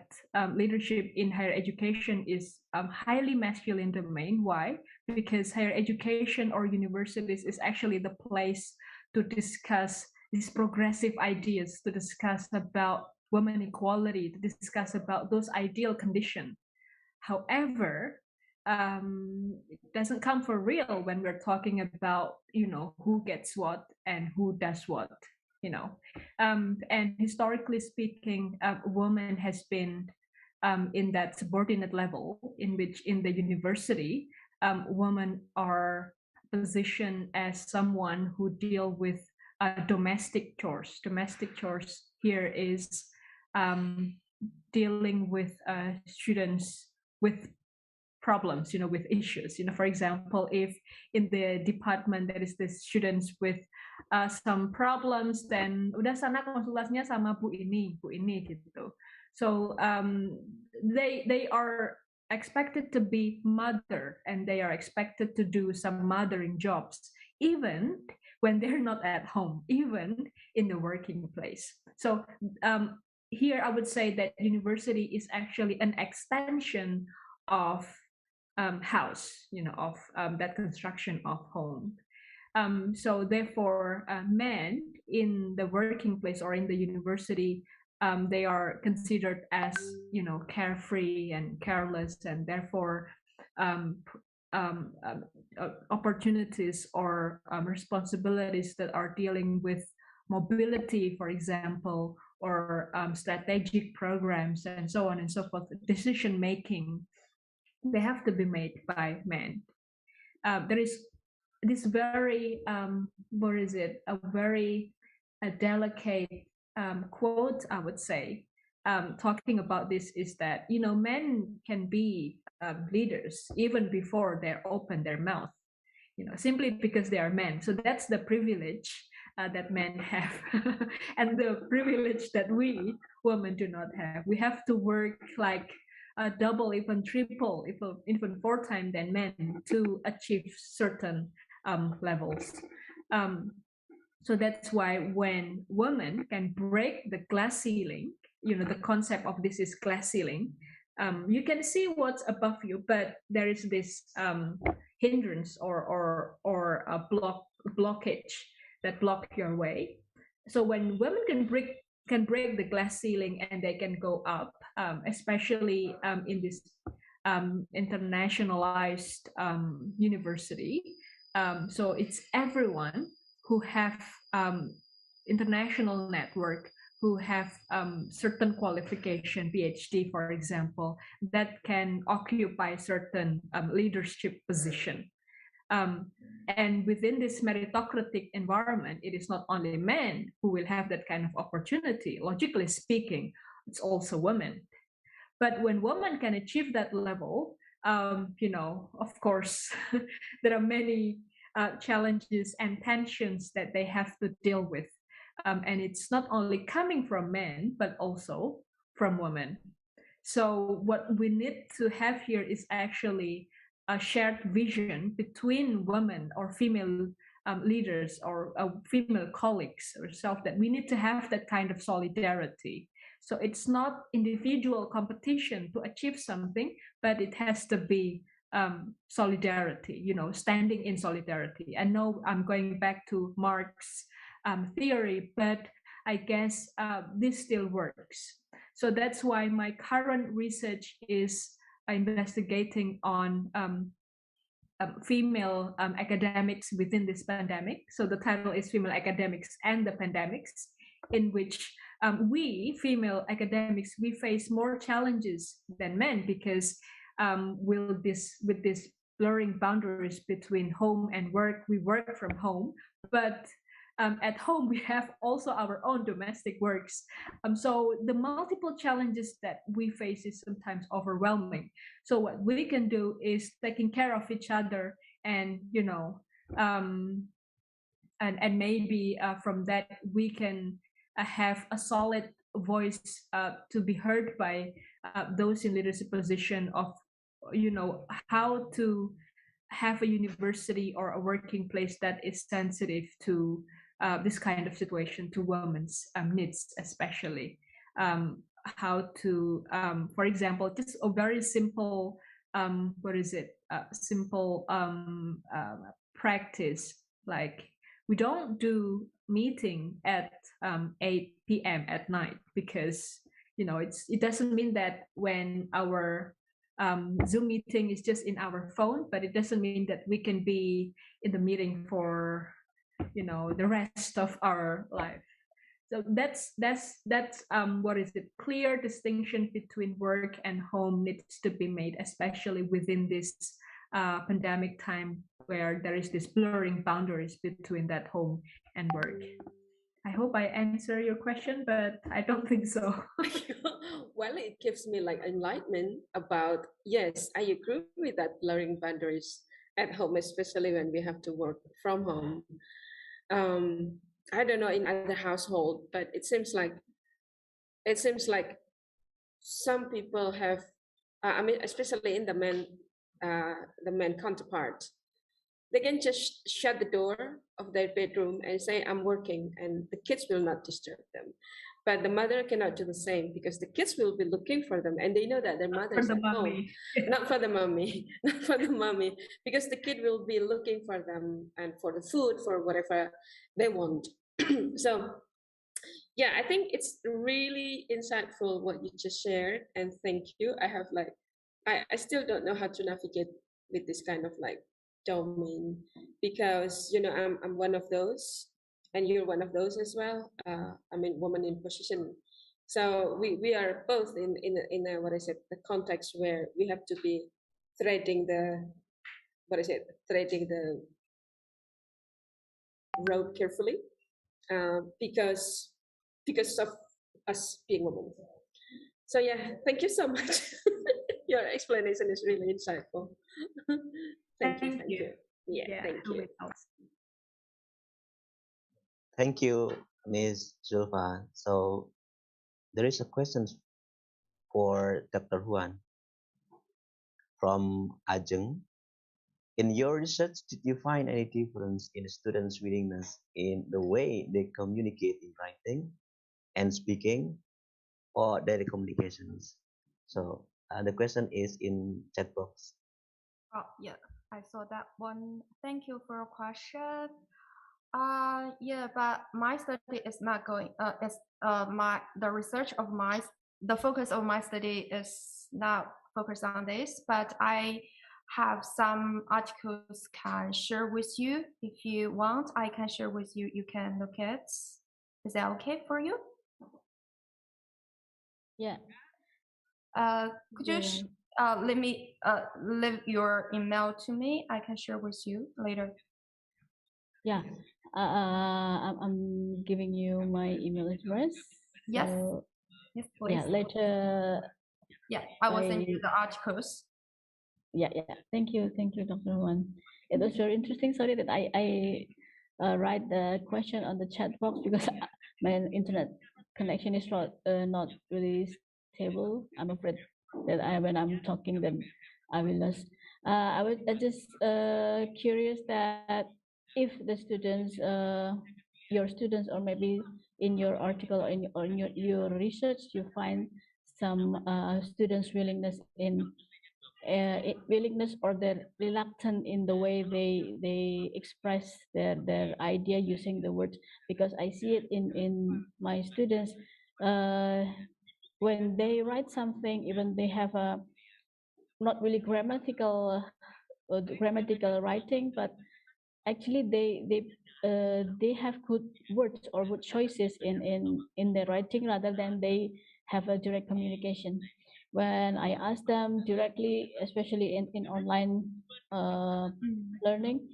leadership in higher education is highly masculine domain. Why? Because higher education or universities is actually the place to discuss these progressive ideas, to discuss about women equality, to discuss about those ideal conditions. However, it doesn't come for real when we're talking about, who gets what and who does what, and historically speaking, woman has been in that subordinate level in which in the university, women are positioned as someone who deal with domestic chores. Domestic chores here is dealing with students with problems, with issues. For example, if in the department there is the students with some problems, then udah sana konsultasinya sama bu ini gitu. So they are expected to be mother, and they are expected to do some mothering jobs, even when they're not at home, even in the working place. So here I would say that university is actually an extension of house, of that construction of home. So therefore, men in the working place or in the university, they are considered as, carefree and careless, and therefore opportunities or responsibilities that are dealing with mobility, for example, or strategic programs and so on and so forth, decision making, they have to be made by men. There is this very, a very delicate quote, I would say, talking about this is that, men can be leaders even before they open their mouth, simply because they are men. So that's the privilege that men have, and the privilege that we women do not have. We have to work like double, even triple, even 4 times than men to achieve certain levels. So that's why when women can break the glass ceiling, the concept of this is glass ceiling, you can see what's above you, but there is this hindrance or a blockage that block your way. So when women can break can break the glass ceiling and they can go up, especially in this internationalized university. So it's everyone who have international network, who have certain qualification, PhD, for example, that can occupy certain leadership position. And within this meritocratic environment, it is not only men who will have that kind of opportunity. Logically speaking, it's also women. But when women can achieve that level, of course, there are many challenges and tensions that they have to deal with. And it's not only coming from men, but also from women. So what we need to have here is actually a shared vision between women or female leaders or female colleagues or self, that we need to have that kind of solidarity. So it's not individual competition to achieve something, but it has to be solidarity, standing in solidarity. I know I'm going back to Marx theory, but I guess this still works. So that's why my current research is investigating on female academics within this pandemic. So the title is Female Academics and the Pandemics, in which we, female academics, we face more challenges than men, because with this blurring boundaries between home and work, we work from home, but at home we have also our own domestic works. So the multiple challenges that we face is sometimes overwhelming. So what we can do is taking care of each other, and and maybe from that we can have a solid voice to be heard by those in leadership position of how to have a university or a working place that is sensitive to this kind of situation, to women's needs especially. How to, for example, just a very simple, simple practice, like we don't do meeting at 8 p.m. at night, because it doesn't mean that when our Zoom meeting is just in our phone, but it doesn't mean that we can be in the meeting for the rest of our life. So that's clear distinction between work and home needs to be made, especially within this pandemic time, where there is this blurring boundaries between that home and work. I hope I answer your question, but I don't think so. Well, it gives me like enlightenment about, yes, I agree with that blurring boundaries at home, especially when we have to work from home. I don't know in other household, but it seems like some people have, especially in the men counterpart, they can just shut the door of their bedroom and say, I'm working, and the kids will not disturb them. But the mother cannot do the same, because the kids will be looking for them, and they know that their mother is at home. Not for the mommy, not for the mommy, because the kid will be looking for them and for the food, for whatever they want. So yeah, I think it's really insightful what you just shared, and thank you. I have I still don't know how to navigate with this kind of domain, because I'm one of those, and you're one of those as well. Woman in position. So we are both in a the context where we have to be threading the road carefully, because of us being women. So yeah, thank you so much. Your explanation is really insightful. Thank you. Yeah, thank you. Thank you, Ms. Zulfa. So there is a question for Dr. Huan from Ajeng. In your research, did you find any difference in students' willingness in the way they communicate in writing and speaking, or daily communications? So the question is in chat box. Oh, yeah, I saw that one. Thank you for your question. Yeah, but my study is not going. The research of the focus of my study is not focused on this. But I have some articles can share with you if you want. I can share with you. You can look at. Is that okay for you? Yeah. Could you let me leave your email to me? I can share with you later. Yeah. I'm giving you my email address. Yes. So, yes, please. yeah, later. Yeah, I will send you the articles. Yeah. Thank you, Dr. Juan. It was very interesting. Sorry that I write the question on the chat box because my internet connection is not really stable. I'm afraid that when I'm talking, then I will lose. I was just curious that if the students, your students, or maybe in your article or in your research, you find some students' willingness willingness or their reluctant in the way they express their idea using the words, because I see it in my students when they write something, even they have a not really grammatical writing, but actually they have good words or good choices in their writing rather than they have a direct communication. When I ask them directly, especially in online learning,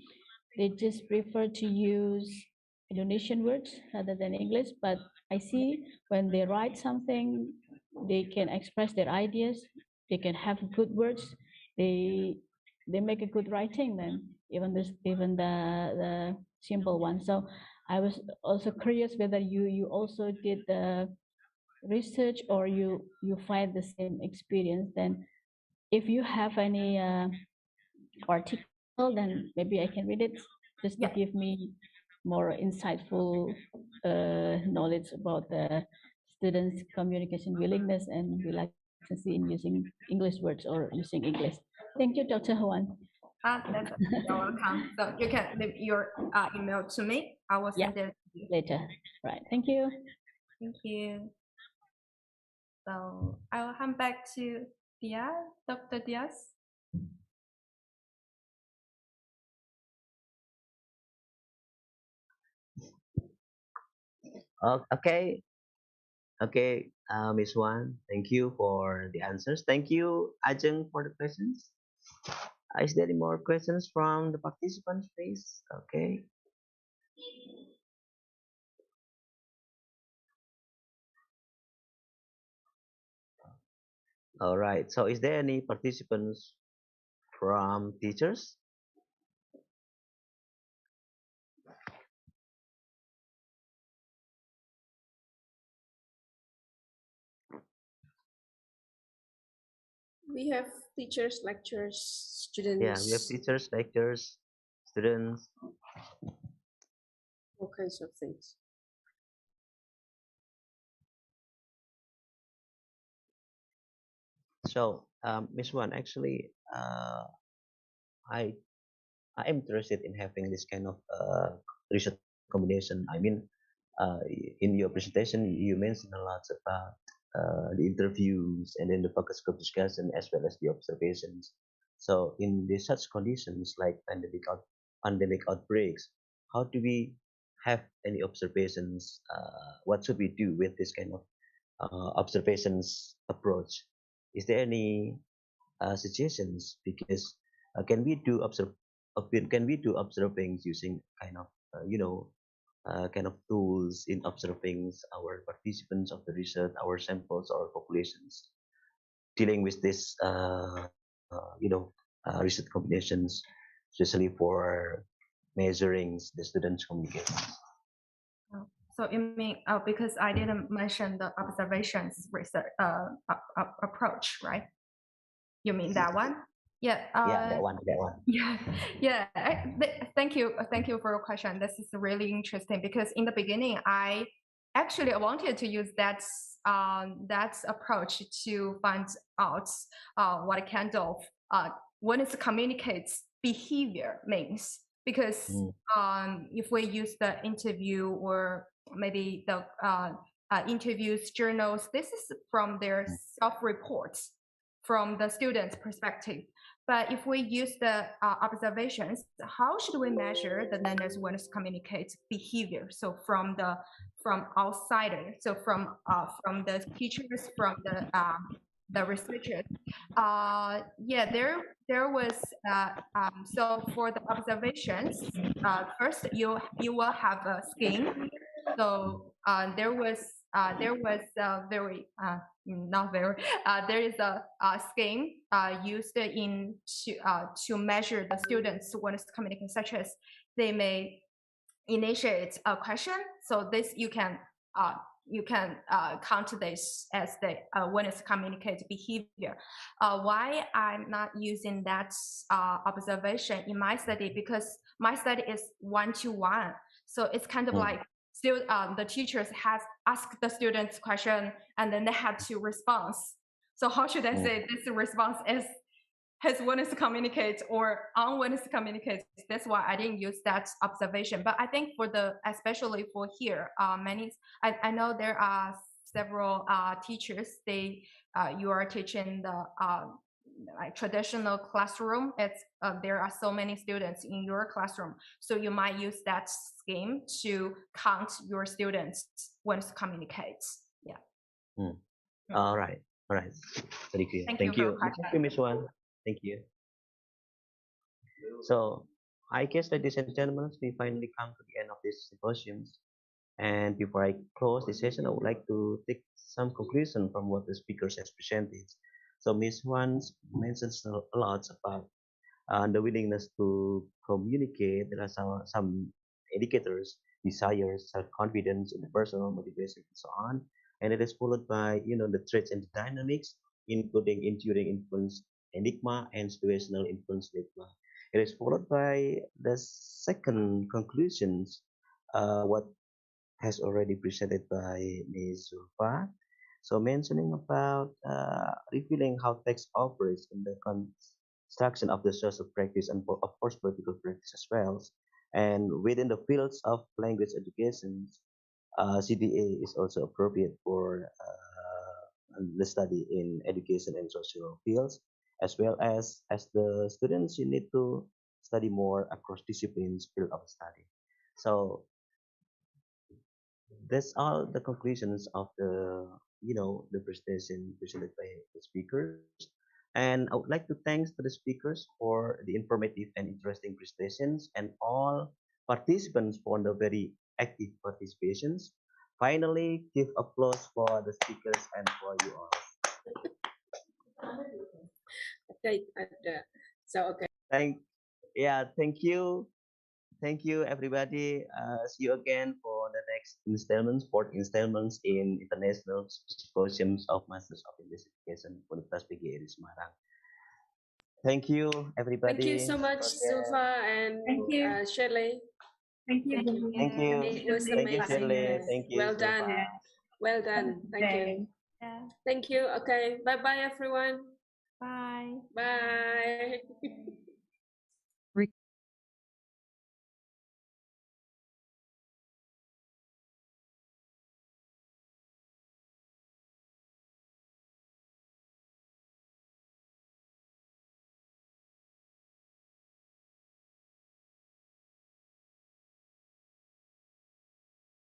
they just prefer to use Indonesian words rather than English. But I see when they write something, they can express their ideas, they can have good words, they make a good writing then, even the simple one. So I was also curious whether you also did the research or you find the same experience. Then if you have any article, then maybe I can read it just to give me more insightful knowledge about the students' communication willingness and reluctancy in using English words or using English. Thank you, Dr. Juan. You're welcome. So you can leave your email to me. I will send it to you later. Right. Thank you. Thank you. So I will hand back to Dr. Diaz. Okay. Miss Wan, thank you for the answers. Thank you, Ajeng, for the questions. Is there any more questions from the participants, please? Okay. All right. So is there any participants from teachers? We have teachers, lecturers, students. Yeah, we have teachers, lecturers, students. All kinds of things. So, Miss Wan, actually, I I'm interested in having this kind of research combination. I mean, in your presentation, you mentioned a lot about the interviews and then the focus group discussion as well as the observations. So, in these such conditions like pandemic outbreaks, how do we have any observations? What should we do with this kind of observations approach? Is there any suggestions? Because can we do observings using kind of kind of tools in observing our participants of the research, our samples, our populations, dealing with this research combinations, especially for measuring the students' communication. So you mean because I didn't mention the observations research approach, right? You mean that one? Yeah. Yeah, that one. Yeah. Thank you for your question. This is really interesting because in the beginning, I actually wanted to use that approach to find out what kind of when it communicates behavior means. because if we use the interview or maybe the interviews, journals, this is from their self-reports from the student's perspective. But if we use the observations, how should we measure the learners when it communicates behavior? So from outsider, so from the teachers, from the researchers. Yeah, there was so for the observations, first you will have a scheme. So there is a scheme used to measure the students when it's communicating, such as they may initiate a question. So this you can count this as the when it's communicate behavior. Why I'm not using that observation in my study? Because my study is one-to-one, so it's kind of like still the teachers has asked the students question and then they had to respond. So how should I say this response is has willingness to communicate or unwillingness to communicate? That's why I didn't use that observation. But I think for especially for here, I know there are several teachers. You are teaching the like traditional classroom. There are so many students in your classroom, so you might use that scheme to count your students when it communicates. Yeah. All right. Very clear. Thank you, Miss Wan. Thank you. So I guess, ladies and gentlemen, we finally come to the end of this symposium. And before I close the session, I would like to take some conclusion from what the speakers has presented. So Ms. Wan mentions a lot about the willingness to communicate. There are some indicators, desires, self-confidence, interpersonal motivation, and so on. And it is followed by the traits and dynamics, including enduring influence, enigma, and situational influence, stigma. It is followed by the second conclusions, what has already presented by Ms. Zulfa. So mentioning about revealing how text operates in the construction of the social practice and of course political practice as well. And within the fields of language education, CDA is also appropriate for the study in education and social fields, as well as the students, you need to study more across disciplines field of study. So that's all the conclusions of the presentation presented by the speakers. And I would like to thank to the speakers for the informative and interesting presentations and all participants for the very active participations. Finally, give applause for the speakers and for you all. Okay. So okay. Thank you. Thank you, everybody. See you again for the next installments, fourth installments in International Symposiums of Masters of English Education Universitas PGRI Semarang. Thank you, everybody. Thank you so much, Zulfa and Shirley. Thank you. Thank you. It was Thank you, amazing. Shirley. Thank you. Well done. Zulfa. Well done. Thank you. Yeah. Thank you. Okay. Bye-bye, everyone. Bye. Bye.